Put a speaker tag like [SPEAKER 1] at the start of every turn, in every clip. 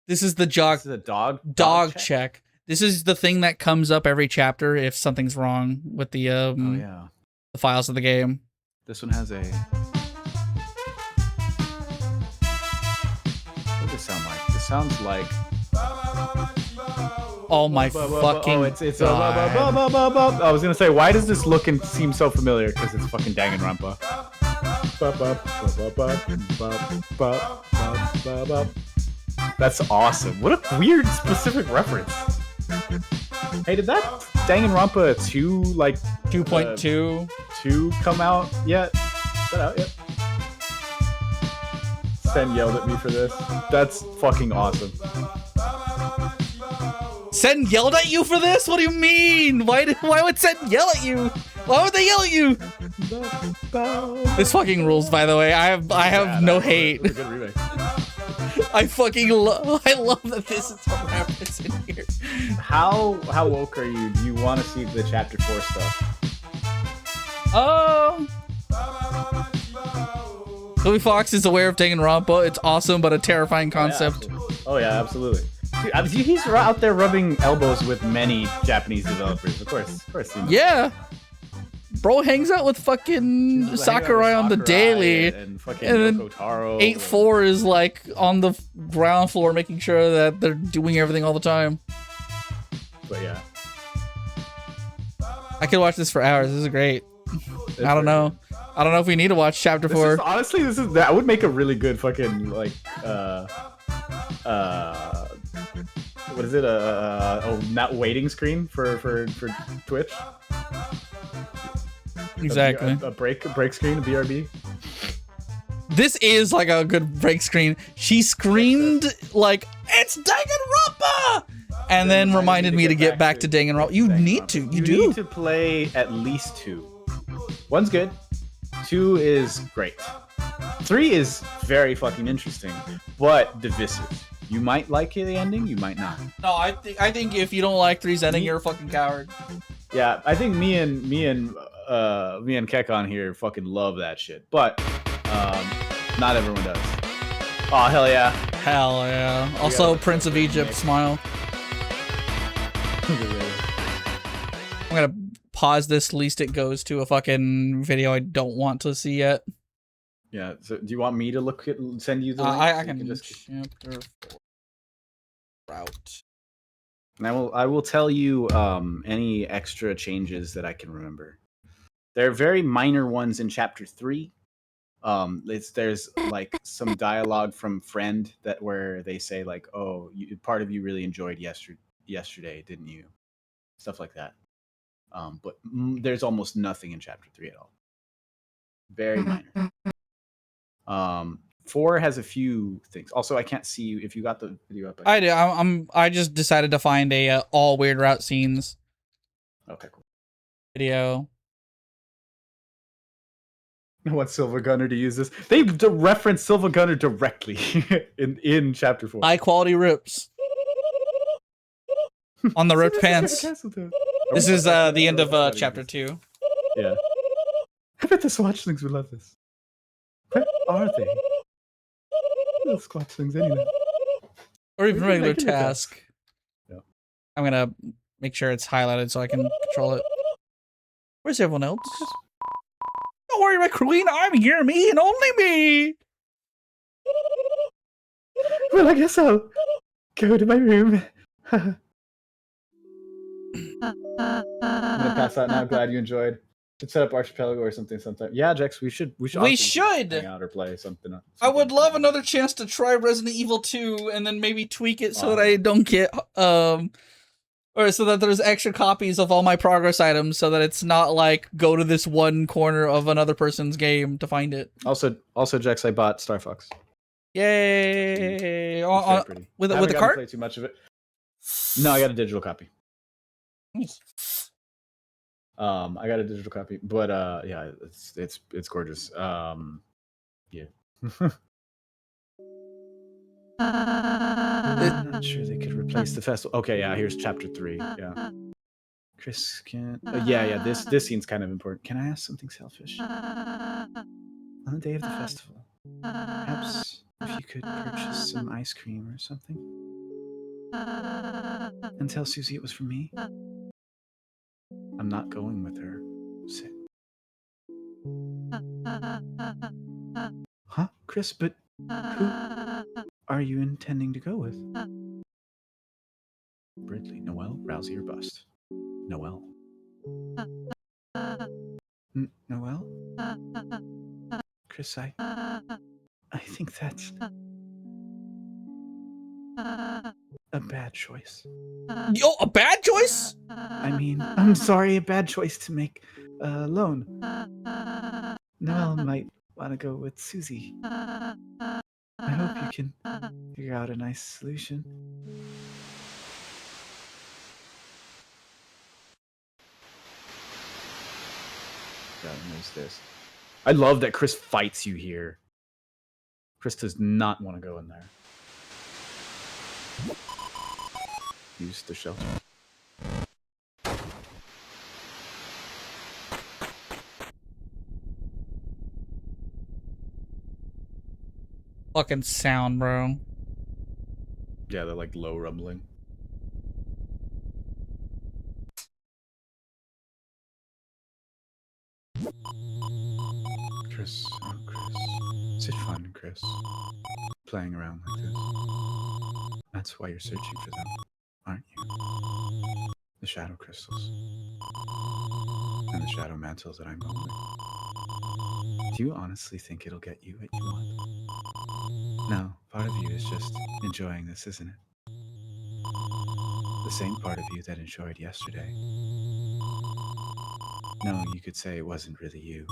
[SPEAKER 1] This is the
[SPEAKER 2] This is a
[SPEAKER 1] dog check. This is the thing that comes up every chapter if something's wrong with the the files of the game.
[SPEAKER 2] This one has a. What does this sound like? This sounds like.
[SPEAKER 1] Oh my fucking
[SPEAKER 2] God. I was gonna say, why does this look and seem so familiar? Because it's fucking Danganronpa. That's awesome. What a weird specific reference. Hey, did that Danganronpa 2 like
[SPEAKER 1] 2.2
[SPEAKER 2] come out yet? Is that out yet? Sen yelled at me for this. That's fucking awesome.
[SPEAKER 1] Sen yelled at you for this? What do you mean? Why would Sen yell at you? Why would they yell at you? This fucking rules, by the way. I have no hate.
[SPEAKER 2] It's a good remake.
[SPEAKER 1] I fucking love that this is a reference in here.
[SPEAKER 2] How woke are you? Do you want to see the chapter 4 stuff?
[SPEAKER 1] Toby Fox is aware of Danganronpa. It's awesome, but a terrifying concept.
[SPEAKER 2] Oh yeah, absolutely. Dude, he's out there rubbing elbows with many Japanese developers. Of course.
[SPEAKER 1] Yeah. Bro hangs out with fucking Sakurai on the daily,
[SPEAKER 2] and fucking
[SPEAKER 1] then
[SPEAKER 2] Yoko Taro.
[SPEAKER 1] 8-4 is like on the ground floor making sure that they're doing everything all the time.
[SPEAKER 2] But yeah,
[SPEAKER 1] I could watch this for hours. This is great. I don't know if we need to watch chapter 4.
[SPEAKER 2] Honestly, that would make a really good fucking like what is it? Not waiting screen for Twitch.
[SPEAKER 1] Exactly.
[SPEAKER 2] A break screen, a BRB.
[SPEAKER 1] This is like a good break screen. She screamed like, "It's Danganronpa!" And then reminded me to get back to Danganronpa. You need to. You do.
[SPEAKER 2] Need to play at least 2. 1's good. 2 is great. 3 is very fucking interesting, but divisive. You might like the ending, you might not.
[SPEAKER 1] No, I think if you don't like 3's ending, you're a fucking coward.
[SPEAKER 2] Yeah, I think me and Kekon here fucking love that shit, but not everyone does. Oh hell yeah!
[SPEAKER 1] Hell yeah! Also, Prince of Egypt, smile. I'm gonna pause this, least it goes to a fucking video I don't want to see yet.
[SPEAKER 2] Yeah. So, do you want me to send you the link?
[SPEAKER 1] I can just chapter 4 route.
[SPEAKER 2] And I will tell you any extra changes that I can remember. There are very minor ones in chapter 3. There's like some dialogue from Friend where they say like, "Oh, part of you really enjoyed yesterday, didn't you?" Stuff like that. But there's almost nothing in chapter 3 at all. Very minor. 4 has a few things. Also, I can't see you if you got the video up.
[SPEAKER 1] I do. I just decided to find a all weird route scenes.
[SPEAKER 2] Okay, cool.
[SPEAKER 1] Video.
[SPEAKER 2] I want Silver Gunner to use this. They reference Silver Gunner directly in chapter 4.
[SPEAKER 1] High quality rips. On the ripped pants. This is the end of chapter 2.
[SPEAKER 2] Yeah. I bet the Swatchlings would love this. Where are they? Little Swatchlings anyway.
[SPEAKER 1] Or even regular task.
[SPEAKER 2] Yeah.
[SPEAKER 1] I'm gonna make sure it's highlighted so I can control it. Where's everyone else? Don't worry, my queen. I'm here, me and only me.
[SPEAKER 2] Well, I guess I'll go to my room. I'm gonna pass out now. Glad you enjoyed. Should set up Archipelago or something sometime. Yeah, Jex, we should.
[SPEAKER 1] We should
[SPEAKER 2] hang out or play something.
[SPEAKER 1] I would love another chance to try Resident Evil 2 and then maybe tweak it so that I don't get or so that there's extra copies of all my progress items, so that it's not like go to this one corner of another person's game to find it.
[SPEAKER 2] Also, Jex, I bought Star Fox.
[SPEAKER 1] Yay! With the cart?
[SPEAKER 2] Play too much of it. No, I got a digital copy.
[SPEAKER 1] Nice.
[SPEAKER 2] I got a digital copy, but yeah, it's gorgeous. Yeah. I'm not sure they could replace the festival. Okay, yeah, here's chapter 3. Yeah. Chris can. Yeah. This scene's kind of important. Can I ask something selfish? On the day of the festival, perhaps if you could purchase some ice cream or something. And tell Susie it was from me. I'm not going with her. Sit. Huh, Chris, but who are you intending to go with? Bridley, Noelle, Rousey, or bust? Noelle. Noelle? Chris, I think that's a bad choice.
[SPEAKER 1] Yo, a bad choice?
[SPEAKER 2] I mean, I'm sorry, a bad choice to make alone. Noelle might want to go with Susie. I hope you can figure out a nice solution. God knows this. I love that Chris fights you here. Chris does not want to go in there. Use the shelter.
[SPEAKER 1] Fucking sound, bro.
[SPEAKER 2] Yeah, they're like low rumbling. Chris, oh Chris. Sit fine, Chris. Playing around like this. That's why you're searching for them, aren't you? The shadow crystals. And the shadow mantles that I'm holding. Do you honestly think it'll get you what you want? No, part of you is just enjoying this, isn't it? The same part of you that enjoyed yesterday. No, you could say it wasn't really you.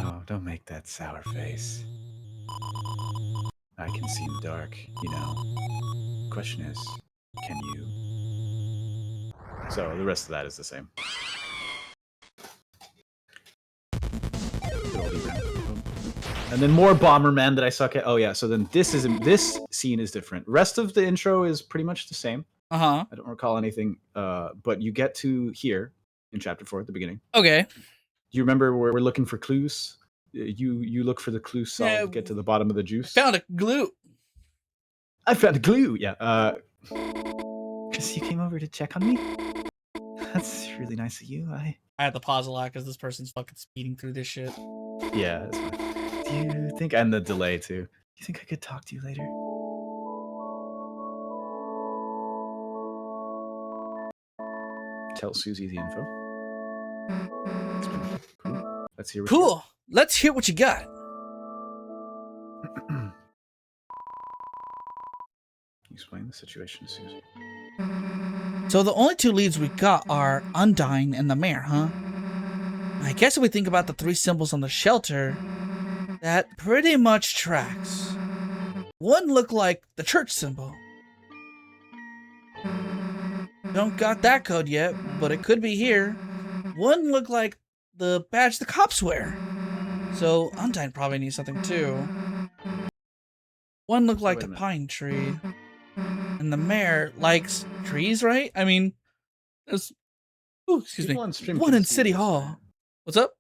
[SPEAKER 2] Oh, don't make that sour face. I can see in the dark, you know. Question is, can you? So the rest of that is the same. And then more Bomberman that I suck at. Oh yeah, so then this scene is different. Rest of the intro is pretty much the same.
[SPEAKER 1] Uh-huh.
[SPEAKER 2] I don't recall anything, but you get to here in chapter 4 at the beginning.
[SPEAKER 1] Okay.
[SPEAKER 2] Do you remember where we're looking for clues? You look for the clue solved, get to the bottom of the juice.
[SPEAKER 1] Found a glue.
[SPEAKER 2] I found a glue, yeah. Chris, you came over to check on me? That's really nice of you. I
[SPEAKER 1] had to pause a lot because this person's fucking speeding through this shit.
[SPEAKER 2] Yeah, that's fine. Do you think, and the delay too, do you think I could talk to you later? Tell Susie the info. Cool. Let's hear what
[SPEAKER 1] cool. Let's hear what you got.
[SPEAKER 2] Explain the situation to Susie.
[SPEAKER 1] So the only two leads we got are Undyne and the mayor, huh? I guess if we think about the three symbols on the shelter, that pretty much tracks. One looked like the church symbol. Don't got that code yet, but it could be here. One looked like the badge the cops wear. So Undyne probably needs something too. One looked like the pine tree. And the mayor likes trees, right? I mean, there's... Ooh, excuse me. One in City Hall. What's up?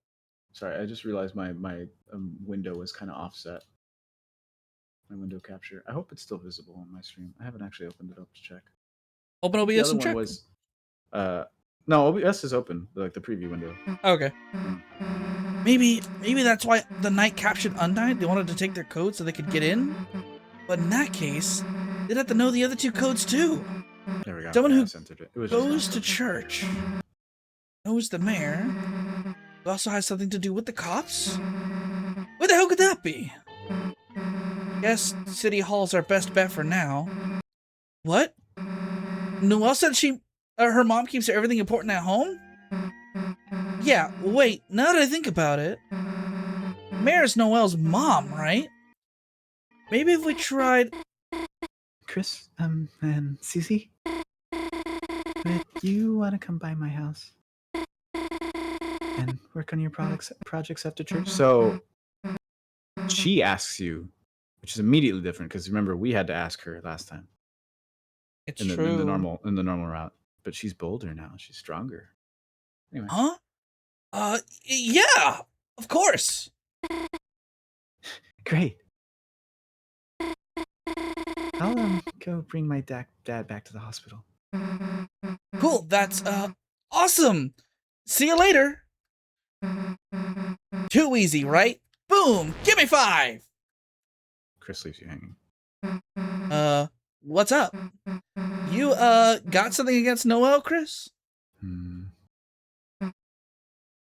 [SPEAKER 2] Sorry, I just realized my window was kind of offset. My window capture. I hope it's still visible on my stream. I haven't actually opened it up to check.
[SPEAKER 1] Open OBS and check.
[SPEAKER 2] Was, no, OBS is open, like the preview window.
[SPEAKER 1] Okay. Maybe that's why the knight captured Undyne. They wanted to take their code so they could get in. But in that case, they'd have to know the other two codes too.
[SPEAKER 2] There we go.
[SPEAKER 1] Someone who goes to church, knows the mayor, who also has something to do with the cops. What the hell could that be? Guess City Hall's our best bet for now. What? Noelle said her mom keeps everything important at home? Yeah, wait, now that I think about it, Mayor's Noelle's mom, right? Maybe if we tried...
[SPEAKER 2] Chris, and Susie? Would you want to come by my house? And work on your projects after church? So, she asks you, which is immediately different, because remember, we had to ask her last time.
[SPEAKER 1] It's
[SPEAKER 2] true.
[SPEAKER 1] In
[SPEAKER 2] the normal route. But she's bolder now. She's stronger. Anyway.
[SPEAKER 1] Huh? Yeah, of course.
[SPEAKER 2] Great. I'll go bring my dad back to the hospital.
[SPEAKER 1] Cool, that's awesome. See you later. Too easy, right? Boom! Give me 5!
[SPEAKER 2] Chris leaves you hanging.
[SPEAKER 1] What's up? You, got something against Noel, Chris?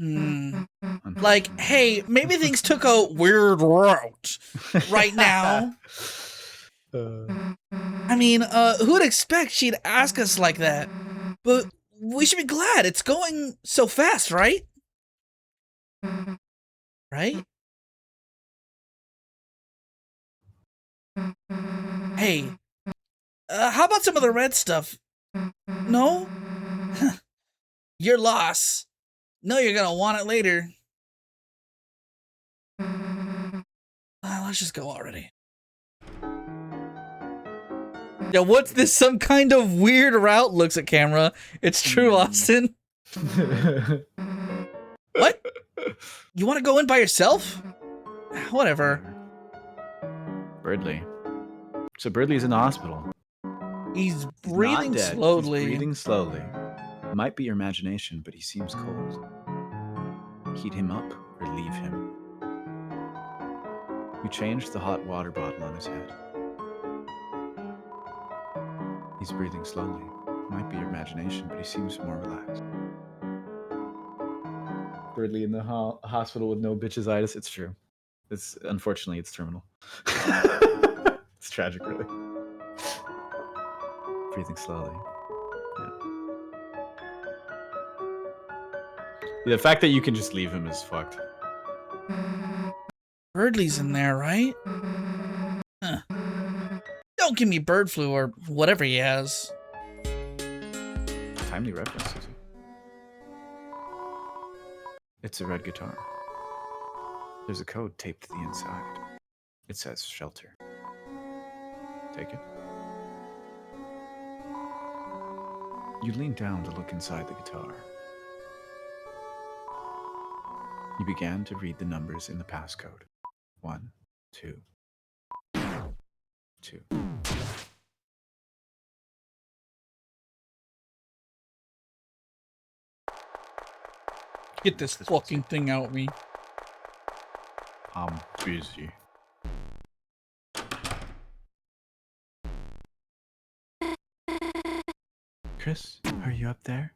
[SPEAKER 1] Like, hey, maybe things took a weird route right now. I mean, who'd expect she'd ask us like that? But we should be glad it's going so fast, right? Right? Hey, how about some of the red stuff? No? Your loss. No, you're gonna want it later. Let's just go already. Yeah, what's this? Some kind of weird route? Looks at camera. It's true, Austin. What? You want to go in by yourself? Whatever.
[SPEAKER 2] Birdley. So Birdley's in the hospital.
[SPEAKER 1] He's
[SPEAKER 2] Not
[SPEAKER 1] breathing
[SPEAKER 2] dead.
[SPEAKER 1] slowly.
[SPEAKER 2] He's breathing slowly. Might be your imagination, but he seems cold. Heat him up or leave him. You changed the hot water bottle on his head. He's breathing slowly. Might be your imagination, but he seems more relaxed. Birdley in the hospital with no bitches-itis. It's true. Unfortunately, it's terminal. It's tragic, really. Breathing slowly. Yeah. The fact that you can just leave him is fucked.
[SPEAKER 1] Birdley's in there, right? Huh. Don't give me bird flu or whatever he has.
[SPEAKER 2] Timely reference, Susie. It's a red guitar. There's a code taped to the inside. It says shelter. Take it. You lean down to look inside the guitar. You began to read the numbers in the passcode. 1, 2, 2.
[SPEAKER 1] Get this fucking thing out of me.
[SPEAKER 2] I'm busy. Chris, are you up there?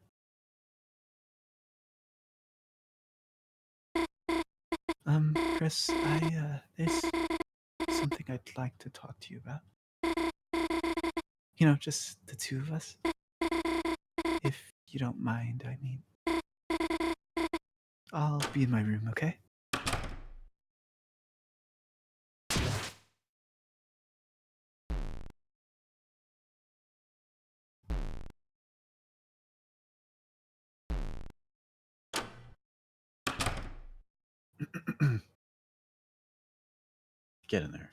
[SPEAKER 2] Chris, there's something I'd like to talk to you about. You know, just the two of us. If you don't mind, I mean. I'll be in my room, okay? Get in there.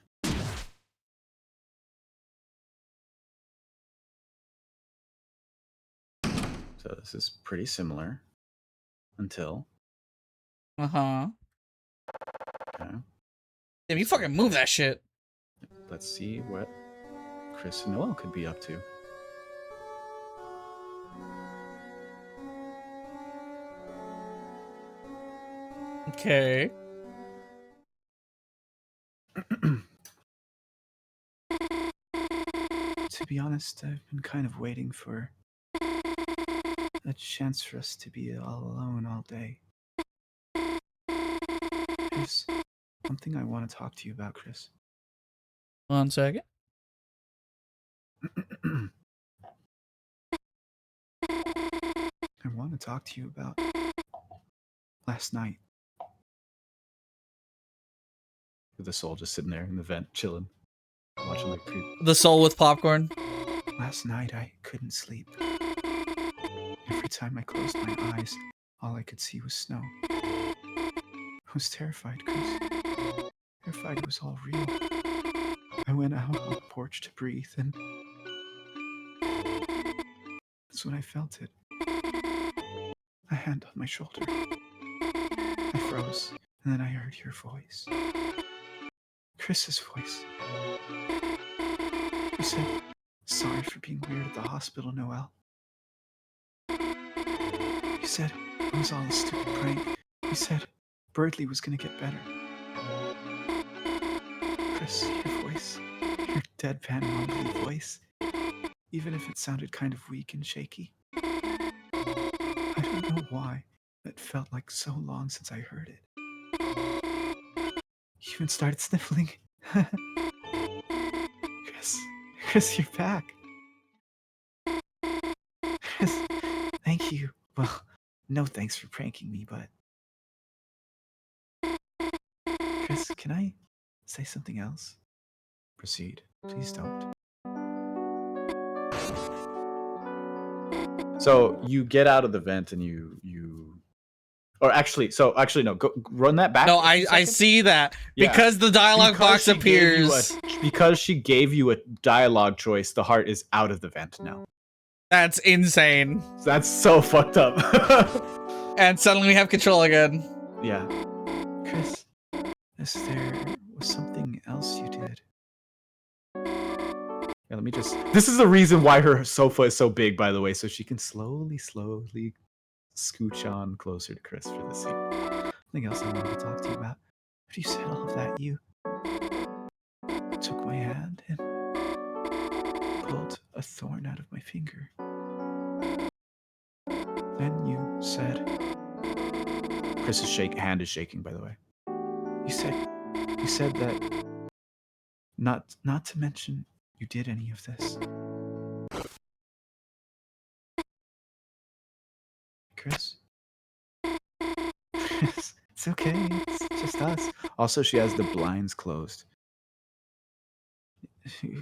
[SPEAKER 2] So this is pretty similar until.
[SPEAKER 1] Uh-huh.
[SPEAKER 2] Okay.
[SPEAKER 1] Damn, you fucking move that shit.
[SPEAKER 2] Let's see what Chris and Noel could be up to.
[SPEAKER 1] Okay.
[SPEAKER 2] To be honest, I've been kind of waiting for a chance for us to be all alone all day. There's something I want to talk to you about, Chris.
[SPEAKER 1] 1 second.
[SPEAKER 2] I want to talk to you about last night. With the soul just sitting there in the vent, chilling, watching like creep.
[SPEAKER 1] The soul with popcorn.
[SPEAKER 2] Last night I couldn't sleep. Every time I closed my eyes, all I could see was snow. I was terrified, Chris. Terrified it was all real. I went out on the porch to breathe, and that's when I felt it. A hand on my shoulder. I froze, and then I heard your voice. Chris's voice. You said, sorry for being weird at the hospital, Noelle. You said it was all a stupid prank. You said Birdley was gonna get better. Chris, your voice, your deadpan mumbly voice, even if it sounded kind of weak and shaky. I don't know why. It felt like so long since I heard it. You even started sniffling. Chris, you're back. Chris, thank you. Well, no thanks for pranking me, but... Chris, can I say something else? Proceed. Please don't. So you get out of the vent and you or actually no, go run that back.
[SPEAKER 1] No, I see that because the dialogue box appears.
[SPEAKER 2] Because she gave you a dialogue choice, the heart is out of the vent now.
[SPEAKER 1] That's insane.
[SPEAKER 2] That's so fucked up.
[SPEAKER 1] And suddenly we have control again.
[SPEAKER 2] Yeah. Chris, there was something else you did. Yeah, let me just... This is the reason why her sofa is so big, by the way, so she can slowly scooch on closer to Chris for this scene. Something else I wanted to talk to you about. After you said all of that, you took my hand and pulled a thorn out of my finger. Then you said... Chris's hand is shaking, by the way. You said that not to mention you did any of this. Chris? It's okay. It's just us. Also, she has the blinds closed. You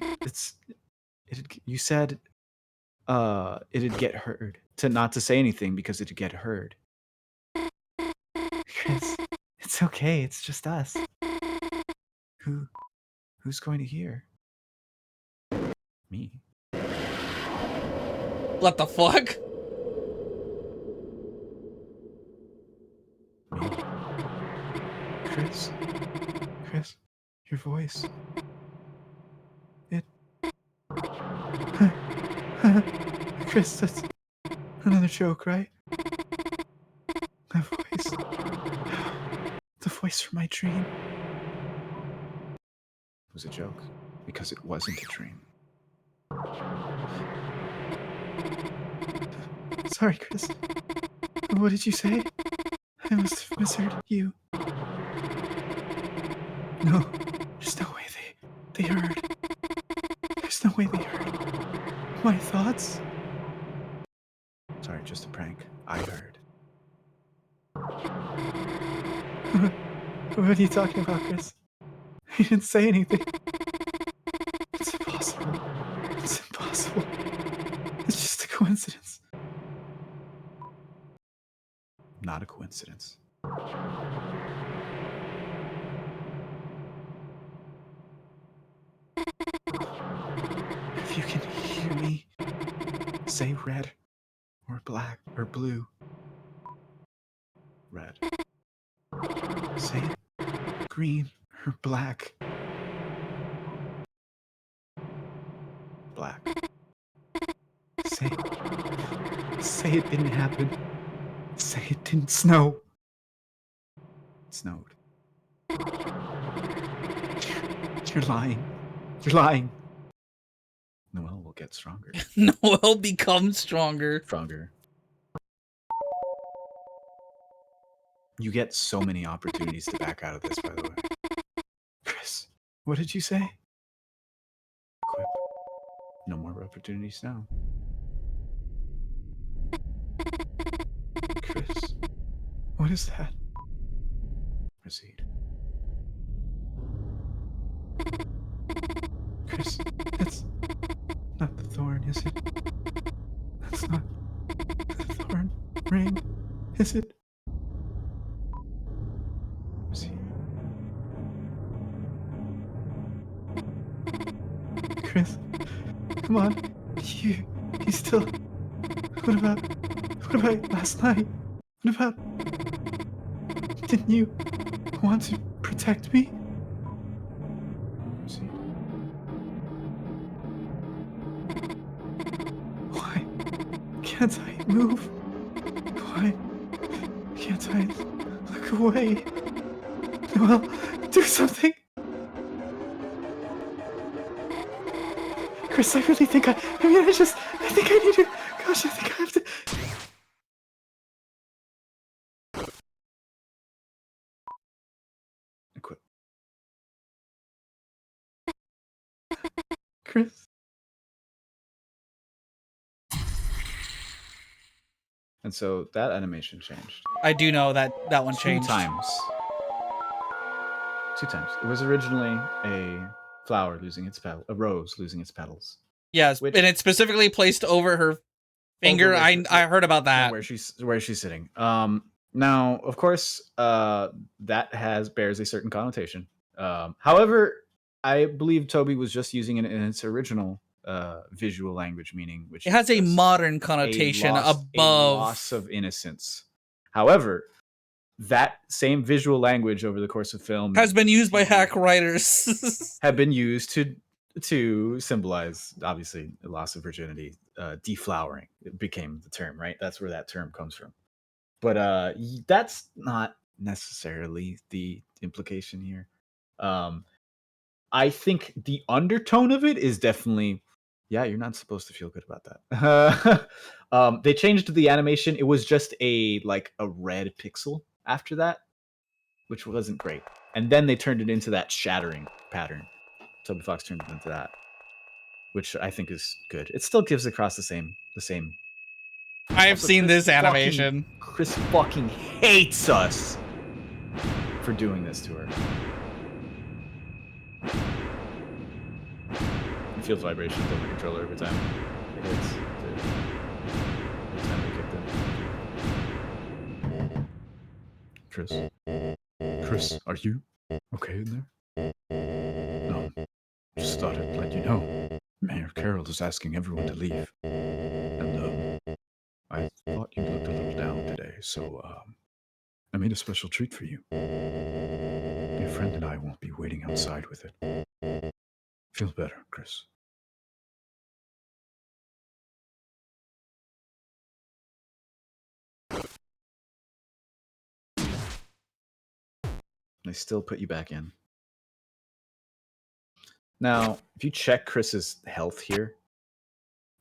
[SPEAKER 2] said it'd get heard. Not to say anything because it'd get heard. Chris, it's okay. It's just us. Who's going to hear? Me.
[SPEAKER 1] What the fuck?
[SPEAKER 2] Chris, your voice. Chris, that's another joke, right? My voice. The voice from my dream. It was a joke because it wasn't a dream. Sorry, Chris. What did you say? I must have misheard you. No, there's no way they heard. There's no way they heard my thoughts. Sorry, just a prank. I heard. What are you talking about, Chris? You didn't say anything. It's impossible. It's impossible. It's just a coincidence. Not a coincidence. If you can hear me, say red or black or blue. Red. Say green or black. Black. Say it didn't happen. Say it didn't snow. It snowed. You're lying. You're lying. Noelle will get stronger.
[SPEAKER 1] Noelle becomes stronger.
[SPEAKER 2] Stronger. You get so many opportunities to back out of this, by the way. Chris, what did you say? Quip. No more opportunities now. Chris, what is that? Proceed. Chris, that's not the thorn, is it? That's not the thorn ring, is it? Proceed. Chris, come on. You still... What about last night? What about... Didn't you want to protect me? Proceed. can't I move? Why can't I look away? Well, do something. Chris, I really think I think I need to, gosh, I think I have to. I quit. Chris. And so that animation changed.
[SPEAKER 1] I do know that one changed.
[SPEAKER 2] 2 times. It was originally a flower losing its petal, a rose losing its petals.
[SPEAKER 1] Yes, and it's specifically placed over her finger. I heard about that.
[SPEAKER 2] Where she's sitting. Now, of course, that bears a certain connotation. However, I believe Toby was just using it in its original visual language meaning, which
[SPEAKER 1] it has a modern connotation above
[SPEAKER 2] a loss of innocence. However, that same visual language over the course of film
[SPEAKER 1] has been used by hack writers.
[SPEAKER 2] have been used to symbolize, obviously, the loss of virginity, deflowering. It became the term, right? That's where that term comes from. But that's not necessarily the implication here. I think the undertone of it is definitely, yeah, you're not supposed to feel good about that. They changed the animation. It was just a red pixel after that, which wasn't great. And then they turned it into that shattering pattern. Toby Fox turned it into that, which I think is good. It still gives across the same.
[SPEAKER 1] I have seen this animation.
[SPEAKER 2] Chris fucking hates us for doing this to her. He feels vibrations on the controller every time it hits. Every time we kicked him. Chris, are you okay in there? No, just thought I'd let you know. Mayor Carroll is asking everyone to leave. And I thought you looked a little down today, so I made a special treat for you. Your friend and I won't be waiting outside with it. Feel better, Chris. They still put you back in. Now, if you check Chris's health here,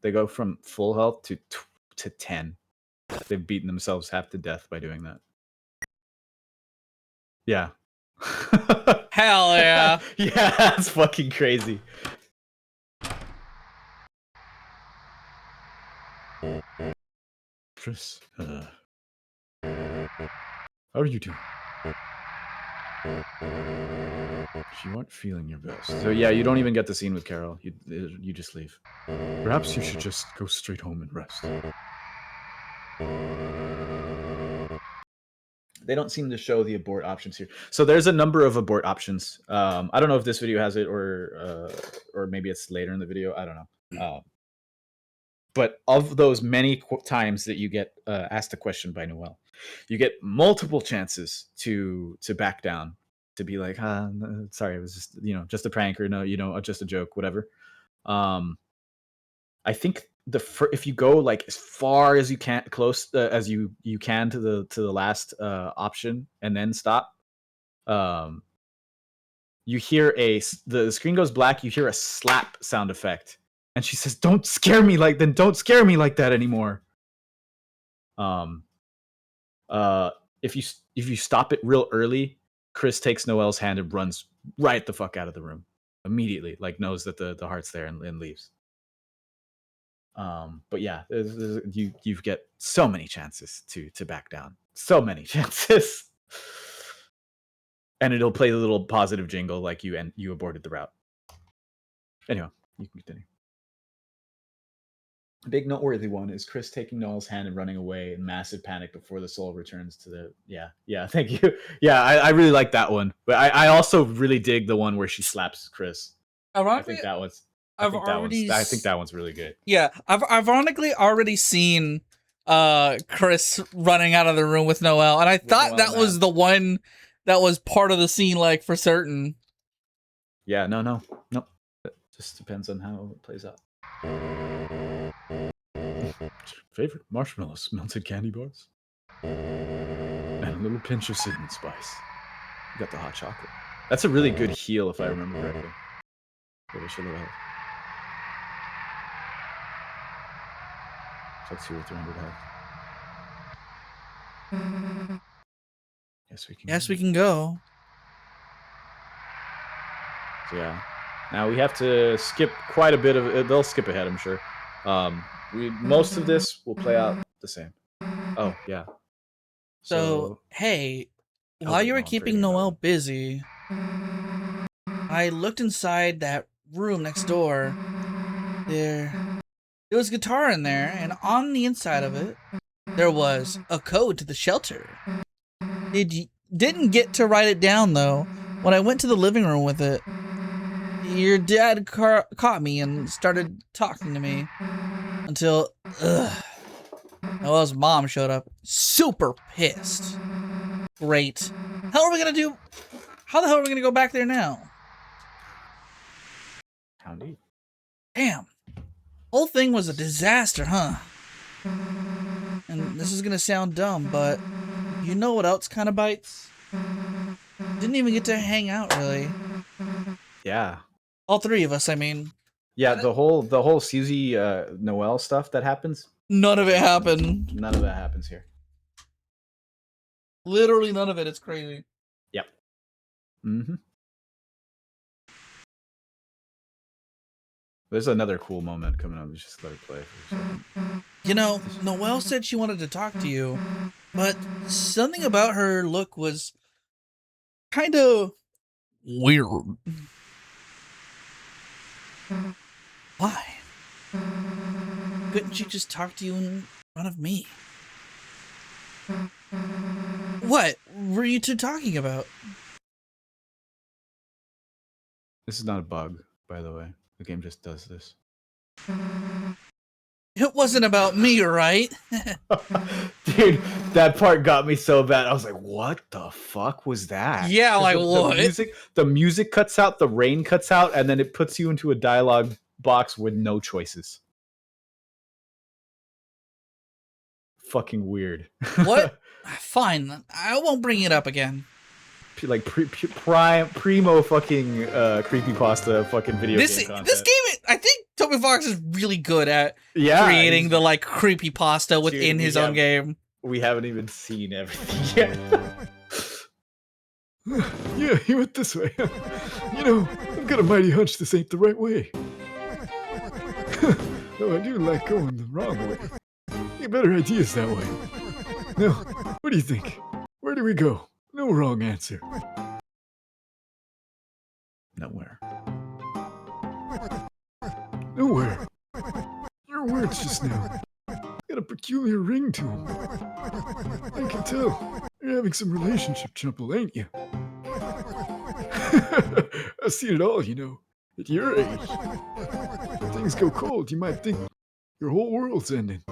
[SPEAKER 2] they go from full health to 10. They've beaten themselves half to death by doing that. Yeah.
[SPEAKER 1] Hell yeah.
[SPEAKER 2] Yeah, that's fucking crazy. Chris, how are you doing? You aren't feeling your best. So yeah, you don't even get the scene with Carol. You just leave. Perhaps you should just go straight home and rest. They don't seem to show the abort options here. So there's a number of abort options. I don't know if this video has it or maybe it's later in the video. I don't know. But of those many times that you get asked a question by Noelle, you get multiple chances to back down, to be like, no, sorry, it was just just a prank, or no, just a joke, whatever. I think if you go like as far as you can, close as you can to the last option, and then stop, you hear the screen goes black. You hear a slap sound effect. And she says, don't scare me like that anymore. If you stop it real early, Chris takes Noelle's hand and runs right the fuck out of the room immediately, like knows that the heart's there and leaves. But yeah, you get so many chances to back down. So many chances. And it'll play the little positive jingle like you aborted the route. Anyway, you can continue. A big noteworthy one is Chris taking Noelle's hand and running away in massive panic before the soul returns to the... Yeah, thank you. Yeah, I really like that one. But I also really dig the one where she slaps Chris. I think that one's really good.
[SPEAKER 1] Yeah, I've ironically already seen Chris running out of the room with Noelle, and I thought that was the one that was part of the scene, like, for certain.
[SPEAKER 2] Yeah, no. It just depends on how it plays out. Favorite marshmallows, melted candy bars, and a little pinch of cinnamon spice. You got the hot chocolate. That's a really good heal if I remember correctly. Maybe I should have. It's like 2 or 300 health. Yes, we can.
[SPEAKER 1] Yes, we can go.
[SPEAKER 2] So yeah. Now we have to skip quite a bit of it. They'll skip ahead, I'm sure. Most of this will play out the same. Oh yeah.
[SPEAKER 1] So hey, while you were keeping Noelle busy, I looked inside that room next door. There was a guitar in there, and on the inside of it, there was a code to the shelter. Didn't get to write it down though. When I went to the living room with it, your dad caught me and started talking to me until Noelle's mom showed up, super pissed. Great. How the hell are we gonna go back there now?
[SPEAKER 2] How neat.
[SPEAKER 1] Damn. Whole thing was a disaster, huh? And this is gonna sound dumb, but you know what else kind of bites? Didn't even get to hang out, really.
[SPEAKER 2] Yeah.
[SPEAKER 1] All three of us, I mean.
[SPEAKER 2] Yeah, the whole Susie Noelle stuff that happens.
[SPEAKER 1] None of it happened.
[SPEAKER 2] None of that happens here.
[SPEAKER 1] Literally none of it. It's crazy.
[SPEAKER 2] Yep. Mm-hmm. There's another cool moment coming up. Just let it play for a second.
[SPEAKER 1] You know, Noelle said she wanted to talk to you, but something about her look was kind of weird. Why? Couldn't she just talk to you in front of me? What were you two talking about?
[SPEAKER 2] This is not a bug, by the way. The game just does this.
[SPEAKER 1] It wasn't about me, right?
[SPEAKER 2] Dude, that part got me so bad. I was like, what the fuck was that?
[SPEAKER 1] Yeah, like what?
[SPEAKER 2] The music cuts out, the rain cuts out, and then it puts you into a dialogue box with no choices. Fucking weird.
[SPEAKER 1] What? Fine, I won't bring it up again.
[SPEAKER 2] Like primo fucking creepypasta fucking video game content.
[SPEAKER 1] This game, I think Toby Fox is really good at creating the like creepypasta within his own game.
[SPEAKER 2] We haven't even seen everything yet. Yeah, he went this way. You know, I've got a mighty hunch this ain't the right way. Though I do like going the wrong way. Get better ideas that way. Now, what do you think? Where do we go? No wrong answer. Nowhere. Nowhere. Your words just now got a peculiar ring to them. I can tell. You're having some relationship trouble, ain't you? I've seen it all, you know. At your age. When things go cold, you might think your whole world's ending.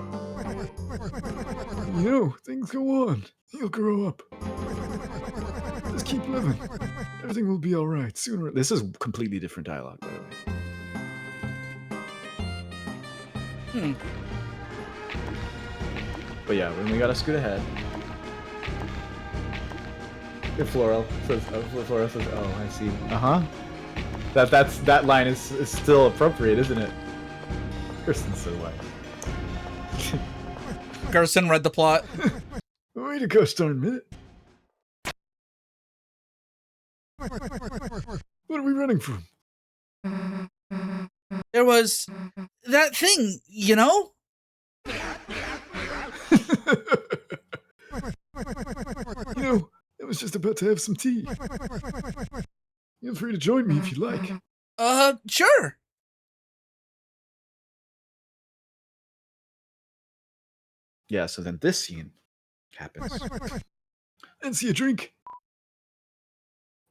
[SPEAKER 2] You know, things go on. You'll grow up. Just keep living. Everything will be alright sooner. This is completely different dialogue, by the way. But yeah, when we gotta scoot ahead. If Flora says, oh, I see. Uh-huh. That line is still appropriate, isn't it? Kirsten's so wise.
[SPEAKER 1] Kirsten read the plot.
[SPEAKER 2] Wait a gosh darn minute. What are we running from?
[SPEAKER 1] There was that thing, you know?
[SPEAKER 2] You know, I was just about to have some tea. Feel free to join me if you like.
[SPEAKER 1] Sure.
[SPEAKER 2] Yeah, so then this scene happens. And see a drink.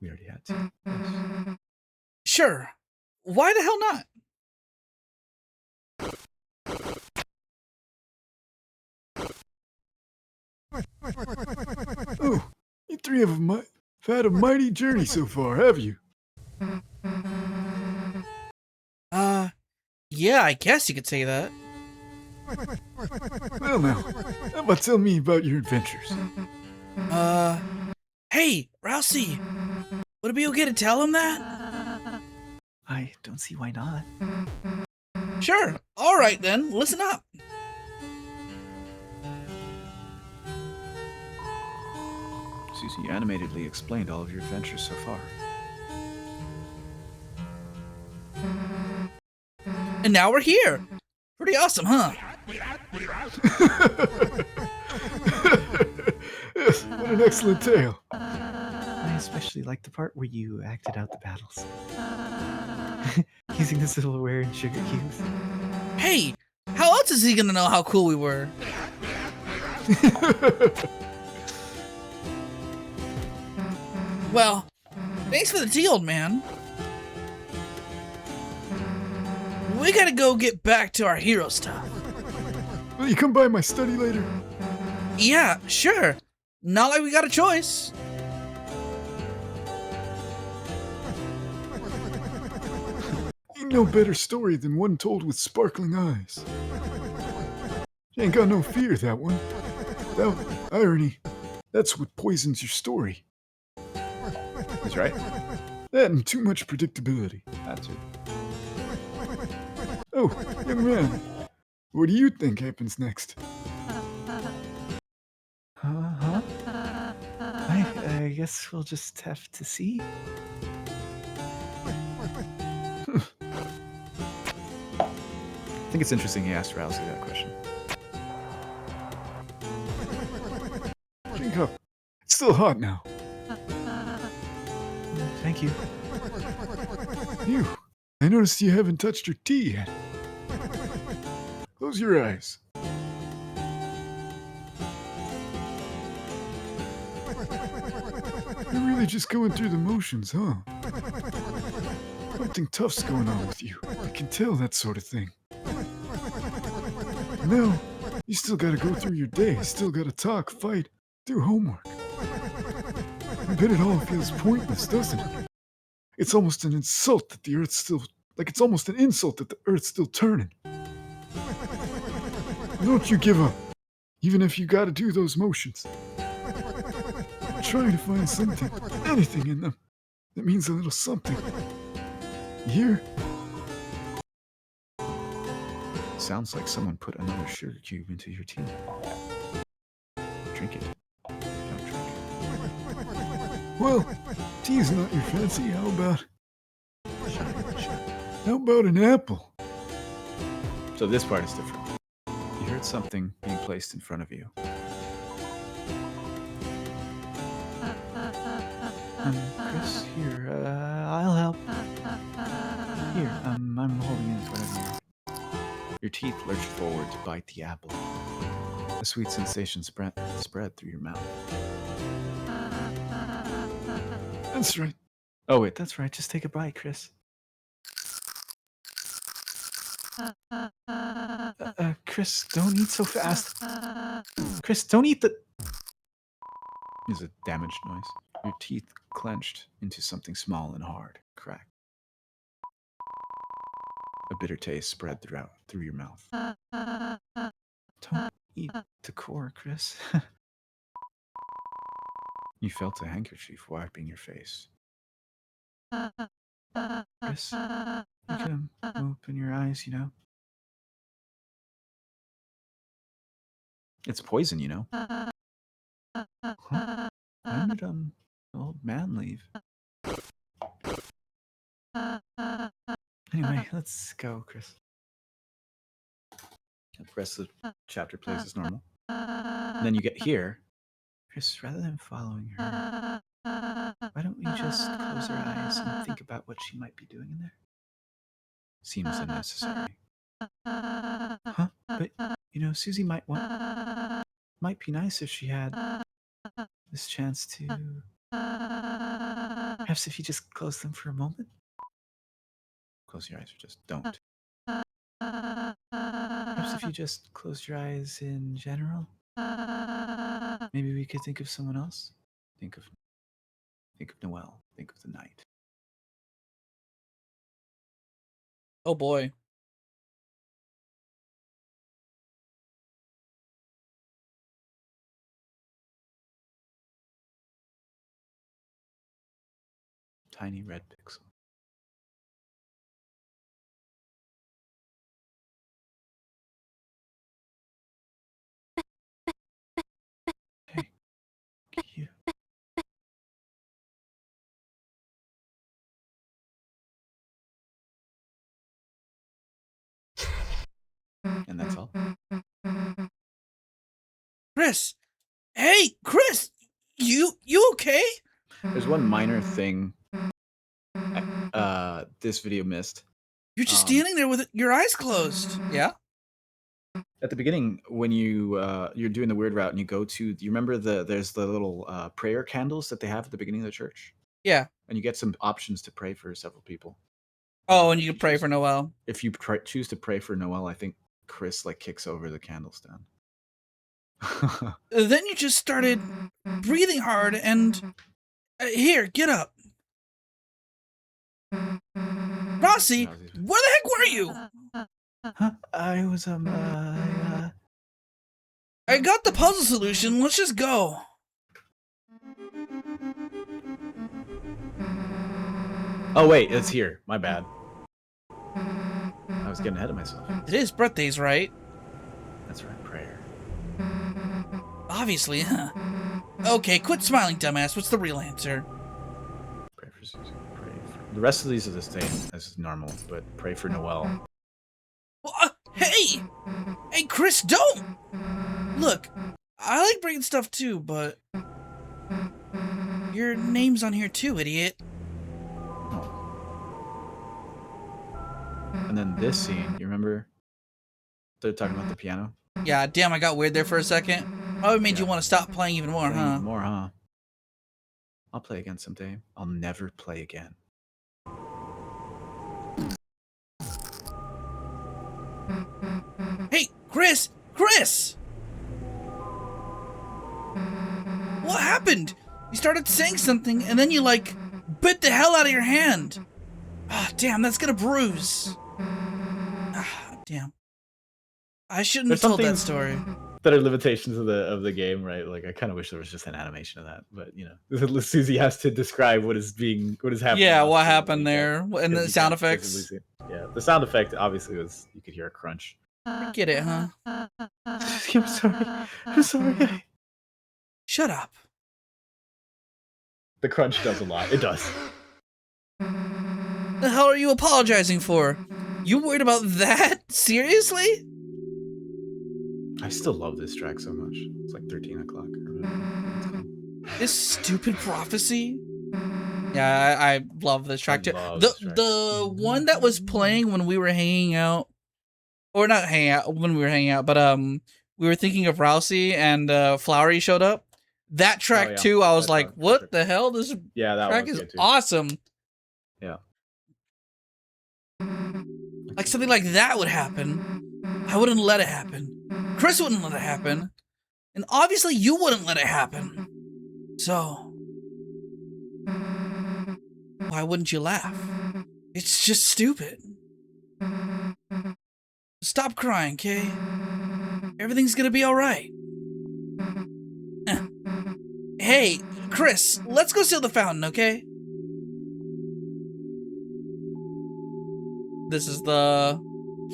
[SPEAKER 2] We already had tea. Yes.
[SPEAKER 1] Sure. Why the hell not?
[SPEAKER 2] Oh, you three have had a mighty journey so far, have you?
[SPEAKER 1] Yeah, I guess you could say that.
[SPEAKER 3] Well, now, how about tell me about your adventures?
[SPEAKER 1] Hey, Rousey, would it be okay to tell him that?
[SPEAKER 3] I don't see why not.
[SPEAKER 1] Sure. All right then. Listen up.
[SPEAKER 3] Susie animatedly explained all of your adventures so far.
[SPEAKER 1] And now we're here. Pretty awesome, huh?
[SPEAKER 3] Yes, what an excellent tale. I especially like the part where you acted out the battles. Using the silverware and sugar cubes.
[SPEAKER 1] Hey, how else is he gonna know how cool we were? Well, thanks for the tea, old man. We gotta go get back to our hero stuff.
[SPEAKER 3] Will you come by my study later?
[SPEAKER 1] Yeah, sure. Not like we got a choice.
[SPEAKER 3] Ain't no better story than one told with sparkling eyes. You ain't got no fear, that one. Without irony, that's what poisons your story.
[SPEAKER 2] He's right.
[SPEAKER 3] That and too much predictability.
[SPEAKER 2] That too.
[SPEAKER 3] Oh, young man, what do you think happens next? Huh? I guess we'll just have to see.
[SPEAKER 2] I think it's interesting he asked Rousey that question.
[SPEAKER 3] Drink up. It's still hot now. Thank you. You, I noticed you haven't touched your tea yet. Close your eyes. You're really just going through the motions, huh? Something tough's going on with you. I can tell that sort of thing. Now, you still gotta go through your day, still gotta talk, fight, do homework. I bet it all feels pointless, doesn't it? It's almost an insult that the Earth's still... Like it's almost an insult that the Earth's still turning. Don't you give up, even if you gotta do those motions. Try to find something, anything in them, that means a little something. You hear?
[SPEAKER 2] Sounds like someone put another sugar cube into your tea. Drink it. Don't drink it.
[SPEAKER 3] Well, tea's not your fancy. How about an apple?
[SPEAKER 2] So this part is different. You heard something being placed in front of you.
[SPEAKER 3] Chris, here, I'll help. Here, I'm holding it in front of you.
[SPEAKER 2] Your teeth lurched forward to bite the apple. A sweet sensation spread through your mouth.
[SPEAKER 3] That's right.
[SPEAKER 2] Oh wait,
[SPEAKER 3] That's right. Just take a bite, Chris. Chris, don't eat so fast. Chris, don't eat the...
[SPEAKER 2] is a damaged noise. Your teeth clenched into something small and hard. Crack. A bitter taste spread through your mouth.
[SPEAKER 3] Don't eat the core, Chris.
[SPEAKER 2] You felt a handkerchief wiping your face.
[SPEAKER 3] Chris, you can open your eyes, you know.
[SPEAKER 2] It's poison, you know.
[SPEAKER 3] Huh? When did the old man leave? Anyway, let's go, Chris.
[SPEAKER 2] The rest of the chapter plays as normal. And then you get here.
[SPEAKER 3] Chris, rather than following her, why don't we just close our eyes and think about what she might be doing in there?
[SPEAKER 2] Seems unnecessary.
[SPEAKER 3] Huh? But, you know, Susie might be nice if she had this chance to... Perhaps if you just close them for a moment?
[SPEAKER 2] Close your eyes or just don't.
[SPEAKER 3] Perhaps if you just closed your eyes in general? Maybe we could think of someone else?
[SPEAKER 2] Think of Noelle. Think of the night.
[SPEAKER 1] Oh boy.
[SPEAKER 2] tiny red pixel. Hey, you. And that's all.
[SPEAKER 1] Chris! Hey, Chris! You okay?
[SPEAKER 2] There's one minor thing this video missed.
[SPEAKER 1] You're just standing there with your eyes closed. Yeah?
[SPEAKER 2] At the beginning, when you're doing the weird route and you go to, you remember there's the little prayer candles that they have at the beginning of the church?
[SPEAKER 1] Yeah.
[SPEAKER 2] And you get some options to pray for several people.
[SPEAKER 1] Oh, and you can pray for Noel.
[SPEAKER 2] If you choose to pray for Noel, I think Chris like kicks over the candles down.
[SPEAKER 1] Then you just started breathing hard and here, get up. Rossi, where the heck were you?
[SPEAKER 2] Huh? I was
[SPEAKER 1] I got the puzzle solution. Let's just go.
[SPEAKER 2] Oh wait, it's here. My bad. I was getting ahead of myself.
[SPEAKER 1] It is birthdays, right?
[SPEAKER 2] That's right, prayer.
[SPEAKER 1] Obviously, huh? Okay, quit smiling, dumbass. What's the real answer?
[SPEAKER 2] Pray for Susan. Pray for... The rest of these are the same as normal, but pray for Noel.
[SPEAKER 1] Hey! Hey, Chris, don't! Look, I like bringing stuff too, but... Your name's on here too, idiot.
[SPEAKER 2] Oh. And then this scene, you remember? They're talking about the piano?
[SPEAKER 1] Yeah, damn, I got weird there for a second. Probably made you want to stop playing even more, huh?
[SPEAKER 2] Even more, huh? I'll play again someday. I'll never play again.
[SPEAKER 1] Hey, Chris! Chris! What happened? You started saying something, and then you, like, bit the hell out of your hand. Ah, damn, that's gonna bruise. Ah, damn. I shouldn't have told that story.
[SPEAKER 2] That are limitations of the game, right? Like, I kind of wish there was just an animation of that, but you know, Susie has to describe what is happening.
[SPEAKER 1] Yeah, what happened there, and the sound effects.
[SPEAKER 2] Yeah, the sound effect obviously was, you could hear a crunch.
[SPEAKER 1] I get it, huh?
[SPEAKER 2] I'm sorry. I'm sorry.
[SPEAKER 1] Shut up.
[SPEAKER 2] The crunch does a lot. It does.
[SPEAKER 1] The hell are you apologizing for? You worried about that? Seriously?
[SPEAKER 2] I still love this track so much. It's like 13 o'clock.
[SPEAKER 1] This stupid prophecy? Yeah, I love this track too. The one that was playing when we were hanging out, or not hanging out when we were hanging out, but we were thinking of Rousey and Flowery showed up. That track too, I was like, what the hell? This track is awesome.
[SPEAKER 2] Yeah.
[SPEAKER 1] Like something like that would happen. I wouldn't let it happen. Chris wouldn't let it happen. And obviously you wouldn't let it happen. So, why wouldn't you laugh? It's just stupid. Stop crying, okay? Everything's gonna be alright. Hey, Chris, let's go seal the fountain, okay? This is the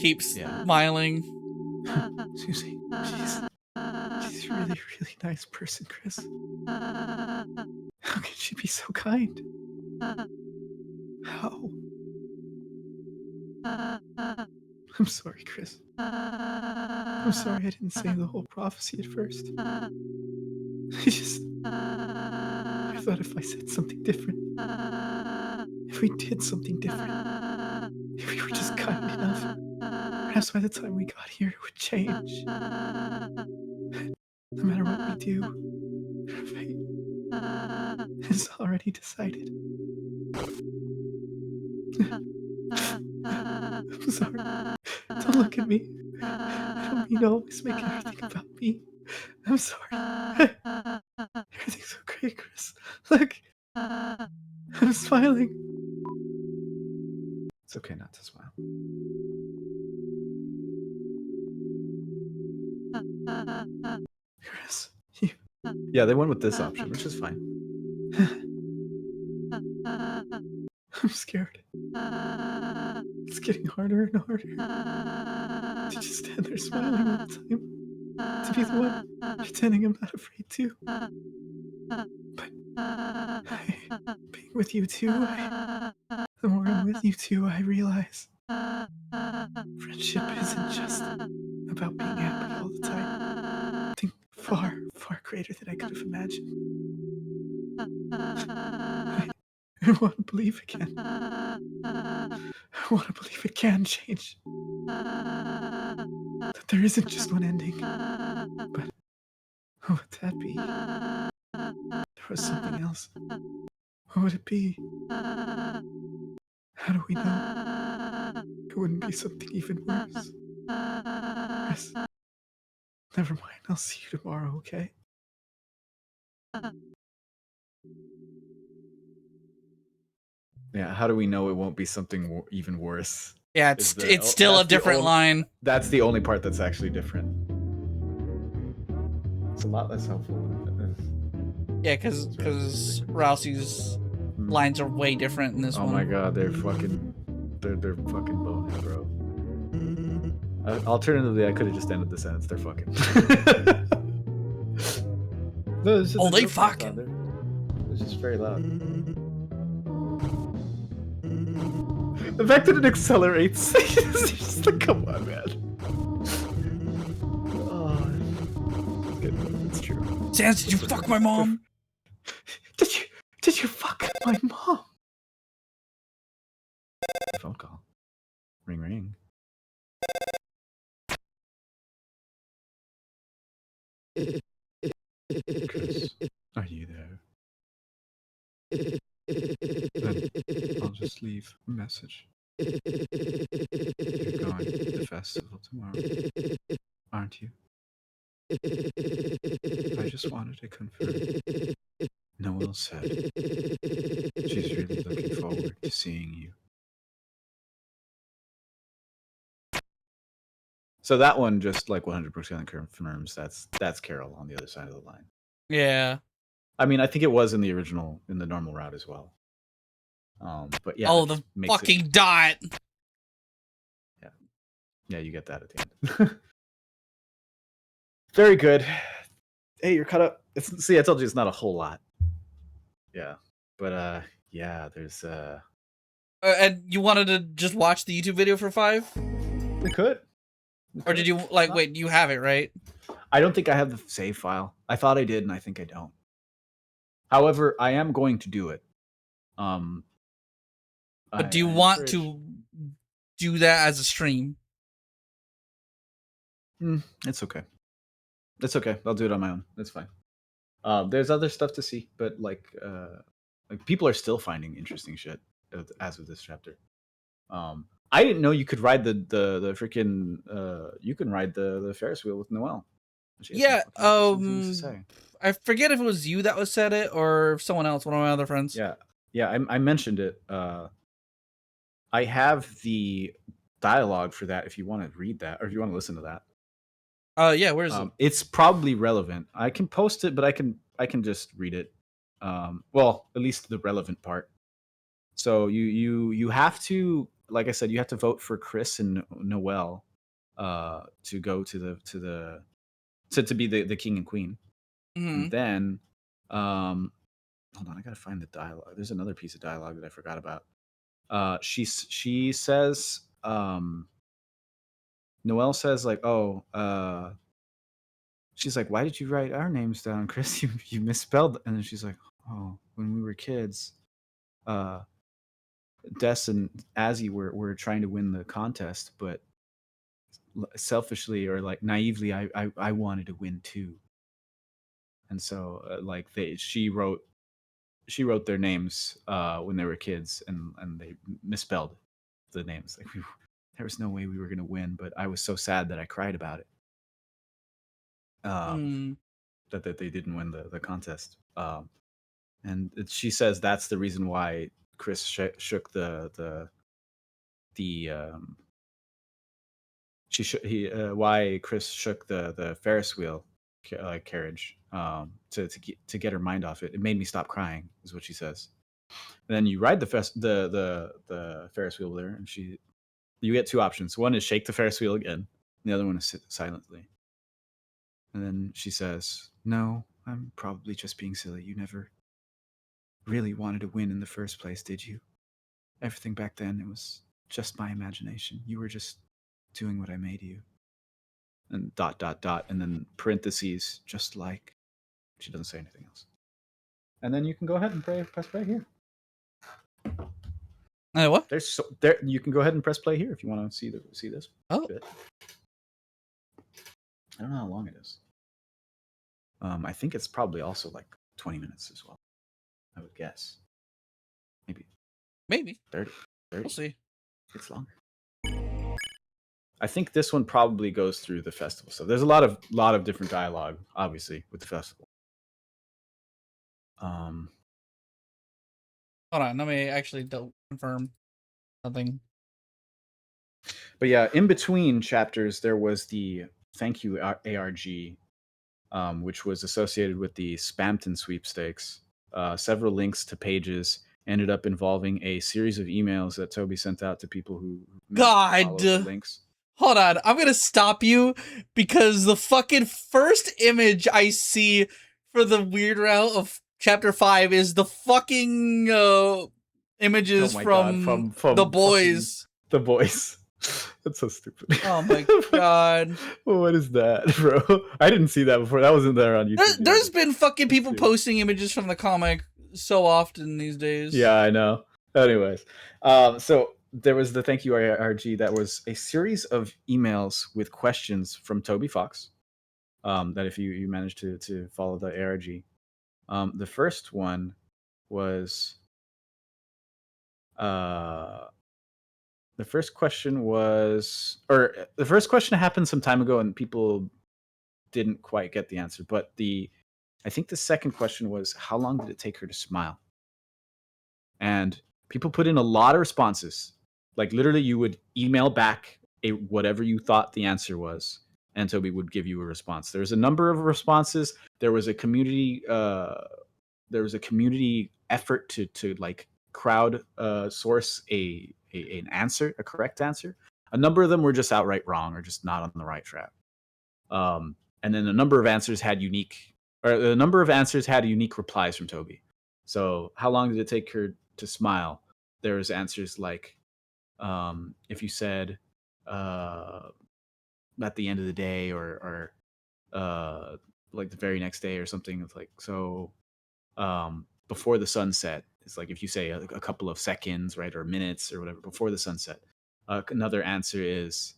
[SPEAKER 1] keeps smiling.
[SPEAKER 3] Susie, she's a really, really nice person, Chris. How can she be so kind? How? I'm sorry, Chris. I'm sorry I didn't say the whole prophecy at first. I thought if I said something different, if we did something different, if we were just kind enough, perhaps by the time we got here it would change. No matter what we do, our fate is already decided. I'm sorry. Don't look at me. I don't mean to always make everything about me. I'm sorry. Everything's okay, Chris. Look. I'm smiling.
[SPEAKER 2] It's okay not to smile.
[SPEAKER 3] Chris,
[SPEAKER 2] Yeah, they went with this option, which is fine.
[SPEAKER 3] I'm scared. It's getting harder and harder to just stand there smiling all the time. To be the one pretending I'm not afraid too. But being with you too, the more I'm with you too, I realize friendship isn't just about being happy all the time. I think far, far greater than I could have imagined. I want to believe again. I want to believe it can change. That there isn't just one ending. But what would that be? There was something else. What would it be? How do we know? It wouldn't be something even worse. Chris, never mind. I'll see you tomorrow, okay? Yeah, how do we know it won't be something even worse?
[SPEAKER 1] Yeah, it's still a different line.
[SPEAKER 2] That's the only part that's actually different. It's a lot less helpful.
[SPEAKER 1] Yeah, because Rousey's lines are way different in this one.
[SPEAKER 2] Oh my god, they're fucking bonehead, bro. Alternatively, I could have just ended the sentence. They're fucking. No, it's just
[SPEAKER 1] Oh, they fucking.
[SPEAKER 2] It's just very loud. The fact that it accelerates, it's just like, come on, man. Oh, it's true.
[SPEAKER 1] Sans, did you fuck my mom?
[SPEAKER 2] Did you fuck my mom? Phone call. Ring, ring. Chris, are you there? Then I'll just leave a message. You're going to the festival tomorrow, aren't you? I just wanted to confirm. Noelle said she's really looking forward to seeing you. So that one just like 100% confirms that's Carol on the other side of the line.
[SPEAKER 1] Yeah.
[SPEAKER 2] I mean, I think it was in the original, in the normal route as well. But yeah.
[SPEAKER 1] Oh, the fucking dot.
[SPEAKER 2] Yeah. Yeah, you get that at the end. Very good. Hey, you're caught up. See, I told you it's not a whole lot. Yeah. But yeah, there's
[SPEAKER 1] And you wanted to just watch the YouTube video for 5?
[SPEAKER 2] we could.
[SPEAKER 1] Or did you like wait, you have it, right?
[SPEAKER 2] I don't think I have the save file. I thought I did, and I think I don't. However, I am going to do it.
[SPEAKER 1] But do you want to do that as a stream?
[SPEAKER 2] It's okay. It's okay. I'll do it on my own. That's fine. There's other stuff to see, but like people are still finding interesting shit as of this chapter. I didn't know you could ride the freaking you can ride the Ferris wheel with Noelle.
[SPEAKER 1] Yeah. I forget if it was you that was said it or someone else, one of my other friends.
[SPEAKER 2] Yeah. I mentioned it. I have the dialogue for that if you want to read that or if you want to listen to that.
[SPEAKER 1] Yeah, where is it?
[SPEAKER 2] It's probably relevant. I can post it, but I can just read it. Well, at least the relevant part. So you have to, like I said, you have to vote for Chris and Noelle to go to be the king and queen.
[SPEAKER 1] Mm-hmm.
[SPEAKER 2] And then hold on, I gotta find the dialogue. There's another piece of dialogue that I forgot about. She says Noelle says like, she's like, why did you write our names down, Chris? You misspelled. And then she's like, oh, when we were kids, Des and Azzy were trying to win the contest, but selfishly or like naively, I wanted to win too. And so like she wrote their names when they were kids, and they misspelled the names. Like there was no way we were gonna win, but I was so sad that I cried about it. That they didn't win the contest. And she says that's the reason why Chris shook why Chris shook the Ferris wheel carriage to get her mind off it. It made me stop crying, is what she says. And then you ride the Ferris wheel there, and you get two options. One is shake the Ferris wheel again, and the other one is sit silently. And then she says, "No, I'm probably just being silly. You never really wanted to win in the first place, did you? Everything back then, it was just my imagination. You were just doing what I made you." And ... and then parentheses, just like... She doesn't say anything else. And then you can go ahead and press play here.
[SPEAKER 1] What?
[SPEAKER 2] There. You can go ahead and press play here if you want to see this
[SPEAKER 1] Oh.
[SPEAKER 2] bit. I don't know how long it is. I think it's probably also like 20 minutes as well. I would guess. Maybe 30.
[SPEAKER 1] We'll see.
[SPEAKER 2] It's longer. I think this one probably goes through the festival. So there's a lot of different dialogue, obviously, with the festival.
[SPEAKER 1] Hold on, let me actually confirm something.
[SPEAKER 2] But yeah, in between chapters, there was the thank you ARG, which was associated with the Spamton sweepstakes. Several links to pages ended up involving a series of emails that Toby sent out to people who
[SPEAKER 1] God,
[SPEAKER 2] the links.
[SPEAKER 1] Hold on, I'm gonna stop you because the fucking first image I see for the weird route of chapter 5 is the fucking images from the boys.
[SPEAKER 2] The boys. That's so stupid.
[SPEAKER 1] Oh my god.
[SPEAKER 2] What is that, bro? I didn't see that before. That wasn't there on YouTube.
[SPEAKER 1] There's been fucking people posting images from the comic so often these days.
[SPEAKER 2] Yeah, I know. Anyways, so there was the thank you ARG that was a series of emails with questions from Toby Fox. That if you managed to follow the ARG, the first one was the first question happened some time ago and people didn't quite get the answer. But I think the second question was, how long did it take her to smile? And people put in a lot of responses. Like literally you would email back whatever you thought the answer was, and Toby would give you a response. There was a number of responses. There was a community effort to like crowd source an answer, a correct answer. A number of them were just outright wrong or just not on the right track. And then a number of answers had unique replies from Toby. So how long did it take her to smile? There was answers like, if you said at the end of the day or like the very next day or something, it's like, so before the sunset. It's like if you say a couple of seconds, right, or minutes or whatever before the sunset. Another answer is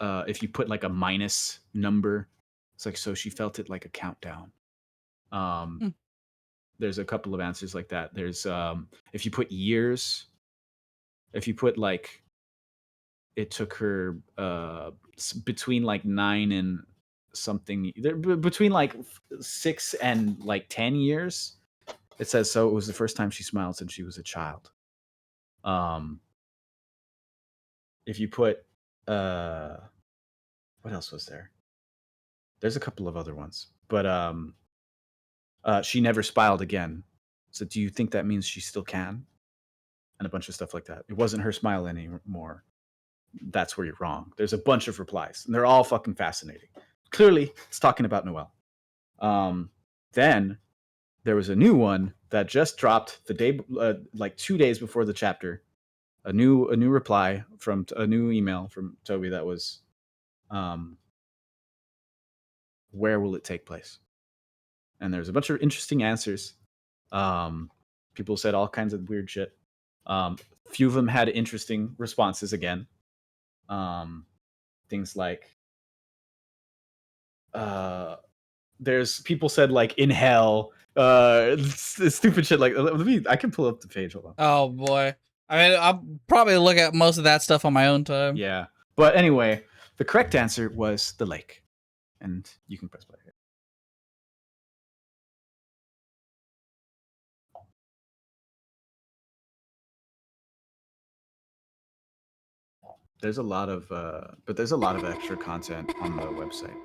[SPEAKER 2] if you put like a minus number. It's like, so she felt it like a countdown. There's a couple of answers like that. There's if you put years, if you put like it took her between like 9 and something, between like 6 and like 10 years. It says, so it was the first time she smiled since she was a child. If you put what else was there? There's a couple of other ones, but she never smiled again. So do you think that means she still can? And a bunch of stuff like that. It wasn't her smile anymore. That's where you're wrong. There's a bunch of replies, and they're all fucking fascinating. Clearly, it's talking about Noelle. Then there was a new one that just dropped the day, like 2 days before the chapter. A new reply from a new email from Toby that was, where will it take place? And there's a bunch of interesting answers. People said all kinds of weird shit. Few of them had interesting responses again. Things like, there's people said like in hell, stupid shit like, I can pull up the page. Hold on.
[SPEAKER 1] Oh boy. I mean, I'll probably look at most of that stuff on my own time.
[SPEAKER 2] Yeah. But anyway, the correct answer was the lake. And you can press play here. There's a lot of extra content on the website.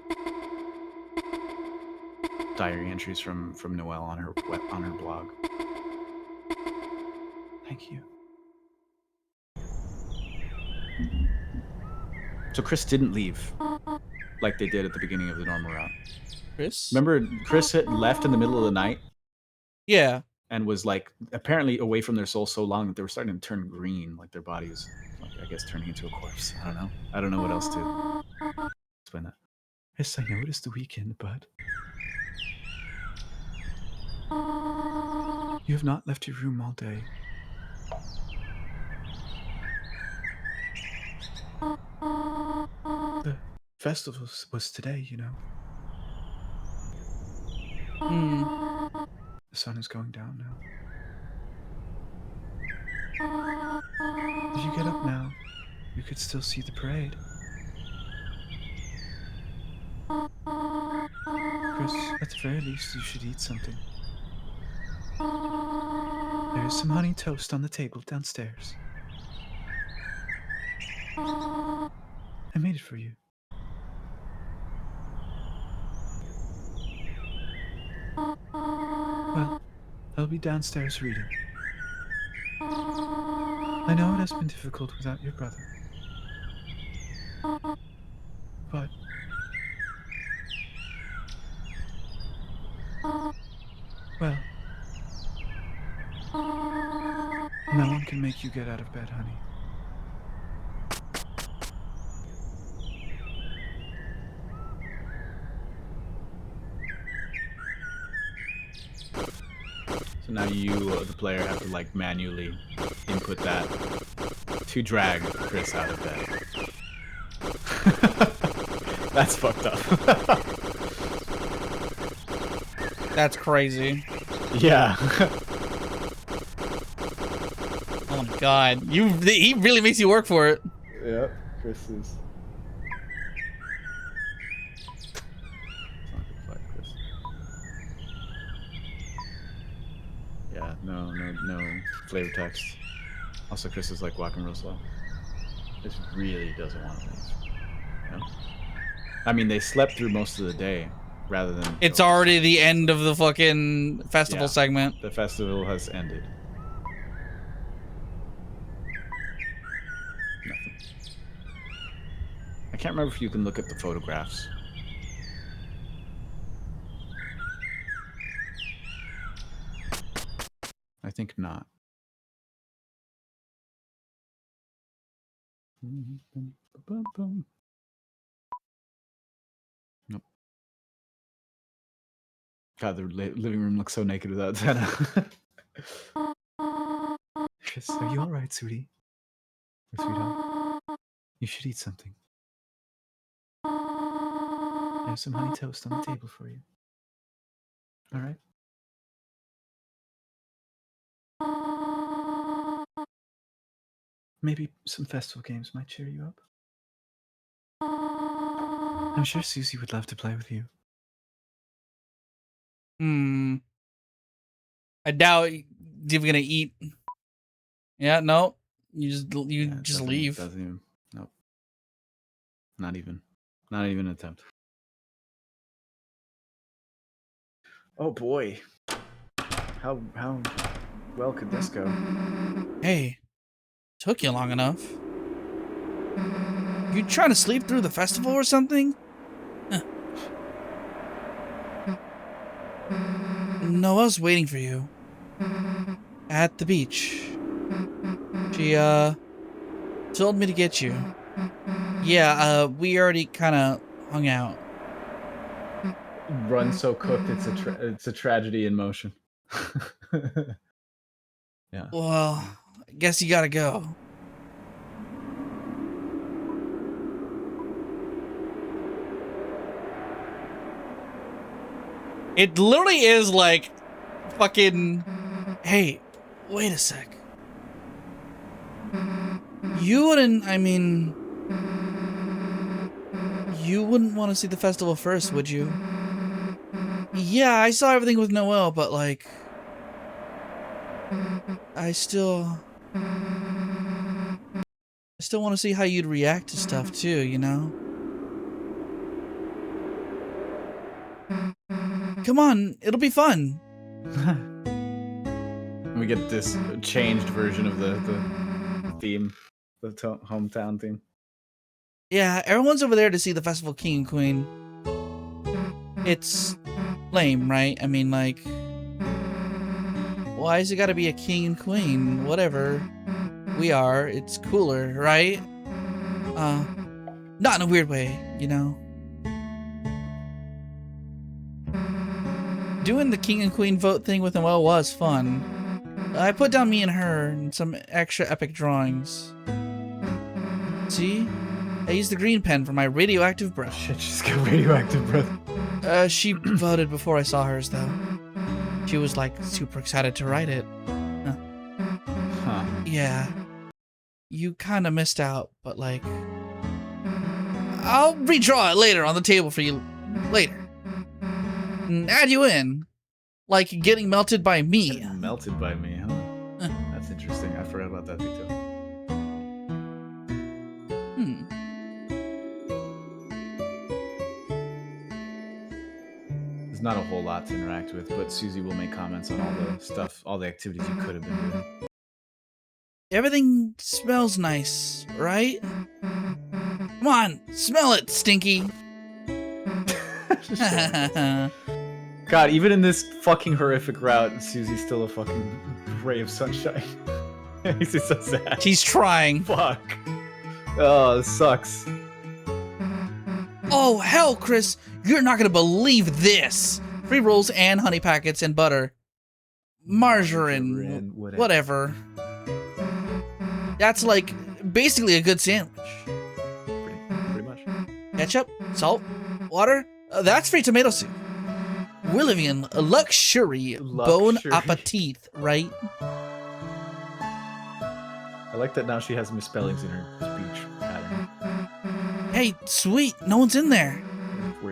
[SPEAKER 2] diary entries from Noelle on her blog. Thank you. So Chris didn't leave like they did at the beginning of the normal route.
[SPEAKER 1] Chris?
[SPEAKER 2] Remember, Chris had left in the middle of the night
[SPEAKER 1] Yeah.
[SPEAKER 2] and was like apparently away from their soul so long that they were starting to turn green, like their body was, like, I guess, turning into a corpse. I don't know. I don't know what else to explain that.
[SPEAKER 3] Yes, I noticed the weekend, but you have not left your room all day. The festival was today, you know. The sun is going down now. If you get up now, you could still see the parade. Chris, at the very least, you should eat something. There is some honey toast on the table downstairs. I made it for you. Well, I'll be downstairs reading. I know it has been difficult without your brother. But well, no one can make you get out of bed, honey.
[SPEAKER 2] So now you, the player, have to like manually input that to drag Chris out of bed. That's fucked up.
[SPEAKER 1] That's crazy.
[SPEAKER 2] Yeah.
[SPEAKER 1] Oh my god. He really makes you work for it.
[SPEAKER 2] Yep, Chris is. Yeah, no flavor text. Also, Chris is like walking real slow. This really doesn't want to leave. You know? I mean, they slept through most of the day rather than.
[SPEAKER 1] It's already the end of the fucking festival segment.
[SPEAKER 2] The festival has ended. Nothing. I can't remember if you can look at the photographs. I think not. Nope. God, the living room looks so naked without Zena.
[SPEAKER 3] Chris, are you alright, sweetie? Or sweetheart? You should eat something. I have some honey toast on the table for you. Alright? Maybe some festival games might cheer you up. I'm sure Susie would love to play with you.
[SPEAKER 1] I doubt you're gonna eat. Yeah, no. You just leave.
[SPEAKER 2] Doesn't even. Nope. Not even an attempt. Oh boy. How well could this go?
[SPEAKER 1] Hey, took you long enough. You trying to sleep through the festival or something? Huh. Noelle's waiting for you. At the beach. She, told me to get you. Yeah, we already kinda hung out.
[SPEAKER 2] Run so cooked, it's a tragedy in motion. Yeah.
[SPEAKER 1] Well, I guess you gotta go. It literally is like fucking, hey, wait a sec. You wouldn't want to see the festival first, would you? Yeah, I saw everything with Noelle, but like, I still want to see how you'd react to stuff too, you know? Come on, it'll be fun.
[SPEAKER 2] We get this changed version of the theme, the hometown theme.
[SPEAKER 1] Yeah, everyone's over there to see the festival king and queen. It's lame, right? I mean, like, why has it got to be a king and queen? Whatever. We are. It's cooler, right? Not in a weird way, you know? Doing the king and queen vote thing with Noelle was fun. I put down me and her and some extra epic drawings. See? I used the green pen for my radioactive breath.
[SPEAKER 2] Shit, she's got radioactive breath.
[SPEAKER 1] She voted before I saw hers, though. She was, like, super excited to write it.
[SPEAKER 2] Huh.
[SPEAKER 1] Yeah. You kind of missed out, but, like... I'll redraw it later on the table for you later. And add you in. Like getting melted by me.
[SPEAKER 2] Getting melted by me, huh? That's interesting. I forgot about that detail. There's not a whole lot to interact with, but Susie will make comments on all the stuff, all the activities you could have been doing.
[SPEAKER 1] Everything smells nice, right? Come on, smell it, Stinky.
[SPEAKER 2] God, even in this fucking horrific route, Susie's still a fucking ray of sunshine. Makes it so sad.
[SPEAKER 1] She's trying.
[SPEAKER 2] Fuck. Oh, this sucks.
[SPEAKER 1] Oh, hell, Chris. You're not gonna believe this. Free rolls and honey packets and butter. Margarine. Whatever. That's like basically a good sandwich.
[SPEAKER 2] Pretty much.
[SPEAKER 1] Ketchup, salt, water. That's free tomato soup. We're living in a luxury. Bon appetit, right?
[SPEAKER 2] I like that now she has misspellings in her speech pattern.
[SPEAKER 1] Hey, sweet, no one's in there.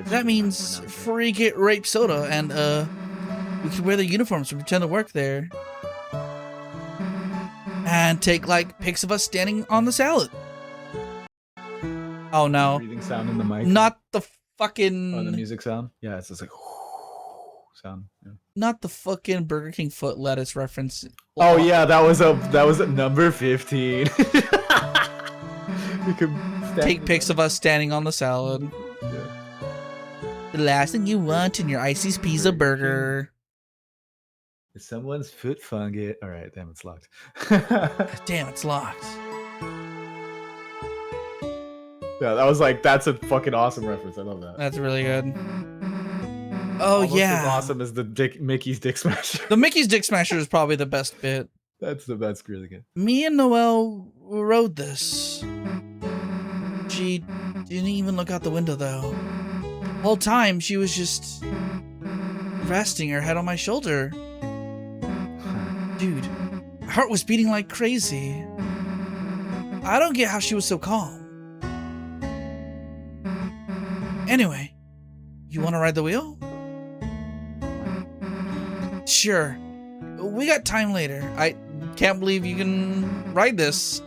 [SPEAKER 1] That means free get rape soda, and we can wear the uniforms and pretend to work there. And take like pics of us standing on the salad. Oh no.
[SPEAKER 2] Breathing sound in the mic.
[SPEAKER 1] Not the fucking...
[SPEAKER 2] Oh, the music sound? Yeah, it's just like sound. Yeah.
[SPEAKER 1] Not the fucking Burger King foot lettuce reference.
[SPEAKER 2] Oh yeah, that was a number 15. You could
[SPEAKER 1] take pics of us standing on the salad.
[SPEAKER 2] Yeah.
[SPEAKER 1] The last thing you want in your Icy's Pizza burger.
[SPEAKER 2] Is someone's foot fungus? All right, damn, it's locked.
[SPEAKER 1] Damn, it's locked.
[SPEAKER 2] Yeah, that was like, that's a fucking awesome reference. I love that.
[SPEAKER 1] That's really good. Oh,
[SPEAKER 2] almost
[SPEAKER 1] yeah.
[SPEAKER 2] as awesome as the Mickey's Dick Smasher.
[SPEAKER 1] The Mickey's Dick Smasher is probably the best bit.
[SPEAKER 2] That's really good.
[SPEAKER 1] Me and Noelle rode this. She didn't even look out the window, though. The whole time, she was just resting her head on my shoulder. Dude, my heart was beating like crazy. I don't get how she was so calm. Anyway, you want to ride the wheel? Sure. We got time later. I can't believe you can ride this.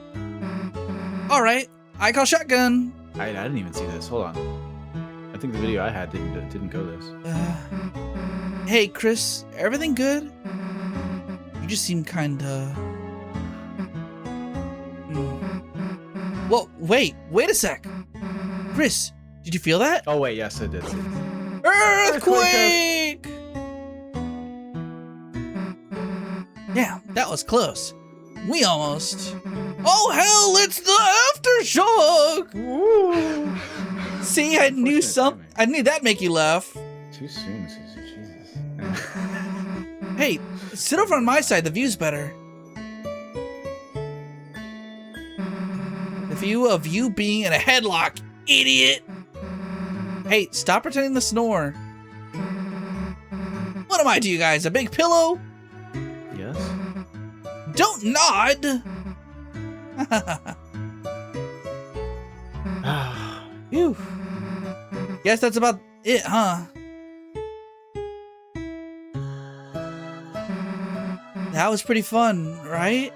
[SPEAKER 1] Alright, I call shotgun.
[SPEAKER 2] I didn't even see this. Hold on. I think the video I had didn't go this.
[SPEAKER 1] Hey, Chris, everything good? You just seem kinda... Well, wait a sec. Chris, did you feel that?
[SPEAKER 2] Oh wait, yes I did.
[SPEAKER 1] Earthquake! Yeah, that was close. We almost... Oh hell, it's the aftershock!
[SPEAKER 2] Woo.
[SPEAKER 1] See, I knew something. I knew that'd make you laugh.
[SPEAKER 2] Too soon, Susie. Jesus.
[SPEAKER 1] Hey, sit over on my side. The view's better. The view of you being in a headlock, idiot. Hey, stop pretending to snore. What am I to you guys? A big pillow?
[SPEAKER 2] Yes.
[SPEAKER 1] Don't nod. Phew. Guess that's about it, huh? That was pretty fun, right?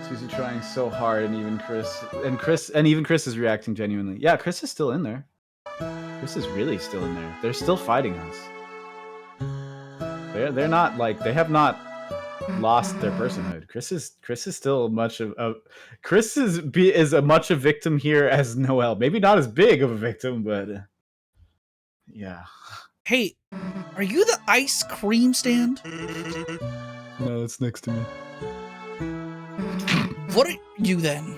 [SPEAKER 2] Susie trying so hard, and even Chris is reacting genuinely. Yeah, Chris is still in there. Chris is really still in there. They're still fighting us. They're not like they have not lost their personhood. Chris is still much of a Chris is as much a victim here as Noelle. Maybe not as big of a victim, but yeah.
[SPEAKER 1] Hey, are you the ice cream stand?
[SPEAKER 3] No, it's next to me.
[SPEAKER 1] What are you then?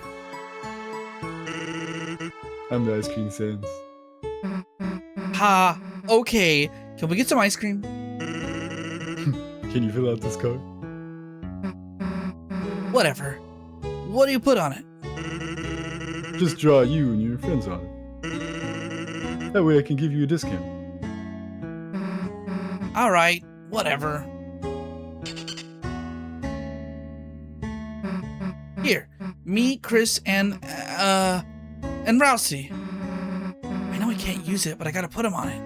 [SPEAKER 3] I'm the ice cream sands.
[SPEAKER 1] Ha, okay. Can we get some ice cream?
[SPEAKER 3] Can you fill out this card?
[SPEAKER 1] Whatever. What do you put on it?
[SPEAKER 3] Just draw you and your friends on it. That way I can give you a discount.
[SPEAKER 1] Alright, whatever. Here, me, Chris, and Rousey. I know I can't use it, but I gotta put him on it.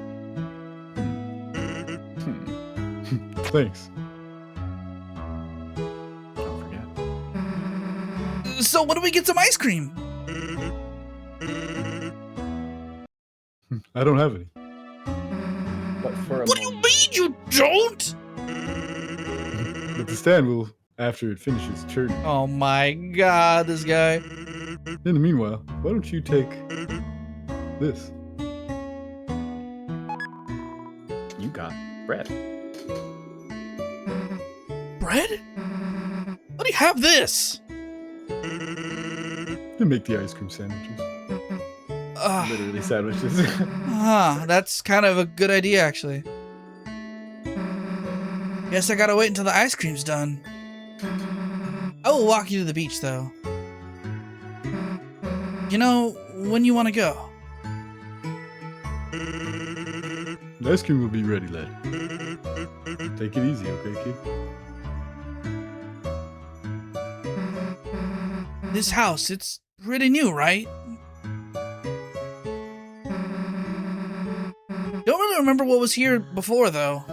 [SPEAKER 3] Thanks.
[SPEAKER 2] Don't forget.
[SPEAKER 1] So when do we get some ice cream?
[SPEAKER 3] I don't have any.
[SPEAKER 2] But for a
[SPEAKER 1] What do you
[SPEAKER 2] moment,
[SPEAKER 1] mean you don't?
[SPEAKER 3] But the stand will after it finishes churning.
[SPEAKER 1] Oh my god, this guy.
[SPEAKER 3] In the meanwhile, why don't you take this?
[SPEAKER 2] you got bread.
[SPEAKER 1] Bread? Let me have this.
[SPEAKER 3] To make the ice cream sandwiches.
[SPEAKER 2] Literally sandwiches.
[SPEAKER 1] That's kind of a good idea, actually. Guess I gotta wait until the ice cream's done. I will walk you to the beach, though. You know, when you want to go.
[SPEAKER 3] The ice cream will be ready, lad. Take it easy, okay, kid?
[SPEAKER 1] This house, it's pretty new, right? Don't really remember what was here before, though.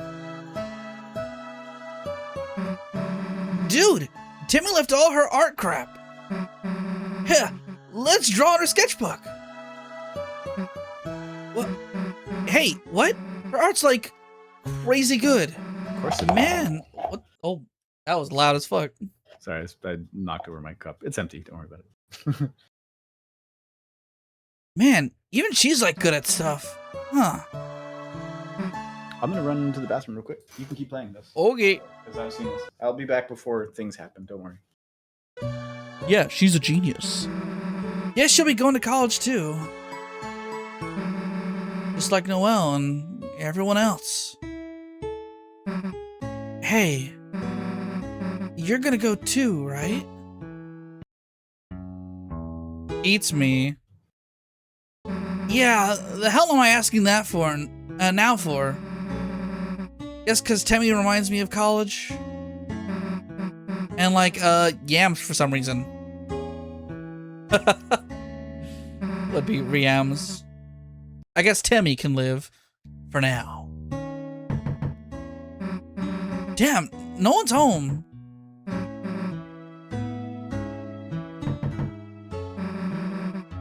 [SPEAKER 1] Dude, Timmy left all her art crap. Yeah, let's draw in her sketchbook. What? Hey, what? Her art's like crazy good.
[SPEAKER 2] Of course it
[SPEAKER 1] Man, what? Oh, that was loud as fuck.
[SPEAKER 2] Sorry, I knocked over my cup. It's empty. Don't worry about it.
[SPEAKER 1] Man, even she's like good at stuff. Huh.
[SPEAKER 2] I'm gonna run into the bathroom real quick. You can keep playing this.
[SPEAKER 1] Okay.
[SPEAKER 2] Because I've seen this. I'll be back before things happen. Don't worry.
[SPEAKER 1] Yeah, she's a genius. Yeah, she'll be going to college too. Just like Noelle and everyone else. Hey, you're gonna go too, right? Eats me. Yeah, the hell am I asking that for? Now for? Guess because Temmie reminds me of college. And like, yams for some reason. Would be Riams. I guess Temmie can live for now. Damn, no one's home.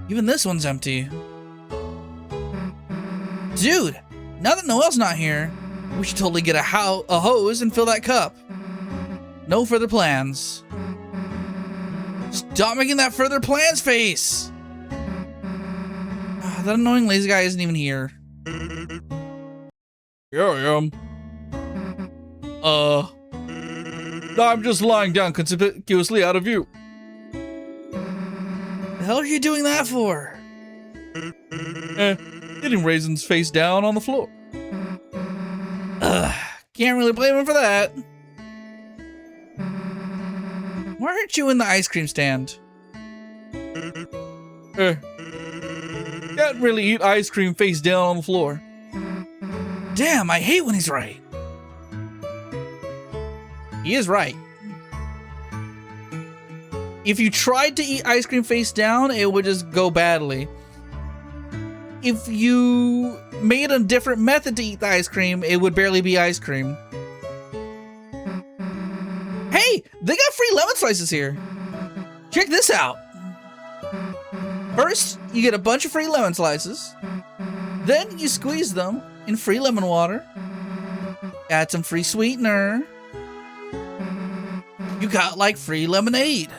[SPEAKER 1] Even this one's empty. Dude, now that Noelle's not here, we should totally get a hose and fill that cup. No further plans. Stop making that further plans face! That annoying lazy guy isn't even here. Here I am. I'm just lying down conspicuously out of view. The hell are you doing that for? Getting Raisin's face down on the floor. Can't really blame him for that. Why aren't you in the ice cream stand? Can't really eat ice cream face down on the floor. Damn, I hate when he's right. He is right. If you tried to eat ice cream face down, it would just go badly. If you made a different method to eat the ice cream, it would barely be ice cream. Hey, they got free lemon slices here. Check this out. First, you get a bunch of free lemon slices. Then you squeeze them in free lemon water. Add some free sweetener. You got like free lemonade.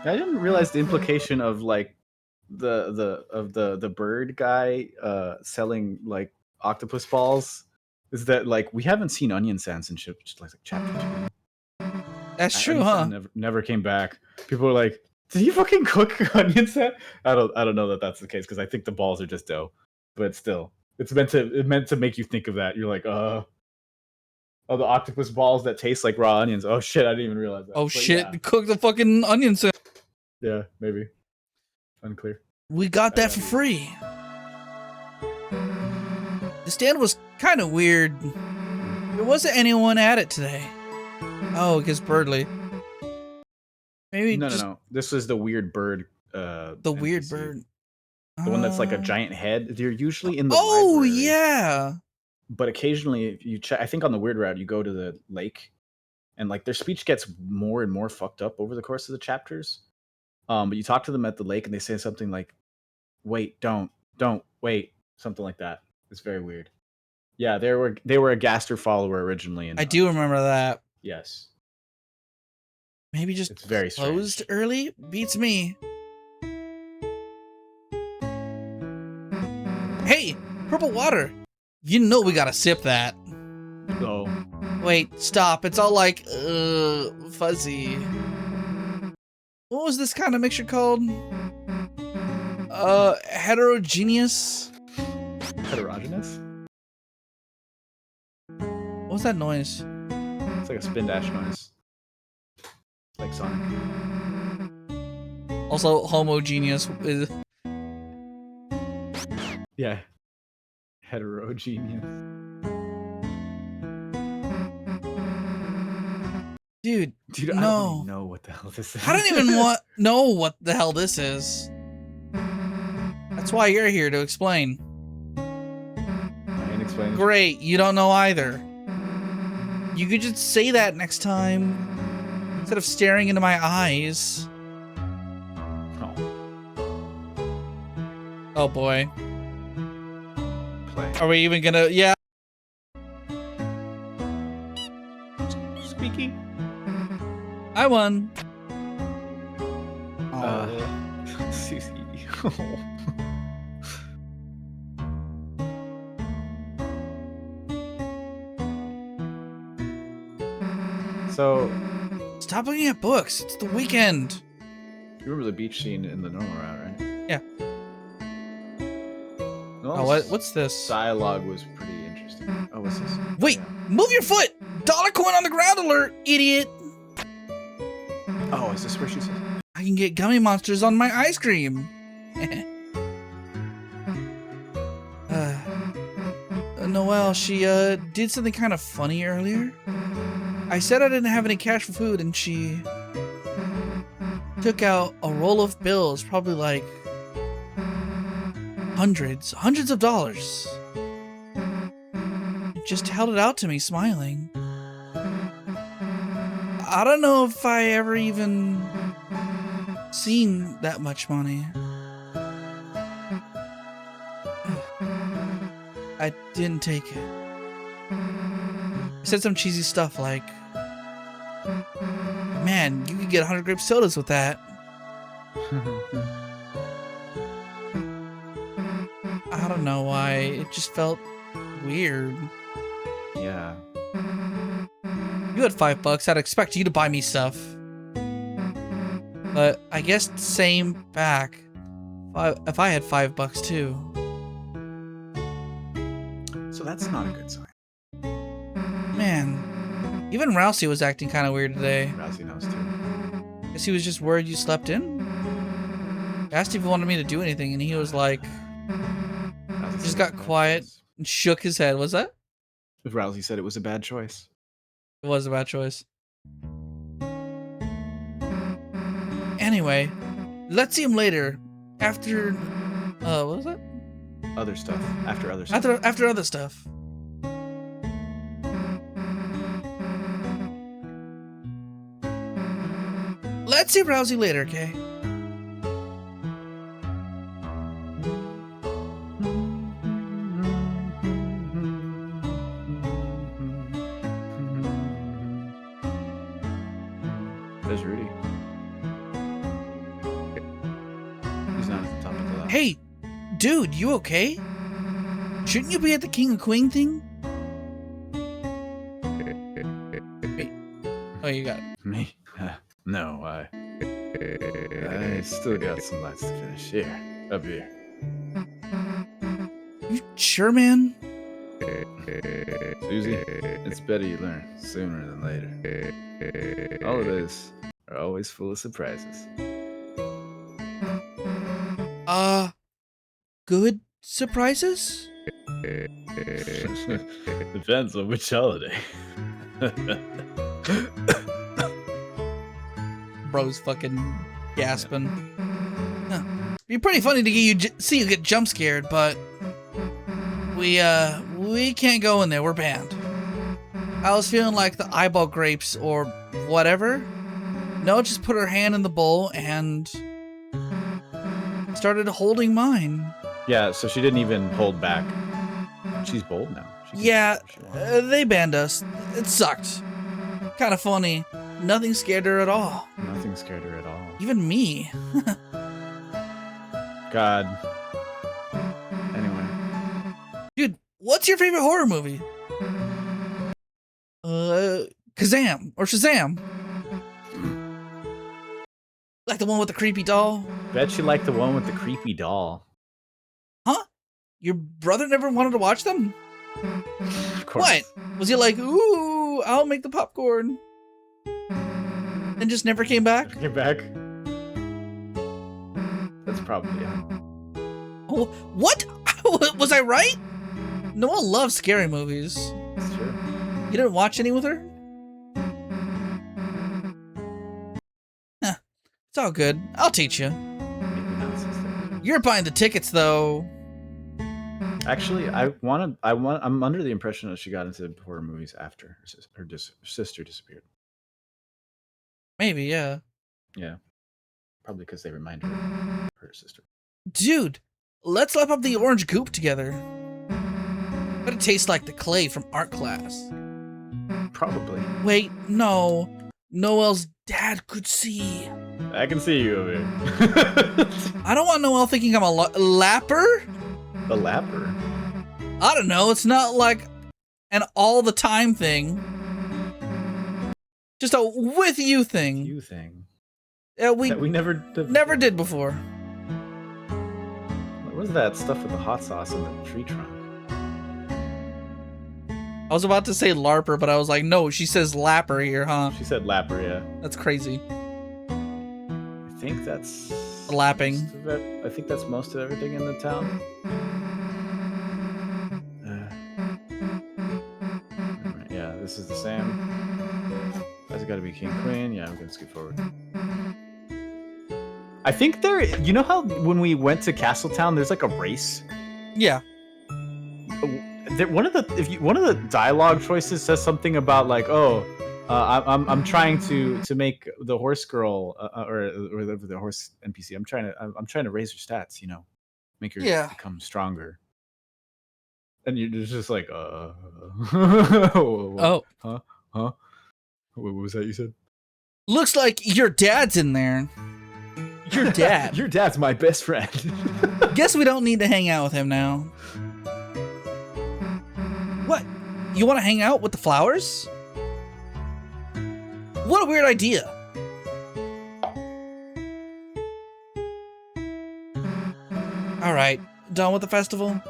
[SPEAKER 2] I didn't realize the implication of like the bird guy selling like octopus balls is that like we haven't seen onion sands in like chapter 2.
[SPEAKER 1] That's true,
[SPEAKER 2] Onion
[SPEAKER 1] huh?
[SPEAKER 2] Sand never came back. People were like, "Did you fucking cook onion sand?" I don't know that that's the case because I think the balls are just dough, but still, it meant to make you think of that. You're like, oh, the octopus balls that taste like raw onions. Oh shit, I didn't even realize that.
[SPEAKER 1] Oh
[SPEAKER 2] But
[SPEAKER 1] shit,
[SPEAKER 2] yeah.
[SPEAKER 1] cook the fucking onion sand.
[SPEAKER 2] Yeah, maybe. Unclear.
[SPEAKER 1] We got that for free. The stand was kind of weird. There wasn't anyone at it today. Oh, because Birdly. Maybe
[SPEAKER 2] No. This was the weird bird.
[SPEAKER 1] The weird
[SPEAKER 2] NPC.
[SPEAKER 1] bird.
[SPEAKER 2] The one that's like a giant head. They're usually in the
[SPEAKER 1] Oh,
[SPEAKER 2] library.
[SPEAKER 1] yeah.
[SPEAKER 2] But occasionally, if you check, I think on the weird route, you go to the lake, and like their speech gets more and more fucked up over the course of the chapters. But you talk to them at the lake, and they say something like, "Wait, don't, wait," something like that. It's very weird. Yeah, they were a Gaster follower originally, and
[SPEAKER 1] I do remember that.
[SPEAKER 2] yes,
[SPEAKER 1] Maybe just
[SPEAKER 2] it's very
[SPEAKER 1] closed
[SPEAKER 2] strange.
[SPEAKER 1] early? Beats me. Hey, purple water. You know we gotta sip that.
[SPEAKER 2] So
[SPEAKER 1] Wait, stop. It's all like, fuzzy. What was this kind of mixture called? Heterogeneous?
[SPEAKER 2] heterogeneous.
[SPEAKER 1] What was that noise?
[SPEAKER 2] It's like a spin dash noise, like Sonic.
[SPEAKER 1] Also, homogeneous is...
[SPEAKER 2] Yeah, heterogeneous.
[SPEAKER 1] Dude,
[SPEAKER 2] Dude, I
[SPEAKER 1] no.
[SPEAKER 2] don't even know what the hell this is.
[SPEAKER 1] I don't even know what the hell this is. That's why you're here, to explain.
[SPEAKER 2] I ain't explaining.
[SPEAKER 1] Great, you don't know either. You could just say that next time, instead of staring into my eyes.
[SPEAKER 2] Oh,
[SPEAKER 1] Oh boy.
[SPEAKER 2] play.
[SPEAKER 1] Are we even gonna... Yeah.
[SPEAKER 2] Squeaky.
[SPEAKER 1] I won.
[SPEAKER 2] Susie. So,
[SPEAKER 1] Stop looking at books. It's the weekend.
[SPEAKER 2] you remember the beach scene in the normal route, right?
[SPEAKER 1] Yeah.
[SPEAKER 2] No,
[SPEAKER 1] What's this?
[SPEAKER 2] dialogue was pretty interesting. Oh, what's this?
[SPEAKER 1] Wait, move your foot! Dollar coin on the ground alert, idiot!
[SPEAKER 2] Oh, is this where she says?
[SPEAKER 1] I can get gummy monsters on my ice cream. Noelle, she did something kind of funny earlier. I said I didn't have any cash for food, and she took out a roll of bills, probably like hundreds of dollars. Just held it out to me, smiling. I don't know if I ever even seen that much money. I didn't take it. I said some cheesy stuff like, "Man, you could get 100 grape sodas with that." I don't know why. It just felt weird.
[SPEAKER 2] Yeah.
[SPEAKER 1] You had $5. I'd expect you to buy me stuff. But I guess same back. If I had $5 too.
[SPEAKER 2] So that's not a good sign.
[SPEAKER 1] Man, even Rousey was acting kind of weird today.
[SPEAKER 2] Rousey knows too.
[SPEAKER 1] Guess he was just worried you slept in. I asked if he wanted me to do anything, and he was like,
[SPEAKER 2] Rousey
[SPEAKER 1] just
[SPEAKER 2] said
[SPEAKER 1] got
[SPEAKER 2] it was a bad
[SPEAKER 1] quiet
[SPEAKER 2] choice.
[SPEAKER 1] and shook his head. Was that?
[SPEAKER 2] Rousey said it was a bad choice.
[SPEAKER 1] It was a bad choice. Anyway, let's see him later. After, what was that?
[SPEAKER 2] Other stuff. After other stuff.
[SPEAKER 1] After other stuff. Let's see Rousey later, okay?
[SPEAKER 2] He's not at the top of the list.
[SPEAKER 1] Hey, dude, you okay? Shouldn't you be at the King of Queen thing? Wait. Oh, you got it.
[SPEAKER 2] Me? No, I still got some lights to finish. Here, up here.
[SPEAKER 1] You sure, man?
[SPEAKER 2] Susie, it's better you learn sooner than later. Holidays are always full of surprises.
[SPEAKER 1] Good surprises?
[SPEAKER 2] Depends on which holiday.
[SPEAKER 1] Bro's fucking gasping. Huh. It'd be pretty funny to get you see you get jump scared, but we can't go in there. We're banned. I was feeling like the eyeball grapes or whatever. Noah just put her hand in the bowl and started holding mine.
[SPEAKER 2] Yeah, so she didn't even hold back. She's bold now. She can
[SPEAKER 1] Yeah,
[SPEAKER 2] do what she wants.
[SPEAKER 1] they banned us. It sucked. Kind of funny. Nothing scared her at all.
[SPEAKER 2] Nothing scared her at all.
[SPEAKER 1] Even me.
[SPEAKER 2] God. Anyway.
[SPEAKER 1] Dude, what's your favorite horror movie? Kazam or Shazam. Like the one with the creepy doll?
[SPEAKER 2] Bet you like the one with the creepy doll.
[SPEAKER 1] Huh? Your brother never wanted to watch them?
[SPEAKER 2] Of course.
[SPEAKER 1] What? Was he like, ooh, I'll make the popcorn? And just never came back?
[SPEAKER 2] Get back. That's probably it.
[SPEAKER 1] Oh, what? Was I right? Noah loves scary movies.
[SPEAKER 2] That's true.
[SPEAKER 1] You didn't watch any with her? Huh. It's all good. I'll teach you.
[SPEAKER 2] Maybe not, sister.
[SPEAKER 1] You're buying the tickets, though.
[SPEAKER 2] Actually, I'm under the impression that she got into horror movies after her sister disappeared.
[SPEAKER 1] Maybe, yeah.
[SPEAKER 2] Yeah. Probably because they remind her of her sister.
[SPEAKER 1] Dude, let's lap up the orange goop together. Bet it tastes like the clay from art class.
[SPEAKER 2] Probably.
[SPEAKER 1] Wait, no. Noel's dad could see.
[SPEAKER 2] I can see you over here.
[SPEAKER 1] I don't want Noel thinking I'm a lapper.
[SPEAKER 2] The lapper.
[SPEAKER 1] I don't know. It's not like an all the time thing. Just a with you thing.
[SPEAKER 2] You thing.
[SPEAKER 1] Yeah,
[SPEAKER 2] That we never
[SPEAKER 1] did before.
[SPEAKER 2] What was that stuff with the hot sauce in the tree trunk?
[SPEAKER 1] I was about to say larper, but I was like, no, she says lapper here, huh?
[SPEAKER 2] She said lapper, yeah.
[SPEAKER 1] That's crazy.
[SPEAKER 2] I think that's
[SPEAKER 1] Lapping.
[SPEAKER 2] most of it. I think that's most of everything in the town. Alright, yeah, this is the same. That's got to be King Queen. Yeah, I'm gonna skip forward. I think there. You know how when we went to Castletown, there's like a race.
[SPEAKER 1] Yeah.
[SPEAKER 2] One of the dialogue choices says something about like, oh, I'm trying to make the horse girl or the horse NPC. I'm trying to raise her stats. You know, make her become stronger. And you're just like,
[SPEAKER 1] Oh.
[SPEAKER 2] Huh? What was that you said?
[SPEAKER 1] Looks like your dad's in there. Your dad.
[SPEAKER 2] Your dad's my best friend.
[SPEAKER 1] Guess we don't need to hang out with him now. What? You want to hang out with the flowers? What a weird idea. All right, done with the festival?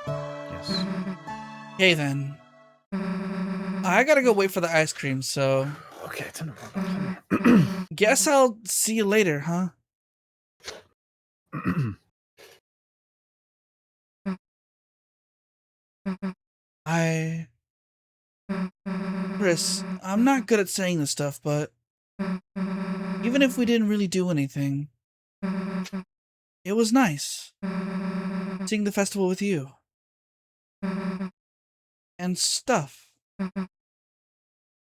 [SPEAKER 2] Yes.
[SPEAKER 1] Okay then. I gotta go wait for the ice cream, so
[SPEAKER 2] Okay, time to
[SPEAKER 1] guess I'll see you later, huh? Chris, I'm not good at saying this stuff, but even if we didn't really do anything, it was nice seeing the festival with you. And stuff.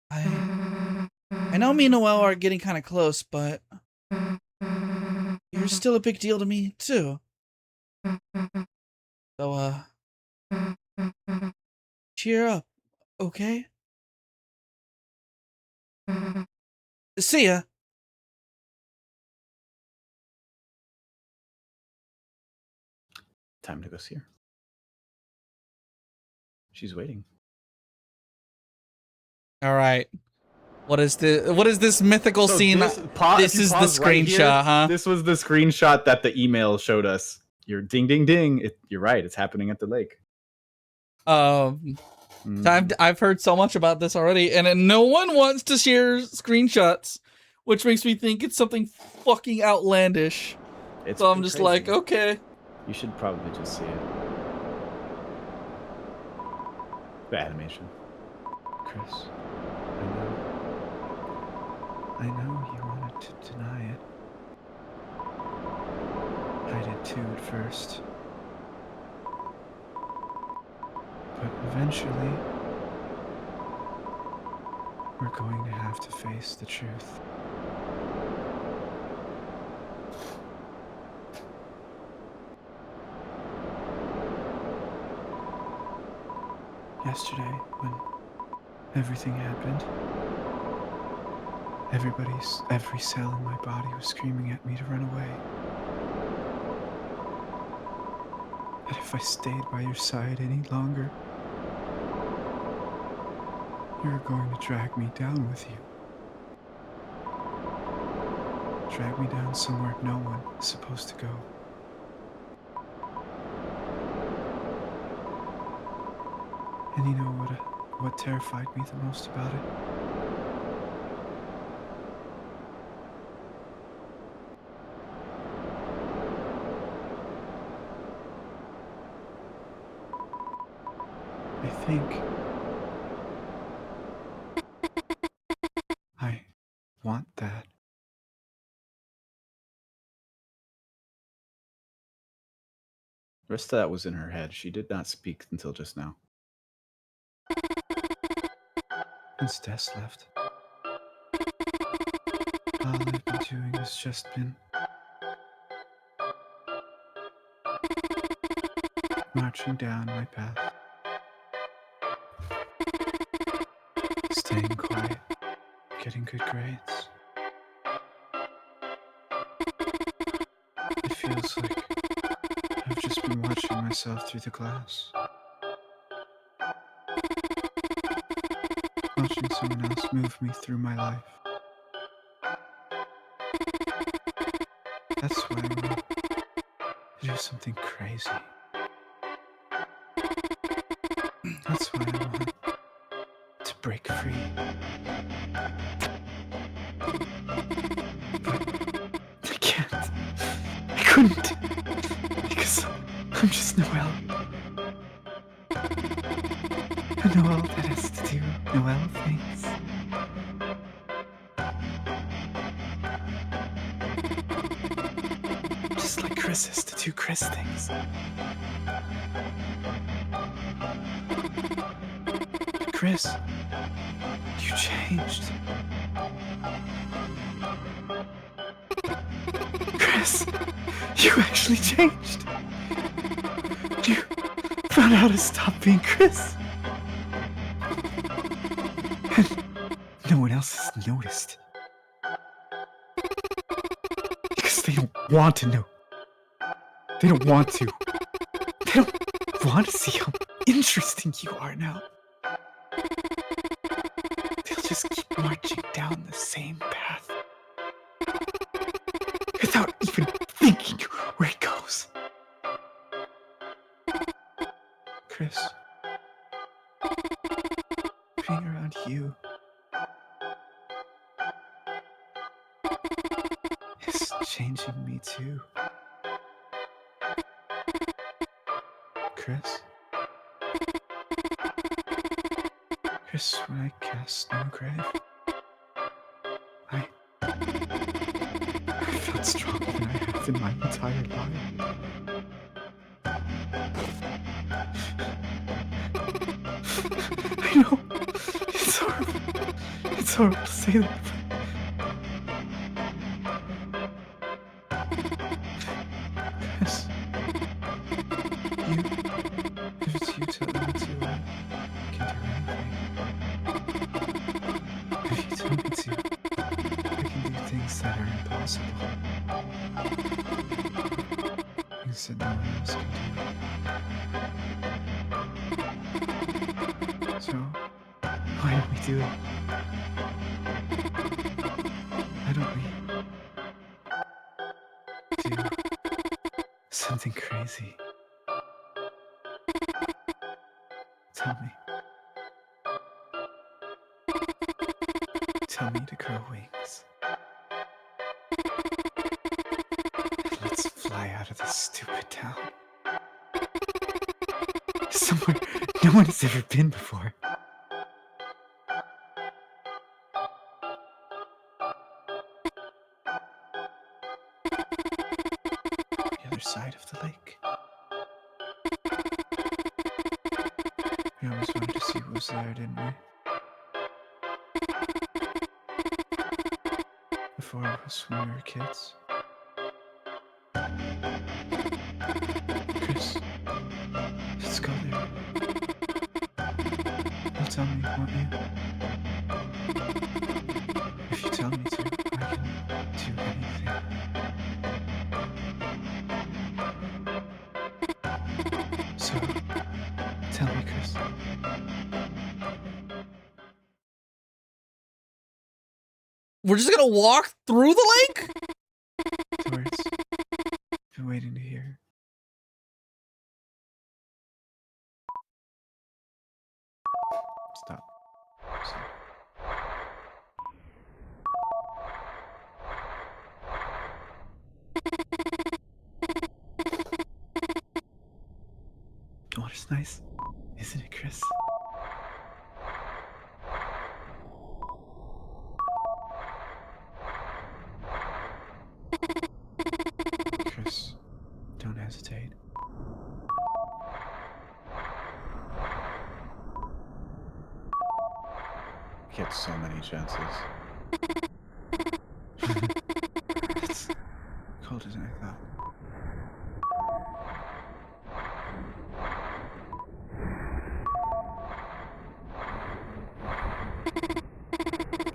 [SPEAKER 1] I know me and Noelle are getting kind of close, but you're still a big deal to me, too. So, cheer up, okay? See ya.
[SPEAKER 2] Time to go see her. She's waiting.
[SPEAKER 1] All right. What is this mythical scene? This is the screenshot, huh?
[SPEAKER 2] This was the screenshot that the email showed us. You're ding ding ding. You're right. It's happening at the lake.
[SPEAKER 1] I've heard so much about this already, and no one wants to share screenshots, which makes me think it's something fucking outlandish. So I'm just like, okay.
[SPEAKER 2] You should probably just see it. The animation.
[SPEAKER 3] Chris, I know you wanted to deny it. I did too at first. But eventually, we're going to have to face the truth. Yesterday, when everything happened, every cell in my body was screaming at me to run away. That if I stayed by your side any longer, you were going to drag me down with you. Drag me down somewhere no one is supposed to go. And you know what terrified me the most about it? I think I want that.
[SPEAKER 2] The rest of that was in her head. She did not speak until just now.
[SPEAKER 3] Since Des left, all I've been doing has just been marching down my path, staying quiet, getting good grades. It feels like I've just been watching myself through the glass. Watching someone else move me through my life. That's why I want to do something crazy. That's why I want to break free. But I can't. I couldn't. Because I'm just Noelle. A Noelle that has to do Noelle things. Just like Chris has to do Chris things. Chris, you changed. Chris, you actually changed. You found out how to stop being Chris. And no one else has noticed. Because they don't want to know. They don't want to. They don't want to see how interesting you are now. They'll just keep marching down the same path. Without even thinking where it goes. Chris, being around you is changing me too. Chris, when I cast Snow Grave, I felt stronger than I have in my entire life. I know, it's horrible. It's horrible to say that, but Chris, if it's you telling me to, I can do anything. If you tell me to, I can do things that are impossible. things that no one else can do. So, why don't we do it? Why don't we do something crazy? Tell me. Tell me to grow wings. And let's fly out of this stupid town. Somewhere no one has ever been before. The other side of the lake. We always wanted to see what was there, didn't we? Before us when we were kids. Chris, let's go there. You'll tell me, won't you? If you tell me to, I can do anything. So, tell me, Chris.
[SPEAKER 1] We're just gonna walk through the lake?
[SPEAKER 3] The words I've been waiting to hear. Stop. The water's nice, isn't it, Chris? Chris, don't hesitate.
[SPEAKER 2] Get so many chances.
[SPEAKER 3] It's colder than I thought.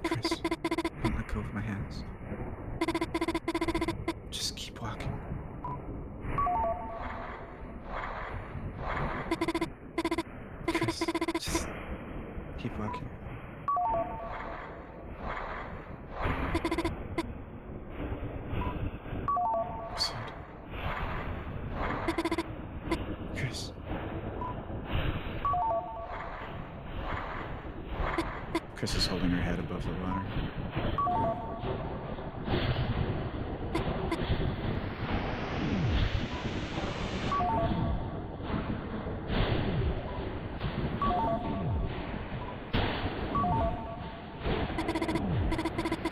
[SPEAKER 3] Chris, don't let go of my hands. Just keep walking. Chris, just keep walking. Proceed. Chris.
[SPEAKER 2] Chris is holding her head above the water.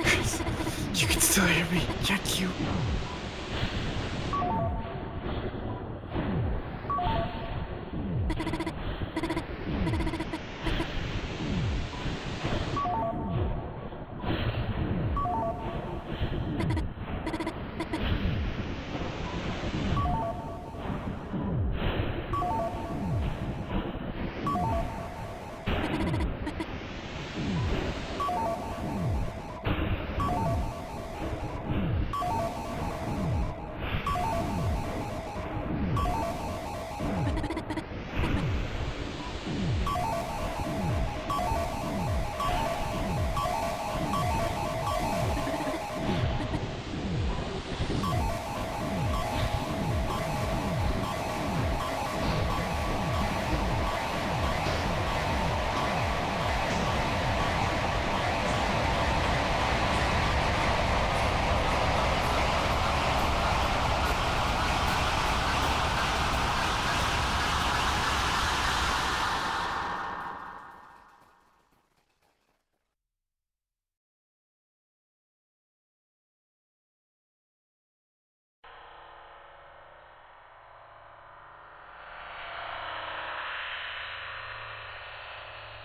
[SPEAKER 3] Chris, you can still hear me, can't you?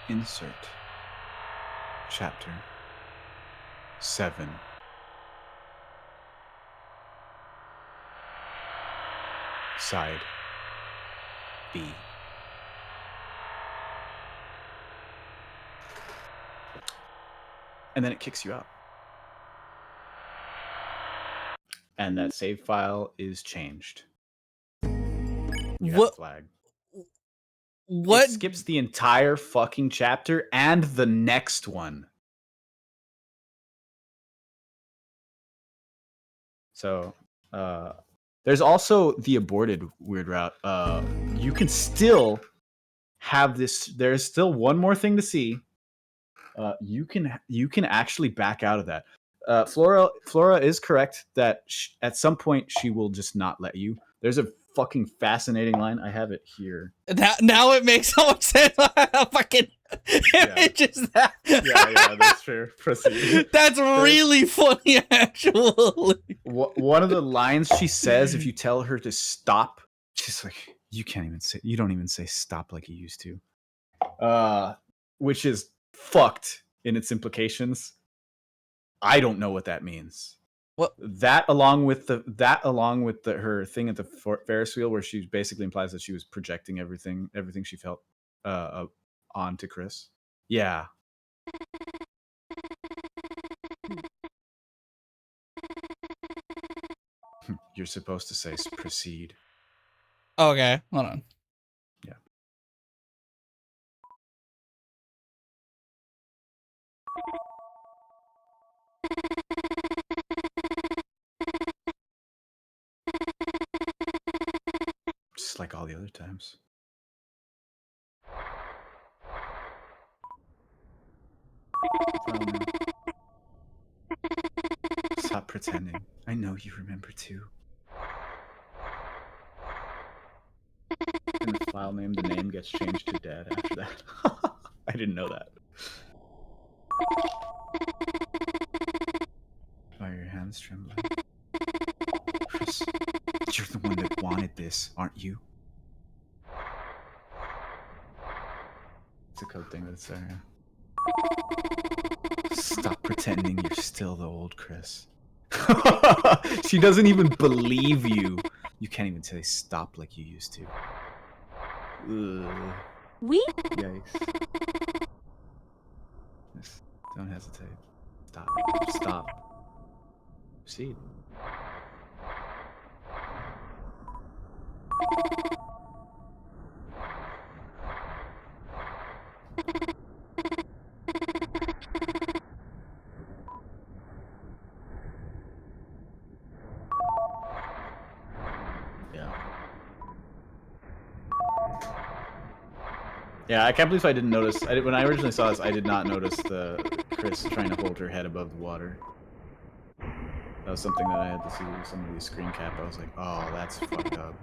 [SPEAKER 2] Insert chapter 7. Side B. And then it kicks you out. And that save file is changed. You have a
[SPEAKER 1] What?
[SPEAKER 2] flag.
[SPEAKER 1] What?
[SPEAKER 2] It skips the entire fucking chapter and the next one. So, there's also the aborted weird route. You can still have this. There's still one more thing to see. You can actually back out of that. Flora is correct that at some point she will just not let you. There's a fucking fascinating line. I have it here.
[SPEAKER 1] Now it makes so much sense. Fucking images that.
[SPEAKER 2] Yeah, that's true. Proceed.
[SPEAKER 1] That's really funny, actually.
[SPEAKER 2] One of the lines she says, if you tell her to stop, she's like, you don't even say stop like you used to. Which is fucked in its implications. I don't know what that means.
[SPEAKER 1] What?
[SPEAKER 2] That along with her thing at the Ferris wheel, where she basically implies that she was projecting everything she felt onto Chris. Yeah. You're supposed to say proceed.
[SPEAKER 1] Okay, hold on.
[SPEAKER 2] Yeah. Just like all the other times. Stop pretending. I know you remember too. In the file name, the name gets changed to Dad after that. I didn't know that. Why are your hands trembling? Chris, you're the one that wanted this, aren't you? It's a code thing that's there. Stop pretending you're still the old Chris. She doesn't even believe you. You can't even say stop like you used to. Ugh. Yikes. Yes. Don't hesitate. Stop. Proceed. Yeah, I can't believe I didn't notice. When I originally saw this, I did not notice the Chris trying to hold her head above the water. That was something that I had to see somebody screen cap. I was like, oh, that's fucked up.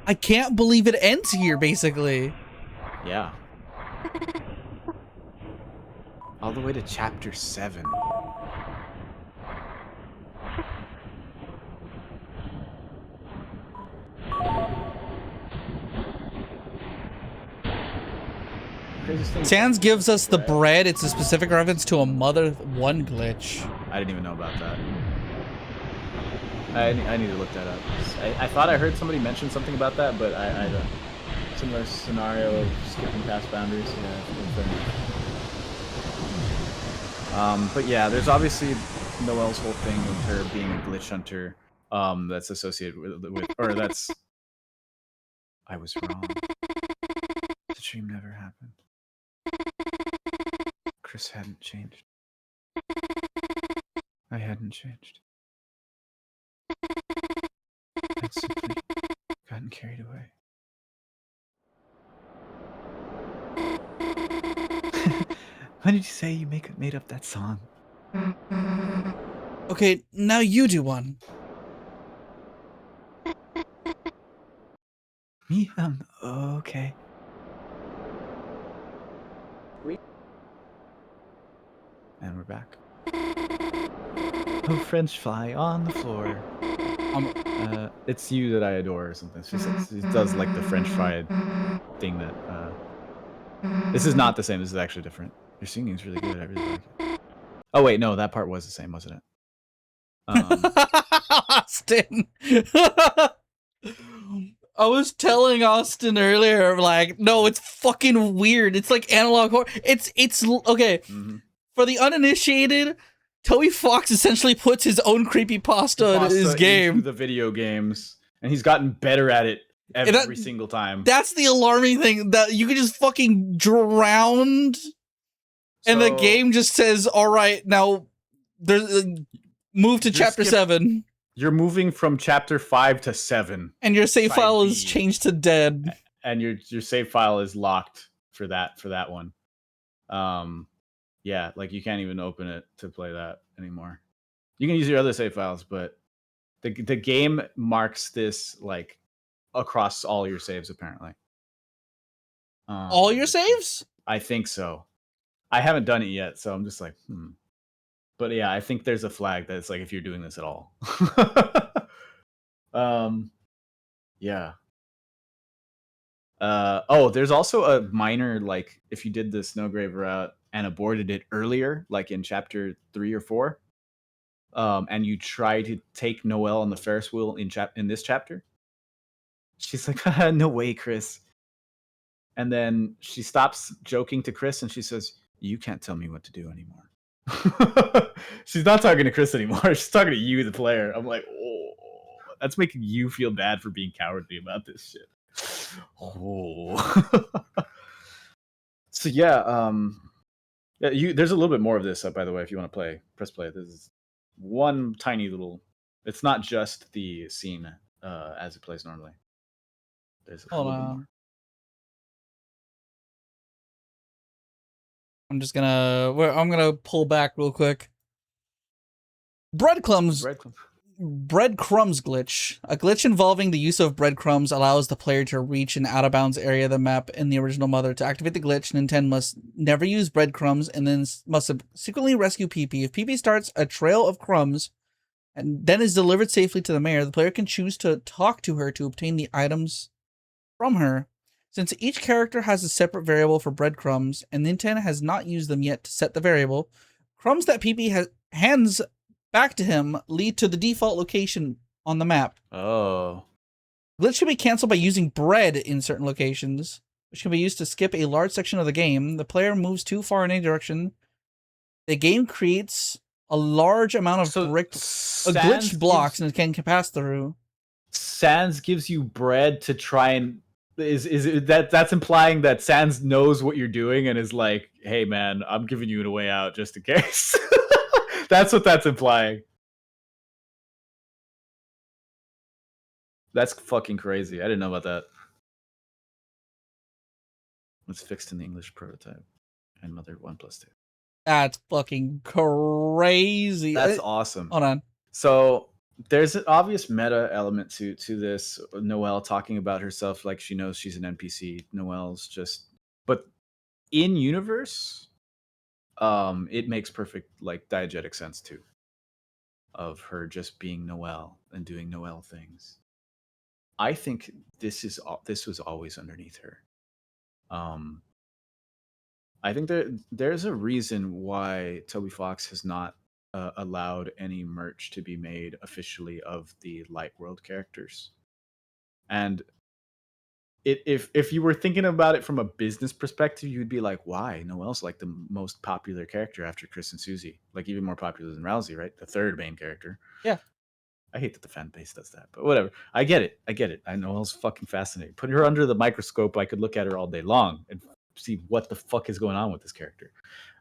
[SPEAKER 1] I can't believe it ends here, basically.
[SPEAKER 2] Yeah. All the way to chapter 7.
[SPEAKER 1] Sans gives us the bread. It's a specific reference to a Mother 1 glitch.
[SPEAKER 2] I didn't even know about that. I need to look that up. I thought I heard somebody mention something about that, but I don't. Similar scenario of skipping past boundaries. Yeah, but yeah, there's obviously Noelle's whole thing with her being a glitch hunter. That's associated with or that's. I was wrong. The dream never happened. Chris hadn't changed. I hadn't changed. I'd simply gotten carried away. When did you say you made up that song?
[SPEAKER 1] Okay, now you do one.
[SPEAKER 2] Me? Okay. And we're back. Oh, French fry on the floor. It's you that I adore or something. She does like the French fry thing that, this is not the same. This is actually different. Your singing is really good. I really like it. Oh, wait, no, that part was the same, wasn't it?
[SPEAKER 1] Austin. I was telling Austin earlier, like, no, it's fucking weird. It's like analog horror. It's okay.
[SPEAKER 2] Mm-hmm.
[SPEAKER 1] For the uninitiated, Toby Fox essentially puts his own creepypasta in his
[SPEAKER 2] into
[SPEAKER 1] game.
[SPEAKER 2] the video games, and he's gotten better at it every single time.
[SPEAKER 1] That's the alarming thing, that you can just fucking drown, and the game just says, "All right, now there's move to chapter 7."
[SPEAKER 2] You're moving from chapter 5 to 7,
[SPEAKER 1] and your save file is
[SPEAKER 2] B.
[SPEAKER 1] changed to dead,
[SPEAKER 2] and your save file is locked for that one. Yeah, like you can't even open it to play that anymore. You can use your other save files, but the game marks this like across all your saves apparently.
[SPEAKER 1] All your saves?
[SPEAKER 2] I think so. I haven't done it yet, so I'm just like, But yeah, I think there's a flag that's like if you're doing this at all. Yeah. There's also a minor, like if you did the Snowgrave route and aborted it earlier, like in chapter 3 or 4, and you try to take Noelle on the Ferris wheel in this chapter, she's like, "No way, Chris." And then she stops joking to Chris and she says, "You can't tell me what to do anymore." She's not talking to Chris anymore. She's talking to you, the player. I'm like, oh, that's making you feel bad for being cowardly about this shit. Oh. So yeah, there's a little bit more of this, by the way. If you want to play, press play. This is one tiny little. It's not just the scene as it plays normally. There's a little bit more.
[SPEAKER 1] I'm gonna pull back real quick. Breadcrumbs glitch. A glitch involving the use of breadcrumbs allows the player to reach an out-of-bounds area of the map in the original mother. To activate the glitch, Nintendo must never use breadcrumbs and then must secretly rescue PP. If PP starts a trail of crumbs and then is delivered safely to the mayor, the player can choose to talk to her to obtain the items from her. Since each character has a separate variable for breadcrumbs, and Nintendo has not used them yet to set the variable, crumbs that PP hands back to him lead to the default location on the map.
[SPEAKER 2] Oh.
[SPEAKER 1] Glitch can be canceled by using bread in certain locations, which can be used to skip a large section of the game. The player moves too far in any direction. The game creates a large amount of glitch blocks and it can pass through.
[SPEAKER 2] Sans gives you bread to try and that's implying that Sans knows what you're doing and is like, "Hey man, I'm giving you a way out just in case." That's what that's implying. That's fucking crazy. I didn't know about that. It's fixed in the English prototype and Mother 1+2.
[SPEAKER 1] That's fucking crazy.
[SPEAKER 2] That's awesome.
[SPEAKER 1] Hold on.
[SPEAKER 2] So there's an obvious meta element to this. Noelle talking about herself like she knows she's an NPC. Noelle's just, but in universe, it makes perfect like diegetic sense too. Of her just being Noelle and doing Noelle things. I think this was always underneath her. I think there's a reason why Toby Fox has not allowed any merch to be made officially of the Light World characters. And if you were thinking about it from a business perspective, you'd be like, why? Noelle's like the most popular character after Chris and Susie, like even more popular than Rousey, right? The third main character.
[SPEAKER 1] Yeah.
[SPEAKER 2] I hate that the fan base does that, but whatever. I get it. I know Noelle's fucking fascinating. Put her under the microscope, I could look at her all day long and see what the fuck is going on with this character.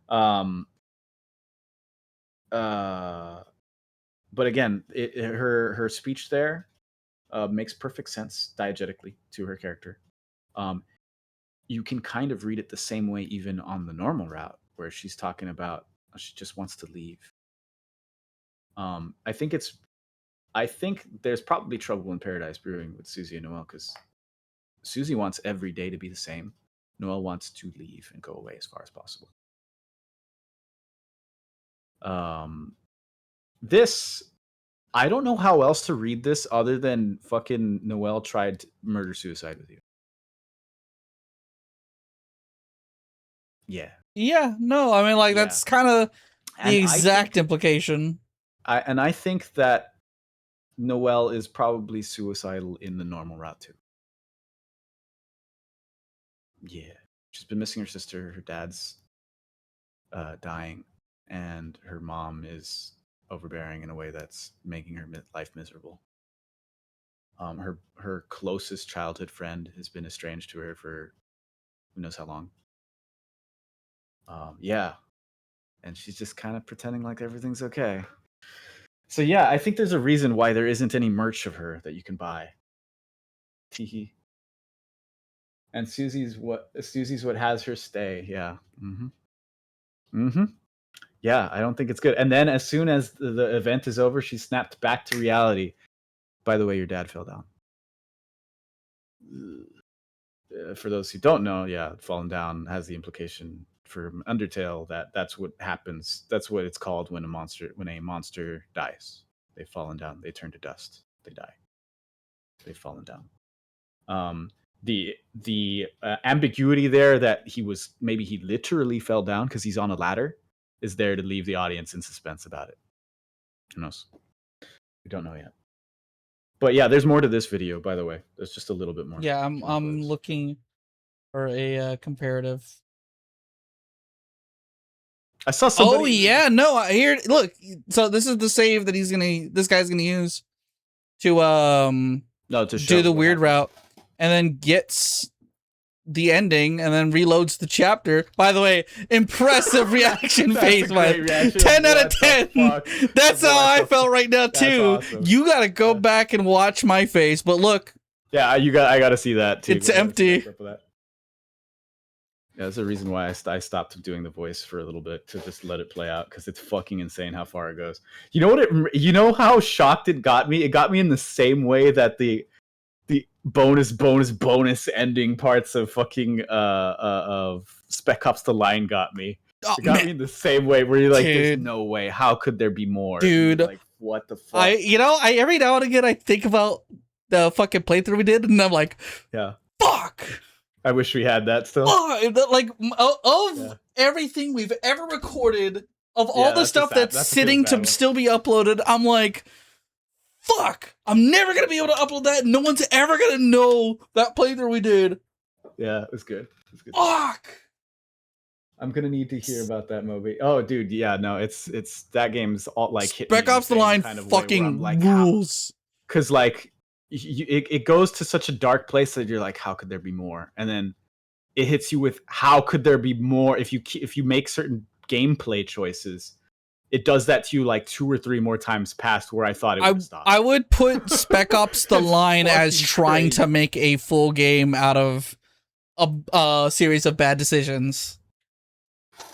[SPEAKER 2] But again, her speech there makes perfect sense diegetically to her character. You can kind of read it the same way even on the normal route where she's talking about she just wants to leave. I think there's probably trouble in paradise brewing with Susie and Noelle because Susie wants every day to be the same. Noelle wants to leave and go away as far as possible. This, I don't know how else to read this other than fucking Noelle tried murder-suicide with you. Yeah.
[SPEAKER 1] Yeah, no, I mean, like, that's kind of the exact implication.
[SPEAKER 2] I think that Noelle is probably suicidal in the normal route too. Yeah. She's been missing her sister. Her dad's dying. and her mom is overbearing in a way that's making her life miserable. Her closest childhood friend has been estranged to her for who knows how long. Yeah, and she's just kind of pretending like everything's okay. So yeah, I think there's a reason why there isn't any merch of her that you can buy. Teehee. And Susie's what has her stay. Yeah. Yeah, I don't think it's good. And then as soon as the event is over, she snapped back to reality. By the way, your dad fell down. For those who don't know, yeah, falling down has the implication for Undertale that's what happens. That's what it's called when a monster dies. They've fallen down. They turn to dust. They die. They've fallen down. The ambiguity there that he literally fell down because he's on a ladder is there to leave the audience in suspense about it. Who knows? We don't know yet. But yeah, there's more to this video, by the way. There's just a little bit more.
[SPEAKER 1] Yeah, I'm looking for a comparative.
[SPEAKER 2] I saw somebody.
[SPEAKER 1] Oh yeah, no, I hear. Look, so this is the save that this guy's gonna use to do the weird route, and then gets the ending, and then reloads the chapter. By the way, impressive reaction face, man. 10 out of 10. That's how I felt right now too. Awesome. You gotta go back and watch my face, but look.
[SPEAKER 2] Yeah, I gotta see that too.
[SPEAKER 1] It's empty.
[SPEAKER 2] Yeah, that's the reason why I stopped doing the voice for a little bit, to just let it play out, because it's fucking insane how far it goes. You know how shocked it got me? It got me in the same way that the bonus ending parts of fucking of Spec Ops: The Line got me. It got me in the same way, where you're like, there's no way. How could there be more?
[SPEAKER 1] Dude,
[SPEAKER 2] like, what the fuck?
[SPEAKER 1] I every now and again I think about the fucking playthrough we did, and I'm like,
[SPEAKER 2] yeah,
[SPEAKER 1] fuck.
[SPEAKER 2] I wish we had that still.
[SPEAKER 1] Everything we've ever recorded, of all the stuff that's sitting to still be uploaded, I'm like, fuck, I'm never going to be able to upload that. No one's ever going to know that playthrough we did.
[SPEAKER 2] Yeah, it was good.
[SPEAKER 1] Fuck.
[SPEAKER 2] I'm going to need to hear about that, Mobi. Oh, dude, yeah, no, it's that game's all like hit
[SPEAKER 1] Spec Ops: The Line kind of fucking rules.
[SPEAKER 2] Because like, it goes to such a dark place that you're like, how could there be more? And then it hits you with, how could there be more? If you make certain gameplay choices, it does that to you like 2 or 3 more times past where I thought it would stop.
[SPEAKER 1] I would put Spec Ops: The Line as trying to make a full game out of a series of bad decisions.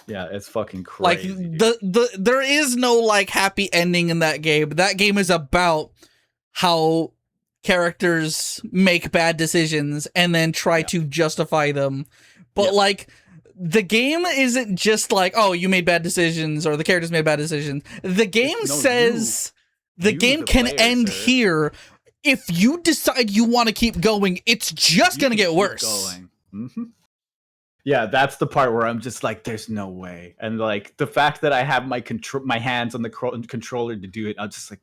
[SPEAKER 2] Yeah, it's fucking crazy.
[SPEAKER 1] Like there is no like happy ending in that game. That game is about how characters make bad decisions and then try to justify them. But like, the game isn't just like, oh, you made bad decisions or the characters made bad decisions. The game says the game can end here. If you decide you want to keep going, it's just going to get worse.
[SPEAKER 2] Yeah, that's the part where I'm just like, there's no way. And like, the fact that I have my hands on the controller to do it, I'm just like,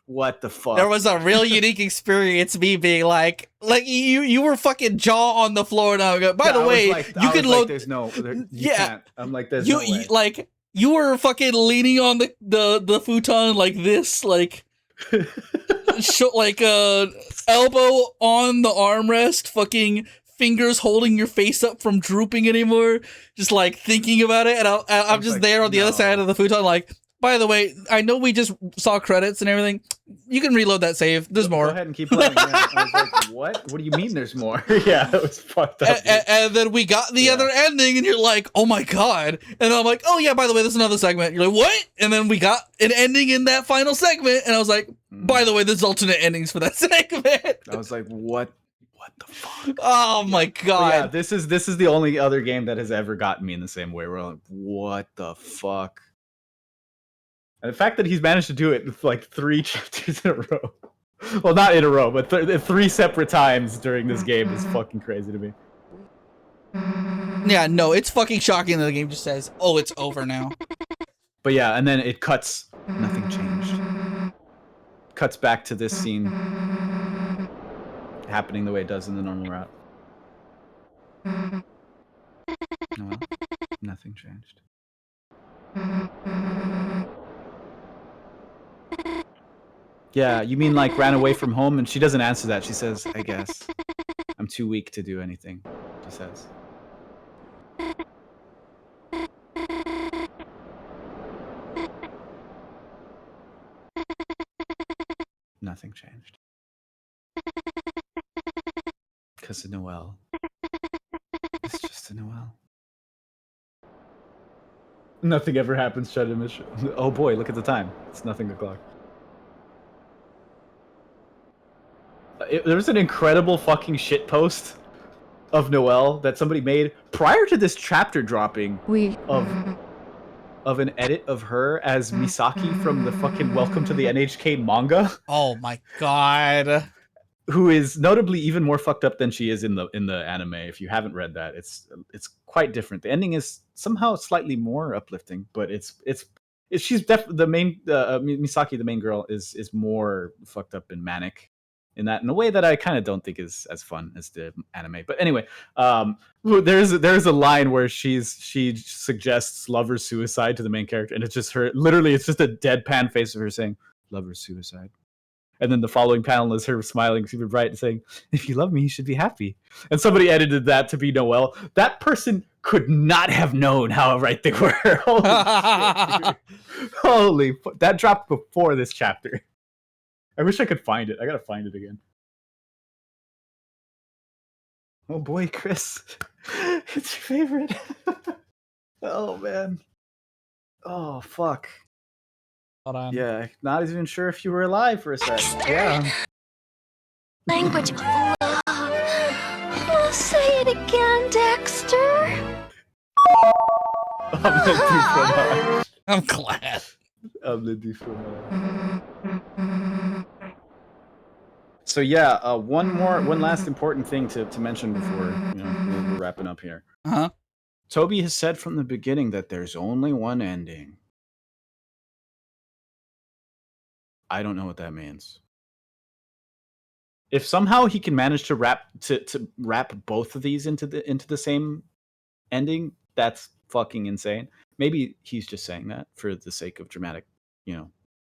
[SPEAKER 2] what the fuck?
[SPEAKER 1] There was a real unique experience, me being like you were fucking jaw on the floor, and I go, by the way, you can load.
[SPEAKER 2] There's no, you can't. I'm like, there's no way.
[SPEAKER 1] Like, you were fucking leaning on the futon like this, like, like elbow on the armrest, fucking fingers holding your face up from drooping anymore, just like thinking about it, and I'm just like, there on the other side of the futon, like. By the way, I know we just saw credits and everything. You can reload that save. There's more.
[SPEAKER 2] Go ahead and keep playing. Yeah. I was like, what? What do you mean there's more? Yeah, it was fucked up.
[SPEAKER 1] And then we got the other ending, and you're like, oh my god. And I'm like, oh yeah, by the way, there's another segment. You're like, what? And then we got an ending in that final segment, and I was like, by the way, there's alternate endings for that segment.
[SPEAKER 2] I was like, what the fuck?
[SPEAKER 1] Oh my god.
[SPEAKER 2] But yeah, this is the only other game that has ever gotten me in the same way. Where I'm like, what the fuck? And the fact that he's managed to do it with like 3 chapters in a row. Well, not in a row, but 3 separate times during this game is fucking crazy to me.
[SPEAKER 1] Yeah, no, it's fucking shocking that the game just says, oh, it's over now.
[SPEAKER 2] But yeah, and then it cuts. Nothing changed. Cuts back to this scene. Happening the way it does in the normal route. Oh, well, nothing changed. Yeah, you mean like ran away from home? And she doesn't answer that. She says, I guess. I'm too weak to do anything, she says. Nothing changed. Because of Noelle. It's just a Noelle. Nothing ever happens, shut him. Oh boy, look at the time. It's nothing o'clock. There was an incredible fucking shit post of Noelle that somebody made prior to this chapter dropping of an edit of her as Misaki from the fucking Welcome to the NHK manga.
[SPEAKER 1] Oh my god.
[SPEAKER 2] Who is notably even more fucked up than she is in the anime. If you haven't read that, it's quite different. The ending is somehow slightly more uplifting, but she's definitely the main Misaki, the main girl, is more fucked up and manic in a way that I kind of don't think is as fun as the anime. But anyway, there's a line where she suggests lover suicide to the main character, and it's just her. Literally, it's just a deadpan face of her saying lover suicide. And then the following panel is her smiling super bright and saying, if you love me, you should be happy. And somebody edited that to be Noelle. That person could not have known how right they were. Holy shit, dude. Holy, that dropped before this chapter. I wish I could find it. I gotta find it again. Oh boy, Chris. It's your favorite. Oh man. Oh fuck.
[SPEAKER 1] Hold on.
[SPEAKER 2] Yeah, not even sure if you were alive for a sec. Yeah.
[SPEAKER 4] Language of love. Oh, say it again, Dexter.
[SPEAKER 1] I'm glad.
[SPEAKER 2] So yeah, one last important thing to mention before we're wrapping up here.
[SPEAKER 1] Uh-huh.
[SPEAKER 2] Toby has said from the beginning that there's only one ending. I don't know what that means. If somehow he can manage to wrap both of these into the same ending, that's fucking insane. Maybe he's just saying that for the sake of dramatic,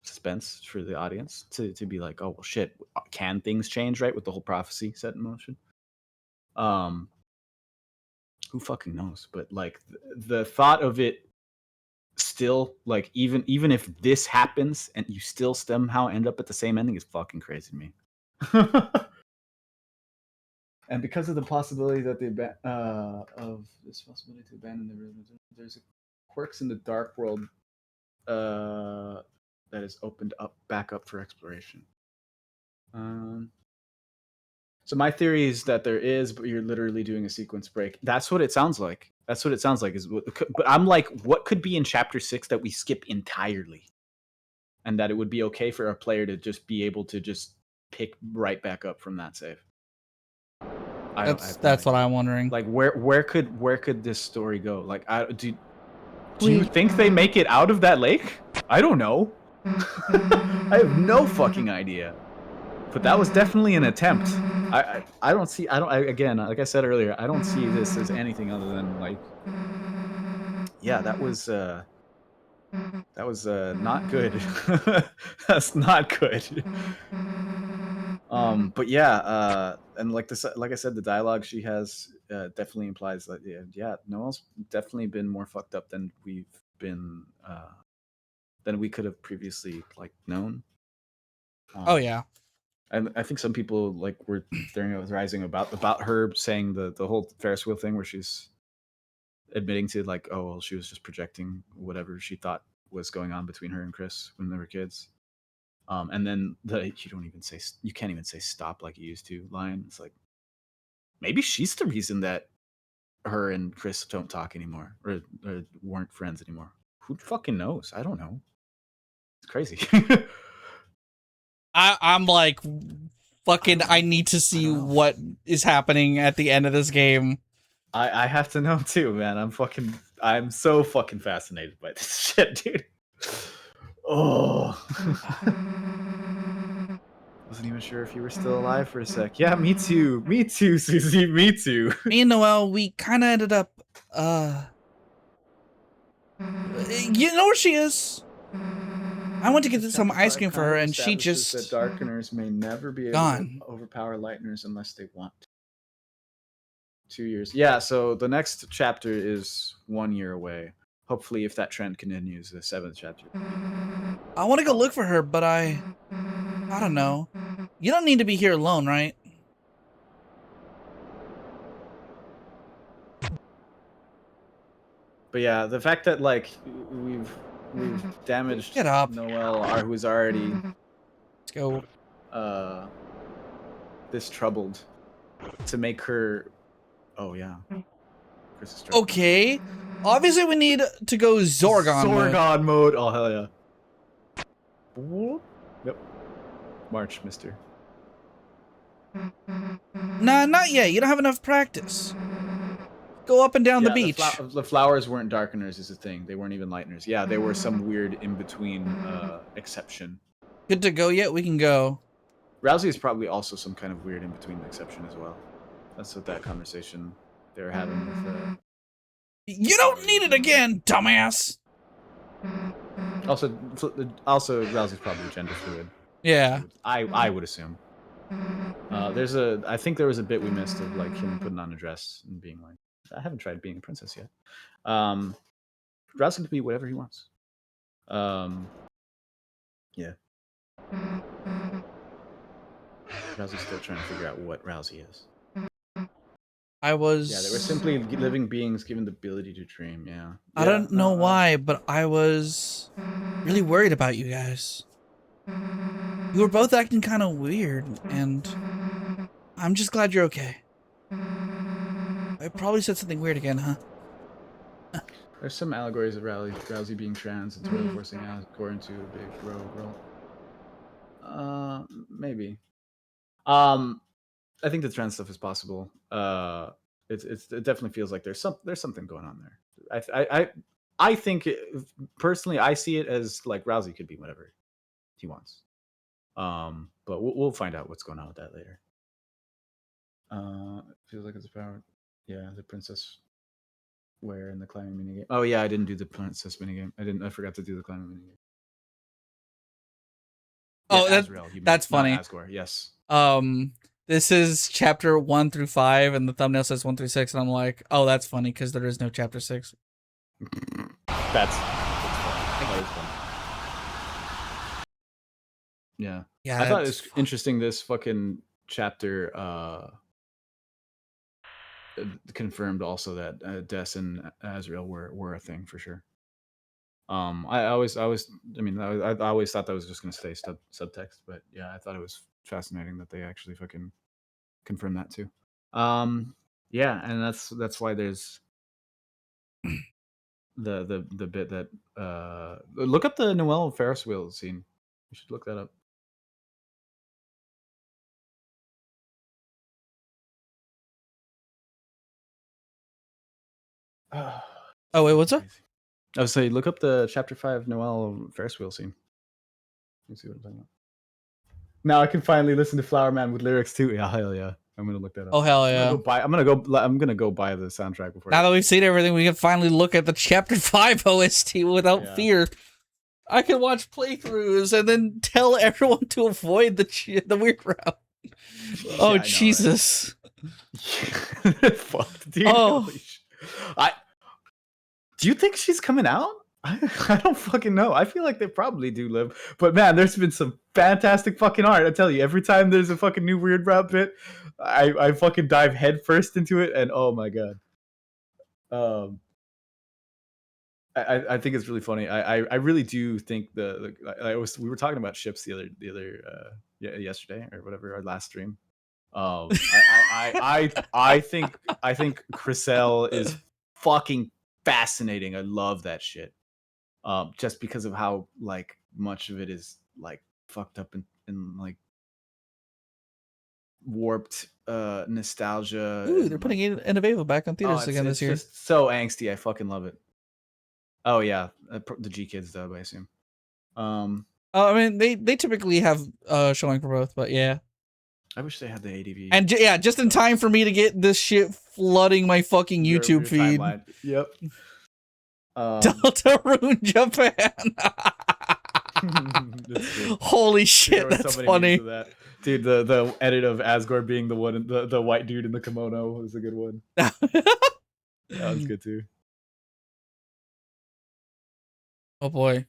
[SPEAKER 2] suspense for the audience to be like, oh well, shit, can things change, right, with the whole prophecy set in motion? Who fucking knows? But like the thought of it. Still, like even if this happens and you still somehow end up at the same ending is fucking crazy to me. And because of the possibility that of this possibility to abandon the religion, there's quirks in the dark world that is opened up back up for exploration. So my theory is that there is, but you're literally doing a sequence break. That's what it sounds like. But I'm like, what could be in chapter 6 that we skip entirely, and that it would be okay for a player to just be able to just pick right back up from that save?
[SPEAKER 1] That's what I'm wondering.
[SPEAKER 2] Like, where could this story go? Like, do you think they make it out of that lake? I don't know. I have no fucking idea. But that was definitely an attempt. Again, like I said earlier, I don't see this as anything other than like, yeah, that was not good. That's not good. But yeah, and like I said, the dialogue she has definitely implies that Noelle's definitely been more fucked up than we've been than we could have previously like known.
[SPEAKER 1] Oh yeah.
[SPEAKER 2] And I think some people like were theorizing about her saying the whole Ferris wheel thing where she's admitting to like, oh well, she was just projecting whatever she thought was going on between her and Chris when they were kids. And then you can't even say stop like you used to line. It's like maybe she's the reason that her and Chris don't talk anymore or weren't friends anymore. Who fucking knows? I don't know. It's crazy.
[SPEAKER 1] I'm like, fucking, I need to see what is happening at the end of this game.
[SPEAKER 2] I have to know too, man. I'm so fucking fascinated by this shit, dude. Oh. Wasn't even sure if you were still alive for a sec. Yeah, me too. Me too, Susie. Me too.
[SPEAKER 1] Me and Noelle, we kind of ended up, You know where she is? I went to get some
[SPEAKER 2] Chapter
[SPEAKER 1] ice
[SPEAKER 2] 5
[SPEAKER 1] cream for
[SPEAKER 2] kind
[SPEAKER 1] her,
[SPEAKER 2] of
[SPEAKER 1] and she
[SPEAKER 2] establishes
[SPEAKER 1] just
[SPEAKER 2] that Darkeners may never be able
[SPEAKER 1] gone.
[SPEAKER 2] to overpower Lightners unless they want. 2 years. Yeah, so the next chapter is 1 year away. Hopefully, if that trend continues, the 7th chapter.
[SPEAKER 1] I want to go look for her, but I don't know. You don't need to be here alone, right?
[SPEAKER 2] But yeah, the fact that like we've damaged
[SPEAKER 1] Get up.
[SPEAKER 2] Noelle, who's already
[SPEAKER 1] Let's go.
[SPEAKER 2] this troubled, to make her. Oh yeah, Chris is troubled.
[SPEAKER 1] Okay. Obviously, we need to go Zorgon mode.
[SPEAKER 2] Zorgon mode. Oh hell yeah. Whoop. Yep. March, Mister.
[SPEAKER 1] Nah, not yet. You don't have enough practice. Go up and down the beach.
[SPEAKER 2] The flowers weren't Darkeners is the thing. They weren't even Lightners. Yeah, they were some weird in between exception.
[SPEAKER 1] Good to go yet? We can go.
[SPEAKER 2] Rousey is probably also some kind of weird in between exception as well. That's what that conversation they were having with.
[SPEAKER 1] You don't need it again, dumbass.
[SPEAKER 2] Also, Rousey's probably gender fluid.
[SPEAKER 1] Yeah.
[SPEAKER 2] I would assume. I think there was a bit we missed of like him putting on a dress and being like, I haven't tried being a princess yet. Rousey can be whatever he wants. Yeah. Rousey's still trying to figure out what Rousey is.
[SPEAKER 1] I was.
[SPEAKER 2] Yeah, they were simply living beings given the ability to dream. Yeah.
[SPEAKER 1] I don't know why, but I was really worried about you guys. You were both acting kind of weird, and I'm just glad you're okay. I probably said something weird again, huh?
[SPEAKER 2] There's some allegories of Rousey being trans and sort of forcing Alcor into a big rogue role. Maybe. I think the trans stuff is possible. It definitely feels like there's something going on there. I think personally I see it as like Rousey could be whatever he wants. But we'll find out what's going on with that later. It feels like it's a power. Yeah, the princess wear in the climbing minigame. Oh yeah, I didn't do the princess minigame. I forgot to do the climbing minigame.
[SPEAKER 1] Oh,
[SPEAKER 2] yeah,
[SPEAKER 1] that's funny.
[SPEAKER 2] Asgore, yes.
[SPEAKER 1] This is chapter 1 through 5, and the thumbnail says 1 through 6, and I'm like, oh, that's funny because there is no chapter 6.
[SPEAKER 2] That's funny. That is funny. Yeah.
[SPEAKER 1] Yeah.
[SPEAKER 2] I thought it was interesting. This fucking chapter confirmed also that Des and Azrael were a thing for sure. I always thought that was just gonna stay subtext, but yeah, I thought it was fascinating that they actually fucking confirmed that too. Yeah, and that's why there's the bit that look up the Noelle Ferris wheel scene. You should look that up.
[SPEAKER 1] Oh wait, what's up?
[SPEAKER 2] I was saying, look up the chapter 5 Noelle Ferris wheel scene. Let's see what I'm talking about. Now I can finally listen to Flower Man with lyrics too. Yeah, hell yeah! I'm gonna look that up.
[SPEAKER 1] Oh hell yeah!
[SPEAKER 2] I'm gonna go buy the soundtrack before.
[SPEAKER 1] Now that we've seen everything, we can finally look at the chapter 5 OST without fear. I can watch playthroughs and then tell everyone to avoid the weird route. Oh yeah, Jesus!
[SPEAKER 2] Fuck, dude. Oh. Do you think she's coming out? I don't fucking know. I feel like they probably do live. But man, there's been some fantastic fucking art. I tell you, every time there's a fucking new weird route bit, I fucking dive headfirst into it, and oh my god. I think it's really funny. I really do think we were talking about ships the other yesterday or whatever, our last stream. I think Chriselle is fucking fascinating. I love that shit. Just because of how like much of it is like fucked up and like warped nostalgia.
[SPEAKER 1] Ooh, they're putting Innovative back on theaters again this year.
[SPEAKER 2] It's just so angsty. I fucking love it. Oh yeah, the G Kids dub, I assume.
[SPEAKER 1] I mean, they typically have showing for both, but yeah.
[SPEAKER 2] I wish they had the ADV.
[SPEAKER 1] And yeah, just in time for me to get this shit flooding my fucking YouTube feed.
[SPEAKER 2] Timeline. Yep.
[SPEAKER 1] Deltarune, Japan.
[SPEAKER 2] That's good.
[SPEAKER 1] Holy
[SPEAKER 2] There
[SPEAKER 1] shit,
[SPEAKER 2] were so
[SPEAKER 1] that's
[SPEAKER 2] many
[SPEAKER 1] funny.
[SPEAKER 2] memes of that. Dude, the edit of Asgore being the one, the white dude in the kimono was a good one. That was good too.
[SPEAKER 1] Oh boy.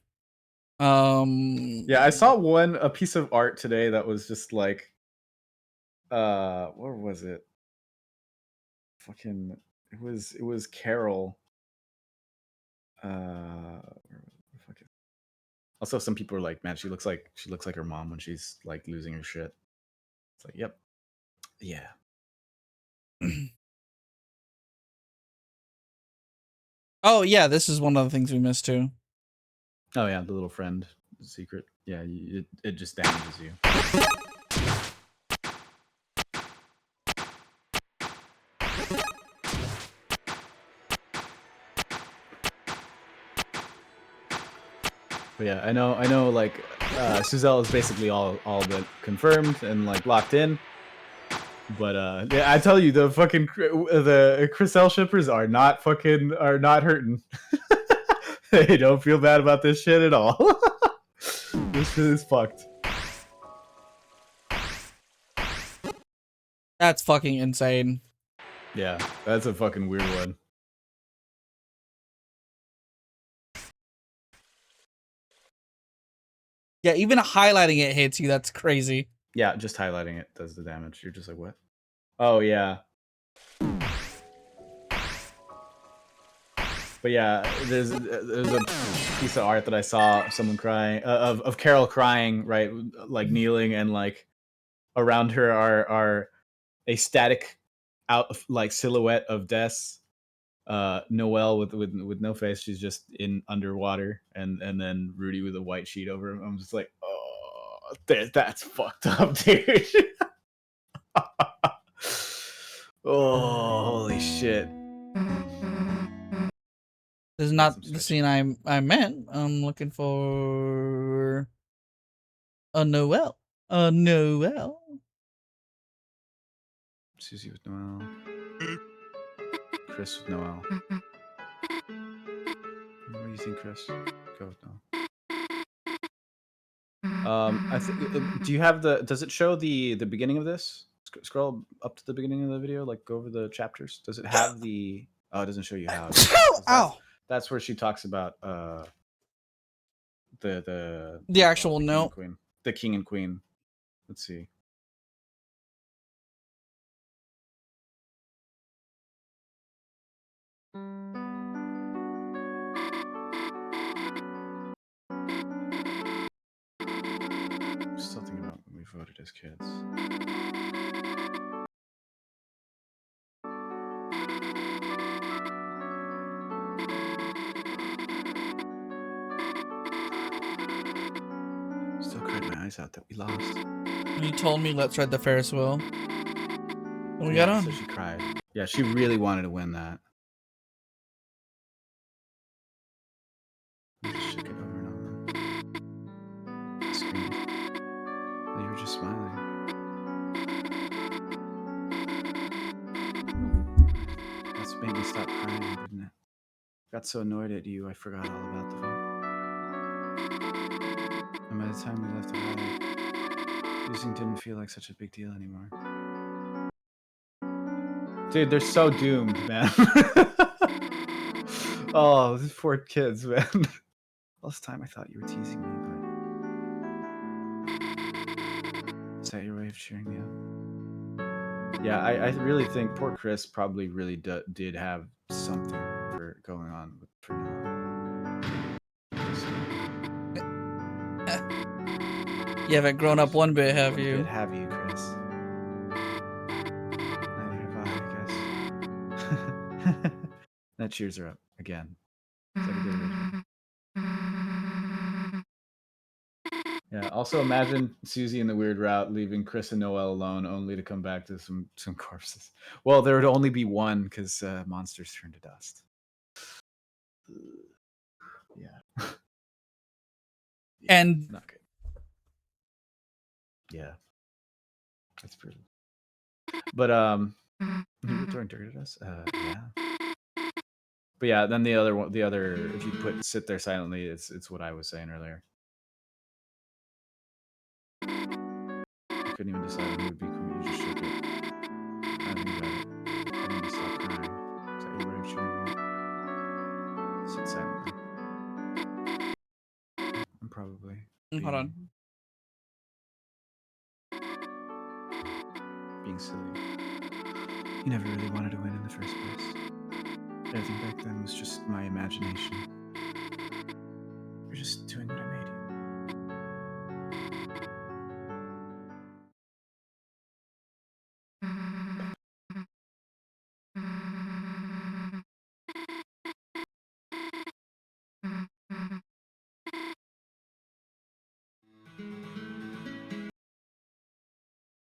[SPEAKER 2] Yeah, I saw a piece of art today that was just like, where was it? Fucking, it was Carol. Fucking. Also, some people are like, man, she looks like her mom when she's like losing her shit. It's like, yep, yeah.
[SPEAKER 1] Oh yeah, this is one of the things we missed too.
[SPEAKER 2] Oh yeah, the little friend secret. Yeah, it just damages you. But yeah, I know. Like, Suzelle is basically all but confirmed and like locked in. But yeah, I tell you, the Chriselle shippers are not hurting. They don't feel bad about this shit at all. This shit is fucked.
[SPEAKER 1] That's fucking insane.
[SPEAKER 2] Yeah, that's a fucking weird one.
[SPEAKER 1] Yeah, even highlighting it hits you. That's crazy.
[SPEAKER 2] Yeah, just highlighting it does the damage. You're just like, what? Oh yeah. But yeah, there's a piece of art that I saw someone crying of Carol crying, right, like kneeling, and like around her are a static out like silhouette of Des, Noelle with no face. She's just in underwater, and then Rudy with a white sheet over him. I'm just like, oh, that's fucked up, dude. Oh, holy shit.
[SPEAKER 1] This is not the scene I meant. I'm looking for a Noelle. A Noelle.
[SPEAKER 2] Susie with Noelle. Chris with Noelle. What do you think, Chris? Go with Noelle. I think. Do you have the? Does it show the beginning of this? Scroll up to the beginning of the video. Like go over the chapters. Does it have the? Oh, it doesn't show you how.
[SPEAKER 1] Ow!
[SPEAKER 2] That's where she talks about the
[SPEAKER 1] actual note.
[SPEAKER 2] Queen. The king and queen. Let's see. Still thinking about when we voted as kids. Still cried my eyes out that we lost.
[SPEAKER 1] You told me let's ride the Ferris wheel. And we got on.
[SPEAKER 2] So she cried. Yeah, she really wanted to win that. I just shook it over and over. I screamed. Well, you were just smiling. That's made me stop crying, didn't it? Got so annoyed at you, I forgot all about the vote. And by the time we left the rally, losing didn't feel like such a big deal anymore. Dude, they're so doomed, man. Oh, these poor kids, man. All this time I thought you were teasing me, but is that your way of cheering me up? Yeah, I really think poor Chris probably really did have something going on for Noah.
[SPEAKER 1] You haven't grown up one bit, have you?
[SPEAKER 2] Bit have you, Chris? Neither have I guess. That cheers her up again. Is that a good original? Yeah. Also, imagine Susie in the weird route leaving Chris and Noelle alone, only to come back to some corpses. Well, there would only be one because monsters turn to dust. Yeah.
[SPEAKER 1] And
[SPEAKER 2] not good. Yeah, that's brutal. But you were throwing dirt at us. Yeah. But yeah, then the other one, if you put sit there silently, it's what I was saying earlier. I couldn't even decide who would be cool. You just shook it. I think about it. I need to stop crying. Is that your way of showing me? Sit silently. I'm probably.
[SPEAKER 1] Hold on.
[SPEAKER 2] Being silly. You never really wanted to win in the first place. Everything back then was just my imagination. You're just doing what I made you.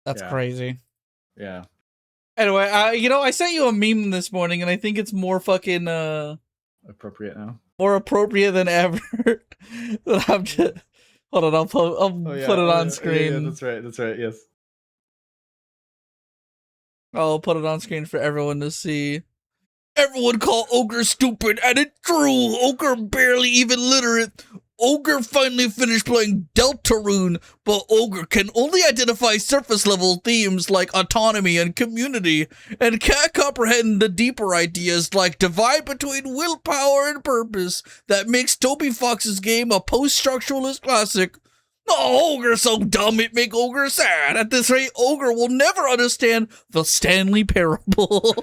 [SPEAKER 1] That's
[SPEAKER 2] Yeah.
[SPEAKER 1] crazy.
[SPEAKER 2] Yeah.
[SPEAKER 1] Anyway, I sent you a meme this morning, and I think it's more fucking
[SPEAKER 2] Appropriate now.
[SPEAKER 1] more appropriate than ever. That I'm just hold on, I'll put it on screen.
[SPEAKER 2] Yeah, that's right. That's right. Yes.
[SPEAKER 1] I'll put it on screen for everyone to see. Everyone call Ogre stupid, and it's true. Ogre barely even literate. Ogre finally finished playing Deltarune, but Ogre can only identify surface level themes like autonomy and community, and can't comprehend the deeper ideas like divide between willpower and purpose that makes Toby Fox's game a post-structuralist classic. Oh, Ogre's so dumb it make Ogre sad. At this rate, Ogre will never understand the Stanley Parable.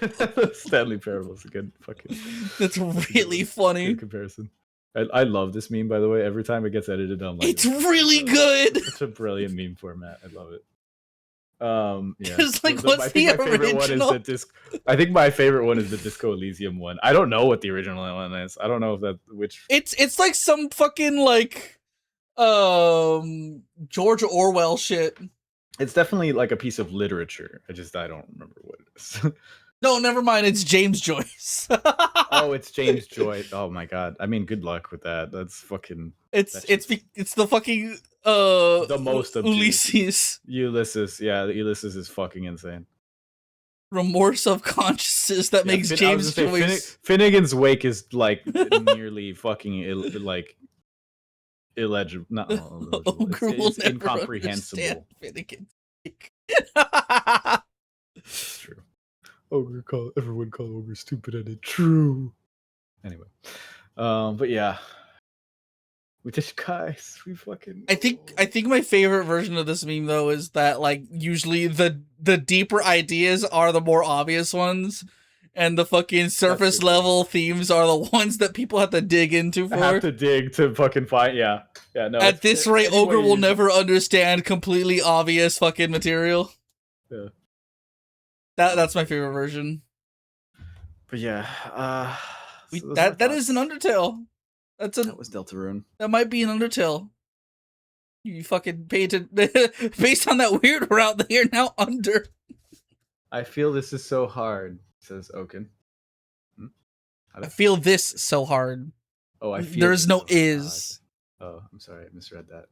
[SPEAKER 2] Stanley Parable is a good fucking.
[SPEAKER 1] That's really funny.
[SPEAKER 2] Good comparison. I love this meme, by the way. Every time it gets edited, I'm like,
[SPEAKER 1] It's really good.
[SPEAKER 2] It's a brilliant meme format. I love it. Yeah.
[SPEAKER 1] It's like,
[SPEAKER 2] I
[SPEAKER 1] what's
[SPEAKER 2] think
[SPEAKER 1] the
[SPEAKER 2] my favorite one is
[SPEAKER 1] original?
[SPEAKER 2] I think my favorite one is the Disco Elysium one. I don't know what the original one is. I don't know if that which.
[SPEAKER 1] It's like some fucking like George Orwell shit.
[SPEAKER 2] It's definitely like a piece of literature. I don't remember what it is.
[SPEAKER 1] No, never mind. It's James Joyce.
[SPEAKER 2] Oh, it's James Joyce. Oh my god. I mean, good luck with that. That's fucking.
[SPEAKER 1] It's the fucking
[SPEAKER 2] the most
[SPEAKER 1] Ulysses.
[SPEAKER 2] Ulysses. Yeah, Ulysses is fucking insane.
[SPEAKER 1] Remorse of consciousness that makes James Joyce.
[SPEAKER 2] Finnegan's Wake is like nearly fucking illegible. Not illegible. It's incomprehensible.
[SPEAKER 1] Finnegan's Wake.
[SPEAKER 2] It's true. Everyone call Ogre stupid, and it's true. Anyway, but yeah, we did, guys. We fucking.
[SPEAKER 1] I think my favorite version of this meme though is that like usually the deeper ideas are the more obvious ones, and the fucking surface level themes are the ones that people have to dig into for.
[SPEAKER 2] Have to dig to fucking find. Yeah. No.
[SPEAKER 1] At this rate, Ogre will never understand completely obvious fucking material.
[SPEAKER 2] Yeah.
[SPEAKER 1] That's my favorite version.
[SPEAKER 2] But yeah,
[SPEAKER 1] that is an Undertale.
[SPEAKER 2] That was Deltarune.
[SPEAKER 1] That might be an Undertale. You fucking paid to based on that weird route that you're now under.
[SPEAKER 2] I feel this is so hard, says Oaken.
[SPEAKER 1] I feel this so hard.
[SPEAKER 2] Oh, I feel
[SPEAKER 1] there's no
[SPEAKER 2] so
[SPEAKER 1] is.
[SPEAKER 2] Hard. Oh, I'm sorry, I misread that.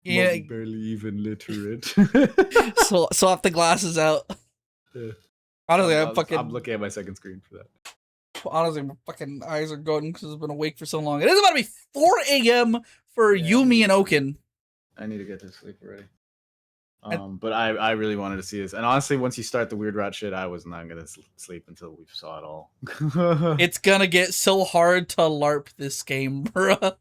[SPEAKER 1] Yeah,
[SPEAKER 2] Mobi barely even literate.
[SPEAKER 1] so swap the glasses out.
[SPEAKER 2] Yeah.
[SPEAKER 1] Honestly,
[SPEAKER 2] I'm looking at my second screen for that.
[SPEAKER 1] Honestly, my fucking eyes are going because I've been awake for so long. It is about to be 4 a.m. for Yumi and Oaken.
[SPEAKER 2] I need to get to sleep already. But I really wanted to see this, and honestly, once you start the weird route shit, I was not gonna sleep until we saw it all.
[SPEAKER 1] It's gonna get so hard to LARP this game, bruh.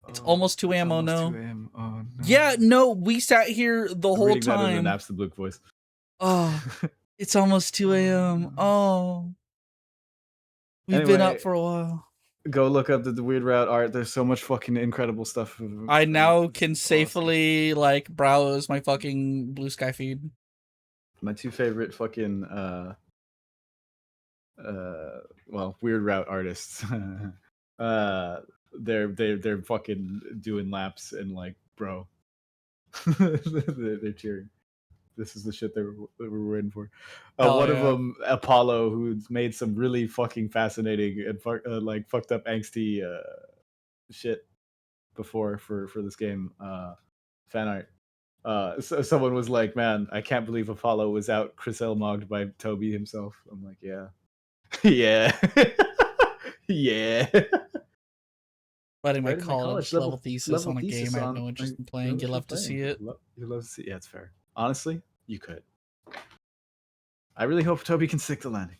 [SPEAKER 1] It's almost 2 a.m. Oh no.
[SPEAKER 2] 2 a.m. Oh, no.
[SPEAKER 1] Yeah, no, we sat here the whole
[SPEAKER 2] reading
[SPEAKER 1] time.
[SPEAKER 2] That in an absolute voice.
[SPEAKER 1] Oh, it's almost 2 a.m. Oh, we've been up for a while.
[SPEAKER 2] Go look up the weird route art. There's so much fucking incredible stuff.
[SPEAKER 1] I now can safely like browse my fucking Blue Sky feed.
[SPEAKER 2] My two favorite fucking weird route artists. They're fucking doing laps and like, bro, they're cheering. This is the shit that we're waiting for. One of them, Apollo, who's made some really fucking fascinating and fucked up angsty shit before for this game. Fan art. So someone was like, "Man, I can't believe Apollo was out Chris Elmogged by Toby himself." I'm like, "Yeah, yeah, yeah."
[SPEAKER 1] Writing my
[SPEAKER 2] Writing my
[SPEAKER 1] college level thesis on a game I have no interest in playing. You love to see it.
[SPEAKER 2] You love to see. Yeah, it's fair. Honestly, you could. I really hope Toby can stick the landing.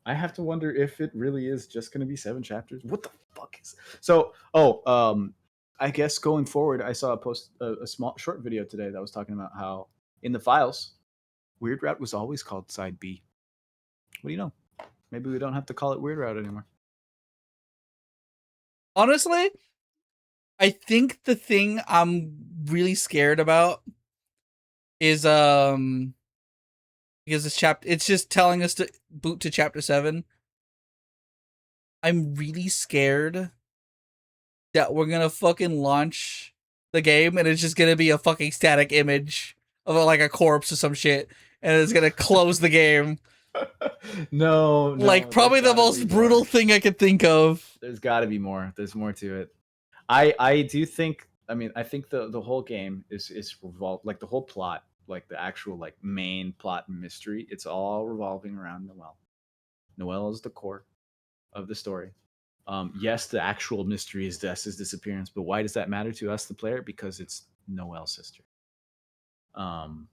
[SPEAKER 2] I have to wonder if it really is just going to be 7 chapters. What the fuck is so? I guess going forward, I saw a small short video today that was talking about how in the files, Weird Route was always called Side B. What do you know? Maybe we don't have to call it Weird Route anymore.
[SPEAKER 1] Honestly, I think the thing I'm really scared about is because it's just telling us to boot to chapter 7. I'm really scared that we're gonna fucking launch the game and it's just gonna be a fucking static image of like a corpse or some shit, and it's gonna close the game.
[SPEAKER 2] No,
[SPEAKER 1] Like probably the most brutal thing I could think of.
[SPEAKER 2] There's got to be more. There's more to it. I do think. I mean, I think the whole game is revolved, like the whole plot, like the actual like main plot and mystery. It's all revolving around Noelle. Noelle is the core of the story. Yes, the actual mystery is Dessa's disappearance, but why does that matter to us, the player? Because it's Noelle's sister. And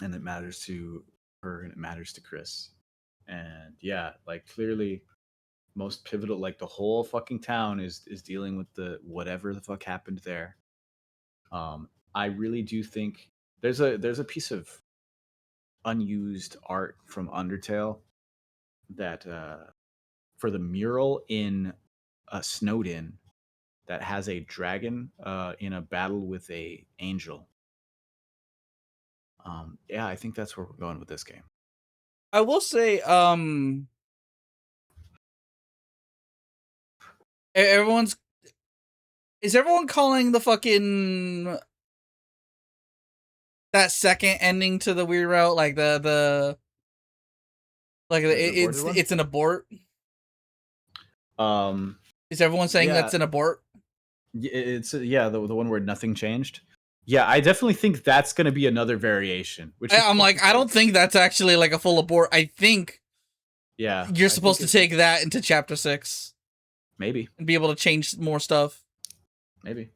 [SPEAKER 2] it matters to her, and it matters to Chris. And yeah, like clearly, most pivotal, like the whole fucking town is dealing with the whatever the fuck happened there. I really do think there's a piece of unused art from Undertale that for the mural in Snowdin that has a dragon in a battle with a angel. Yeah, I think that's where we're going with this game.
[SPEAKER 1] I will say, is everyone calling the fucking that second ending to the Weird Route like it's an abort? Is everyone saying that's an abort?
[SPEAKER 2] It's the one where nothing changed. Yeah, I definitely think that's going to be another variation. Which
[SPEAKER 1] I'm like, I don't think that's actually like a full abort. I think you're supposed to take that into chapter 6.
[SPEAKER 2] Maybe.
[SPEAKER 1] And be able to change more stuff.
[SPEAKER 2] Maybe.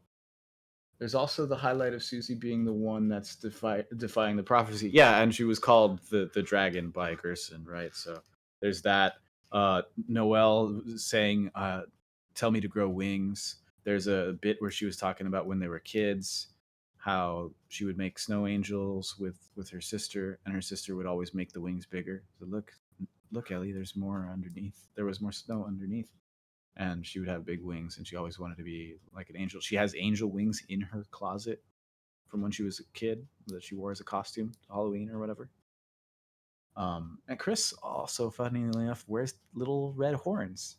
[SPEAKER 2] There's also the highlight of Susie being the one that's defying the prophecy. Yeah, and she was called the dragon by Gerson, right? So there's that. Noelle saying, tell me to grow wings. There's a bit where she was talking about when they were kids, how she would make snow angels with her sister, and her sister would always make the wings bigger. So look, Ellie, there's more underneath. There was more snow underneath. And she would have big wings, and she always wanted to be like an angel. She has angel wings in her closet from when she was a kid that she wore as a costume, Halloween or whatever. And Chris also, funnily enough, wears little red horns.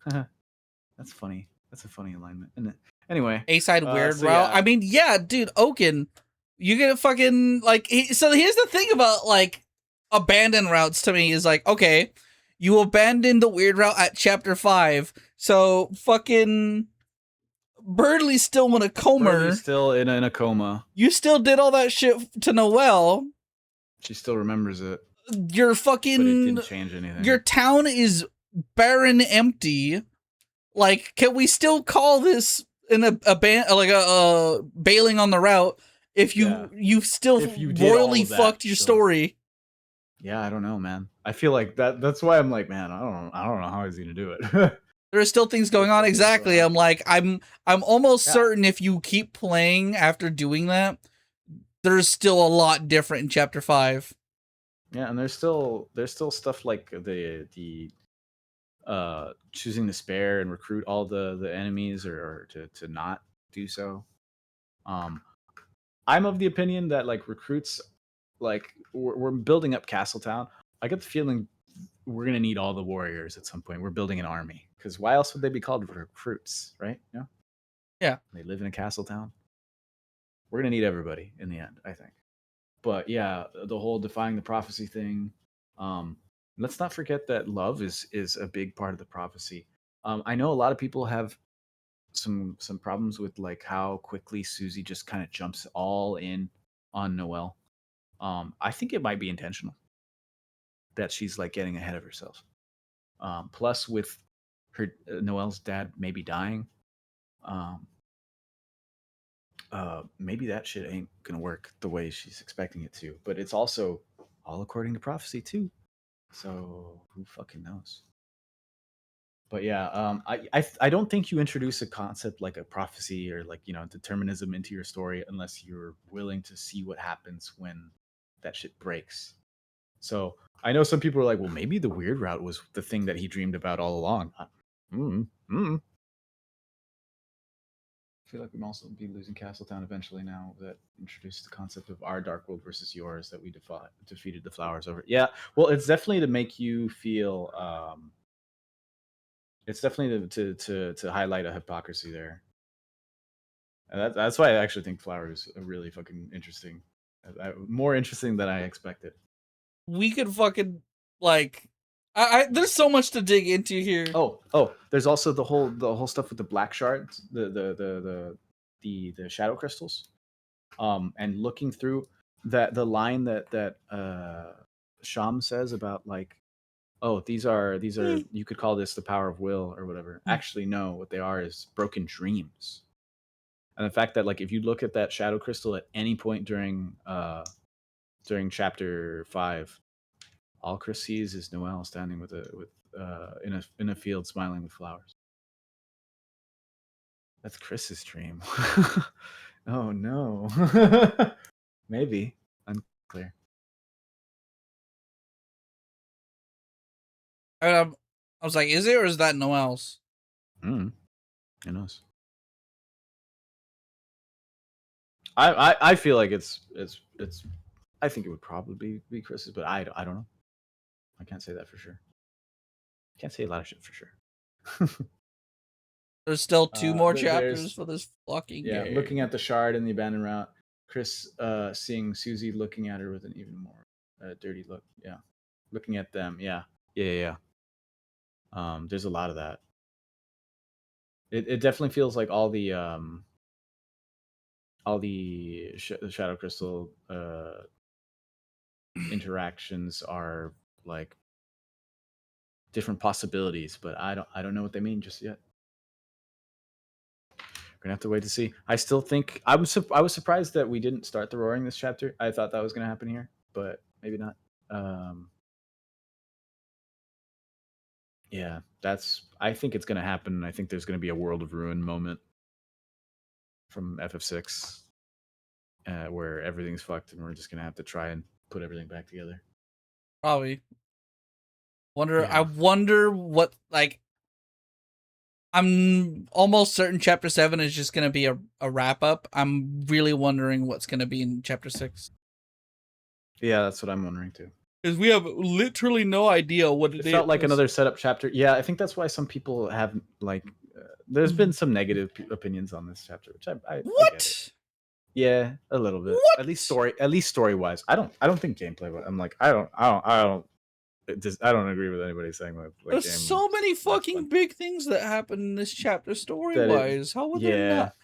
[SPEAKER 2] That's funny. That's a funny alignment, isn't it? Anyway,
[SPEAKER 1] A-side Weird Route. Yeah. I mean, yeah, dude, Oaken, you get a fucking like. So here's the thing about like abandoned routes to me is like, okay, you abandoned the Weird Route at chapter 5, so fucking Birdley's still in a coma.
[SPEAKER 2] Birdley's still in a coma.
[SPEAKER 1] You still did all that shit to Noelle.
[SPEAKER 2] She still remembers it.
[SPEAKER 1] Your fucking,
[SPEAKER 2] but it didn't change anything.
[SPEAKER 1] Your town is barren, empty. Like, can we still call this a bailing on the route if you've still royally fucked your story?
[SPEAKER 2] Yeah, I don't know, man. I feel like that's why I'm like, man, I don't know how he's gonna do it.
[SPEAKER 1] There are still things going on. Exactly. I'm like, I'm almost certain if you keep playing after doing that, there's still a lot different in chapter 5.
[SPEAKER 2] Yeah, and there's still stuff like the choosing to spare and recruit all the enemies or to not do so. I'm of the opinion that like recruits, like we're building up Castletown. I get the feeling we're gonna need all the warriors at some point. We're building an army, because why else would they be called recruits, right?
[SPEAKER 1] Yeah.
[SPEAKER 2] They live in a Castletown. We're gonna need everybody in the end, I think. But yeah, the whole defying the prophecy thing. Let's not forget that love is a big part of the prophecy. I know a lot of people have some problems with like how quickly Susie just kind of jumps all in on Noelle. I think it might be intentional that she's like getting ahead of herself. Plus, with her Noelle's dad maybe dying, um, maybe that shit ain't gonna work the way she's expecting it to. But it's also all according to prophecy too. So who fucking knows? But yeah, I don't think you introduce a concept like a prophecy or like determinism into your story unless you're willing to see what happens when that shit breaks. So I know some people are like, well, maybe the weird route was the thing that he dreamed about all along. I feel like we might also be losing Castletown eventually now that introduced the concept of our Dark World versus yours that we defeated the flowers over. Yeah, well, it's definitely to make you feel. It's definitely to highlight a hypocrisy there, and that's why I actually think flowers are really fucking interesting, more interesting than I expected.
[SPEAKER 1] We could fucking like, there's so much to dig into here.
[SPEAKER 2] Oh, there's also the whole stuff with the black shards, the shadow crystals, and looking through that the line that Sham says about like, oh, these are you could call this the power of will or whatever. Actually, no, what they are is broken dreams. And the fact that like if you look at that shadow crystal at any point during chapter 5, all Chris sees is Noelle standing in a field smiling with flowers. That's Chris's dream. Oh no. Maybe. Unclear.
[SPEAKER 1] I was like, is it or is that Noelle's?
[SPEAKER 2] Who knows? I feel like it's I think it would probably be Chris's, but I don't know. I can't say that for sure. Can't say a lot of shit for sure.
[SPEAKER 1] There's still 2 more chapters
[SPEAKER 2] there's
[SPEAKER 1] for this fucking game.
[SPEAKER 2] looking at the shard and the abandoned route. Chris seeing Susie looking at her with an even more dirty look. Yeah, looking at them. Yeah. There's a lot of that. It definitely feels like all the shadow crystal interactions are like different possibilities, but I don't know what they mean just yet. We're gonna have to wait to see. I still think I was surprised that we didn't start the roaring this chapter. I thought that was gonna happen here, but maybe not. Yeah, I think it's gonna happen. I think there's gonna be a World of Ruin moment from FF6 where everything's fucked and we're just gonna have to try and put everything back together.
[SPEAKER 1] Probably.
[SPEAKER 2] Yeah.
[SPEAKER 1] I wonder what, like, I'm almost certain chapter 7 is just going to be a wrap up. I'm really wondering what's going to be in chapter 6.
[SPEAKER 2] Yeah, that's what I'm wondering too.
[SPEAKER 1] Because we have literally no idea what
[SPEAKER 2] it felt like another setup chapter. Yeah, I think that's why some people have like. There's been some negative opinions on this chapter, which I
[SPEAKER 1] What?
[SPEAKER 2] get it. Yeah, a little bit.
[SPEAKER 1] What?
[SPEAKER 2] At least story wise. I don't think gameplay. I'm like I don't agree with anybody saying that. Like,
[SPEAKER 1] There's so many fucking big things that happen in this chapter story wise. How would they not?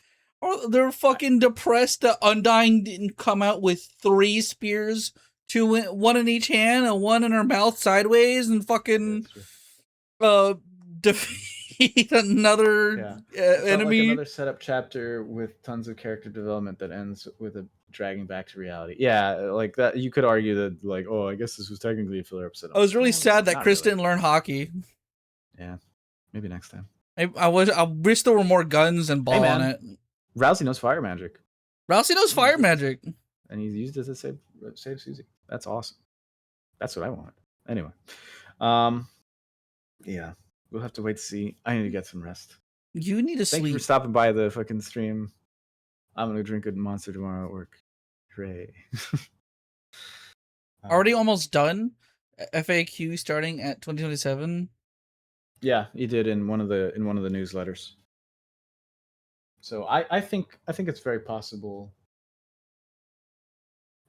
[SPEAKER 1] Or they're fucking depressed that Undyne didn't come out with 3 spears, 1 in each hand and 1 in her mouth sideways, and fucking defeat another enemy.
[SPEAKER 2] Like another setup chapter with tons of character development that ends with a dragging back to reality. Yeah, like that. You could argue that, like, oh, I guess this was technically a filler episode.
[SPEAKER 1] I was really sad that Chris didn't learn hockey.
[SPEAKER 2] Yeah, maybe next time.
[SPEAKER 1] I wish there were more guns and ball on it.
[SPEAKER 2] Rousey knows fire magic.
[SPEAKER 1] Rousey knows fire magic,
[SPEAKER 2] and he's used it to save Susie. That's awesome. That's what I want. Anyway, yeah, we'll have to wait to see. I need to get some rest.
[SPEAKER 1] You need to sleep.
[SPEAKER 2] Thank you for stopping by the fucking stream. I'm gonna drink a monster tomorrow at work. Hooray!
[SPEAKER 1] Already almost done. FAQ starting at 2027.
[SPEAKER 2] Yeah, he did in one of the newsletters. So I think it's very possible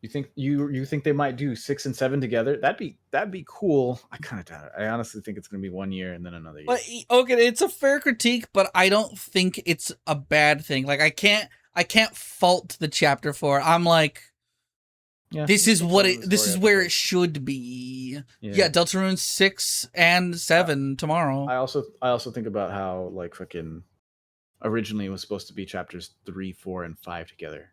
[SPEAKER 2] You think they might do 6 and 7 together? That'd be cool. I kind of doubt it. I honestly think it's gonna be 1 year and then another year.
[SPEAKER 1] But okay, it's a fair critique, but I don't think it's a bad thing. Like I can't fault the chapter 4. I'm like,
[SPEAKER 2] Yeah,
[SPEAKER 1] this is
[SPEAKER 2] it's
[SPEAKER 1] what
[SPEAKER 2] telling the
[SPEAKER 1] this
[SPEAKER 2] story
[SPEAKER 1] is
[SPEAKER 2] at the
[SPEAKER 1] where
[SPEAKER 2] pace.
[SPEAKER 1] it should be. Yeah, Deltarune 6 and 7 tomorrow.
[SPEAKER 2] I also think about how like fucking originally it was supposed to be chapters 3, 4, and 5 together.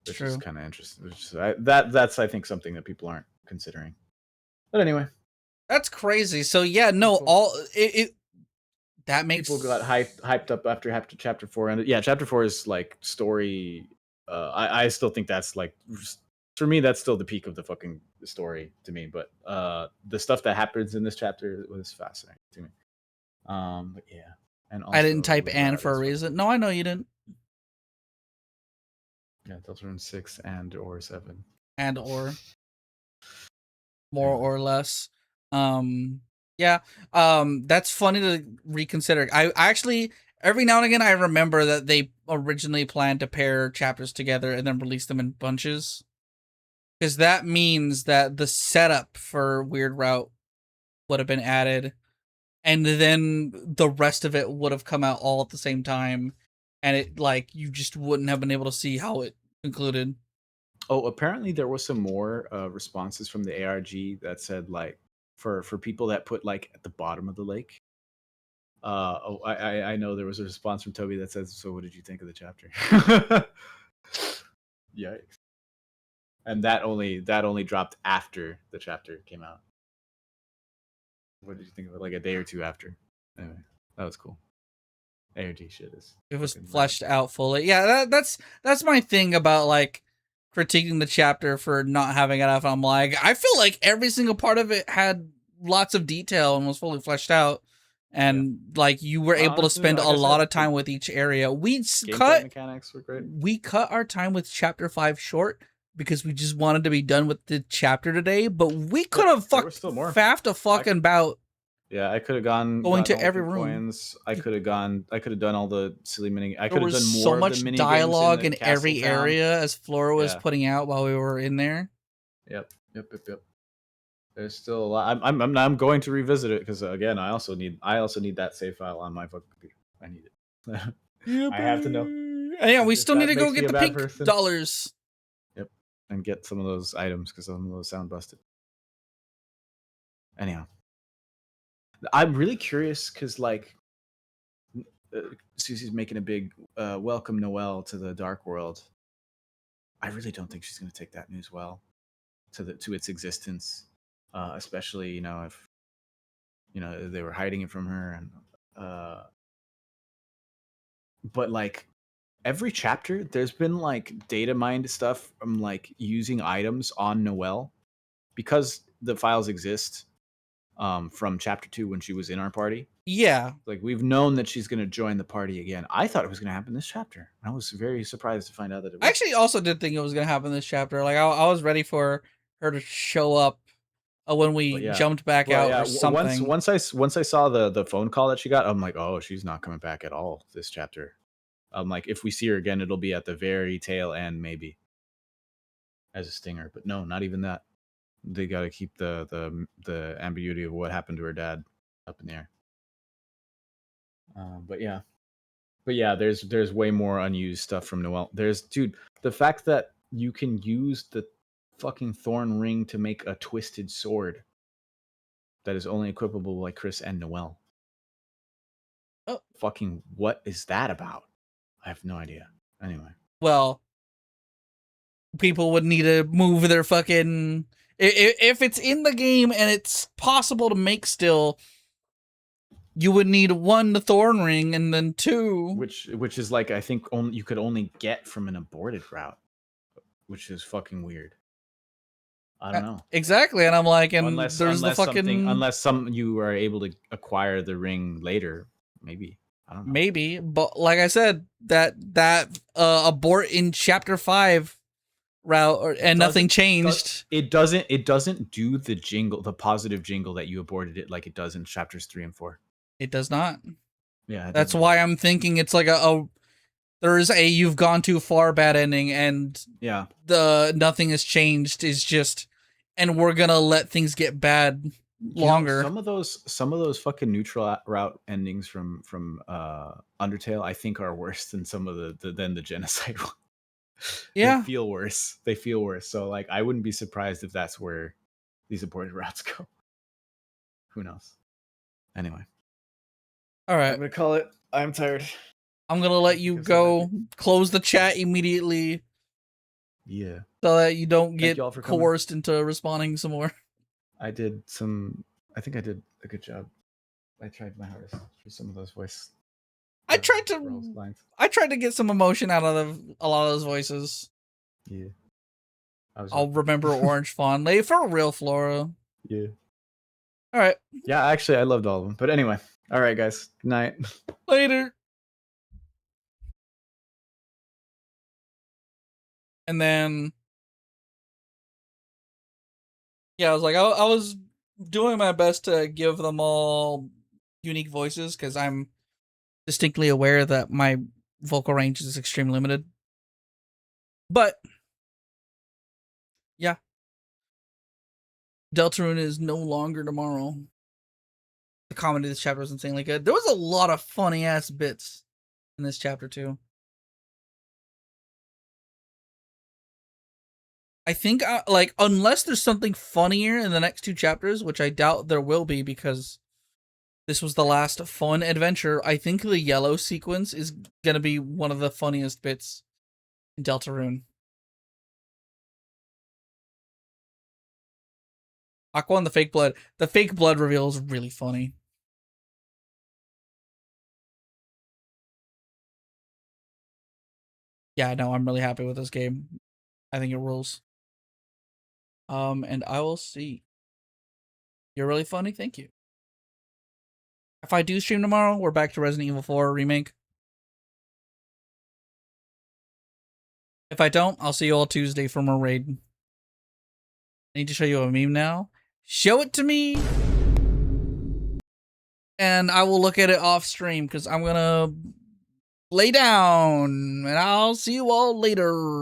[SPEAKER 2] Which is kind of interesting. That's I think something that people aren't considering. But anyway,
[SPEAKER 1] that's crazy. So yeah, no, that makes
[SPEAKER 2] people got hyped up after chapter 4 ended. Yeah, chapter 4 is like story. I still think that's like, for me, that's still the peak of the fucking story to me. But the stuff that happens in this chapter was fascinating to me. But yeah, and also,
[SPEAKER 1] I didn't type "and" for a reason. No, I know you didn't.
[SPEAKER 2] Yeah, Deltarune 6 and or 7.
[SPEAKER 1] And or more or less. Yeah. That's funny to reconsider. I actually every now and again I remember that they originally planned to pair chapters together and then release them in bunches. Because that means that the setup for Weird Route would have been added, and then the rest of it would have come out all at the same time, and it like you just wouldn't have been able to see how it concluded.
[SPEAKER 2] Oh, apparently there was some more responses from the ARG that said like for people that put like at the bottom of the lake. I know there was a response from Toby that says, "So what did you think of the chapter?" Yikes! And that only dropped after the chapter came out. What did you think of it? Like a day or two after? Anyway, that was cool. ARG shit is.
[SPEAKER 1] It was fleshed out fully. Yeah, that's my thing about like critiquing the chapter for not having enough. I'm like, I feel like every single part of it had lots of detail and was fully fleshed out, and like you were able to spend a lot of time with each area. We cut
[SPEAKER 2] mechanics were great.
[SPEAKER 1] We cut our time with chapter 5 short because we just wanted to be done with the chapter today. But we could have faffed a fucking bout.
[SPEAKER 2] Yeah, I could have going
[SPEAKER 1] to every room.
[SPEAKER 2] Coins. I could have done all the silly mini. I could have done more.
[SPEAKER 1] So much dialogue in every area as Flora was putting out while we were in there.
[SPEAKER 2] Yep. There's still a lot. I'm going to revisit it because again, I also need that save file on my fucking computer. I need it.
[SPEAKER 1] Yeah,
[SPEAKER 2] I have to know.
[SPEAKER 1] Yeah, we still need to go get the pink dollars.
[SPEAKER 2] Yep, and get some of those items because some of those sound busted. Anyhow. I'm really curious because, like, Susie's making a big welcome Noelle to the Dark World. I really don't think she's going to take that news well to its existence, especially if they were hiding it from her and but like every chapter there's been like data mined stuff from like using items on Noelle because the files exist. From chapter 2 when she was in our party.
[SPEAKER 1] Yeah.
[SPEAKER 2] Like we've known that she's going to join the party again. I thought it was going to happen this chapter. I was very surprised to find out that it was.
[SPEAKER 1] I actually also did think it was going to happen this chapter. Like I was ready for her to show up when we jumped back out or something.
[SPEAKER 2] Once I saw the phone call that she got, I'm like, oh, she's not coming back at all this chapter. I'm like, if we see her again, it'll be at the very tail end, maybe as a stinger. But no, not even that. They got to keep the ambiguity of what happened to her dad up in the air. But yeah, there's way more unused stuff from Noelle. Dude, the fact that you can use the fucking thorn ring to make a twisted sword that is only equipable like Chris and Noelle.
[SPEAKER 1] Oh,
[SPEAKER 2] fucking what is that about? I have no idea. Anyway,
[SPEAKER 1] well, people would need to move their fucking. If it's in the game and it's possible to make still, you would need 1, the thorn ring, and then 2,
[SPEAKER 2] which is like I think you could only get from an aborted route, which is fucking weird. I don't know
[SPEAKER 1] exactly, and I'm like, and
[SPEAKER 2] unless you are able to acquire the ring later, maybe. I don't know.
[SPEAKER 1] Maybe, but like I said, that abort in chapter 5. Route and nothing changed.
[SPEAKER 2] It doesn't do the jingle, the positive jingle that you aborted it like it does in chapters 3 and 4.
[SPEAKER 1] It does not.
[SPEAKER 2] Yeah,
[SPEAKER 1] that's why I'm thinking it's like There's a you've gone too far bad ending, and
[SPEAKER 2] Yeah.
[SPEAKER 1] the nothing has changed is just, and we're gonna let things get bad longer.
[SPEAKER 2] You know, some of those fucking neutral route endings from Undertale, I think, are worse than some of the genocide one.
[SPEAKER 1] Yeah.
[SPEAKER 2] They feel worse. They feel worse. So like, I wouldn't be surprised if that's where these aborted routes go. Who knows? Anyway.
[SPEAKER 1] All right.
[SPEAKER 2] I'm gonna call it. I'm tired.
[SPEAKER 1] I'm gonna let you go. Close the chat immediately.
[SPEAKER 2] Yeah.
[SPEAKER 1] So that you don't
[SPEAKER 2] Thank
[SPEAKER 1] get
[SPEAKER 2] y'all for coming.
[SPEAKER 1] coerced into responding some more.
[SPEAKER 2] I think I did a good job. I tried my hardest for some of those voice.
[SPEAKER 1] I tried to get some emotion out of a lot of those voices.
[SPEAKER 2] Yeah.
[SPEAKER 1] I'll remember Orange fondly. For real, Flora.
[SPEAKER 2] Yeah.
[SPEAKER 1] All right.
[SPEAKER 2] Yeah, actually, I loved all of them. But anyway, all right, guys. Good night.
[SPEAKER 1] Later. And then, yeah, I was like, I was doing my best to give them all unique voices because I'm distinctly aware that my vocal range is extremely limited. But, yeah. Deltarune is no longer tomorrow. The comedy of this chapter was insanely good. There was a lot of funny ass bits in this chapter too. I think, like, unless there's something funnier in the next two chapters, which I doubt there will be because this was the last fun adventure, I think the yellow sequence is gonna be one of the funniest bits in Deltarune. Aqua and the fake blood. The fake blood reveal is really funny. Yeah, no, I'm really happy with this game. I think it rules. And I will see. You're really funny, thank you. If I do stream tomorrow, we're back to Resident Evil 4 Remake. If I don't, I'll see you all Tuesday for more raid. I need to show you a meme now. Show it to me! And I will look at it off stream, because I'm gonna lay down, and I'll see you all later.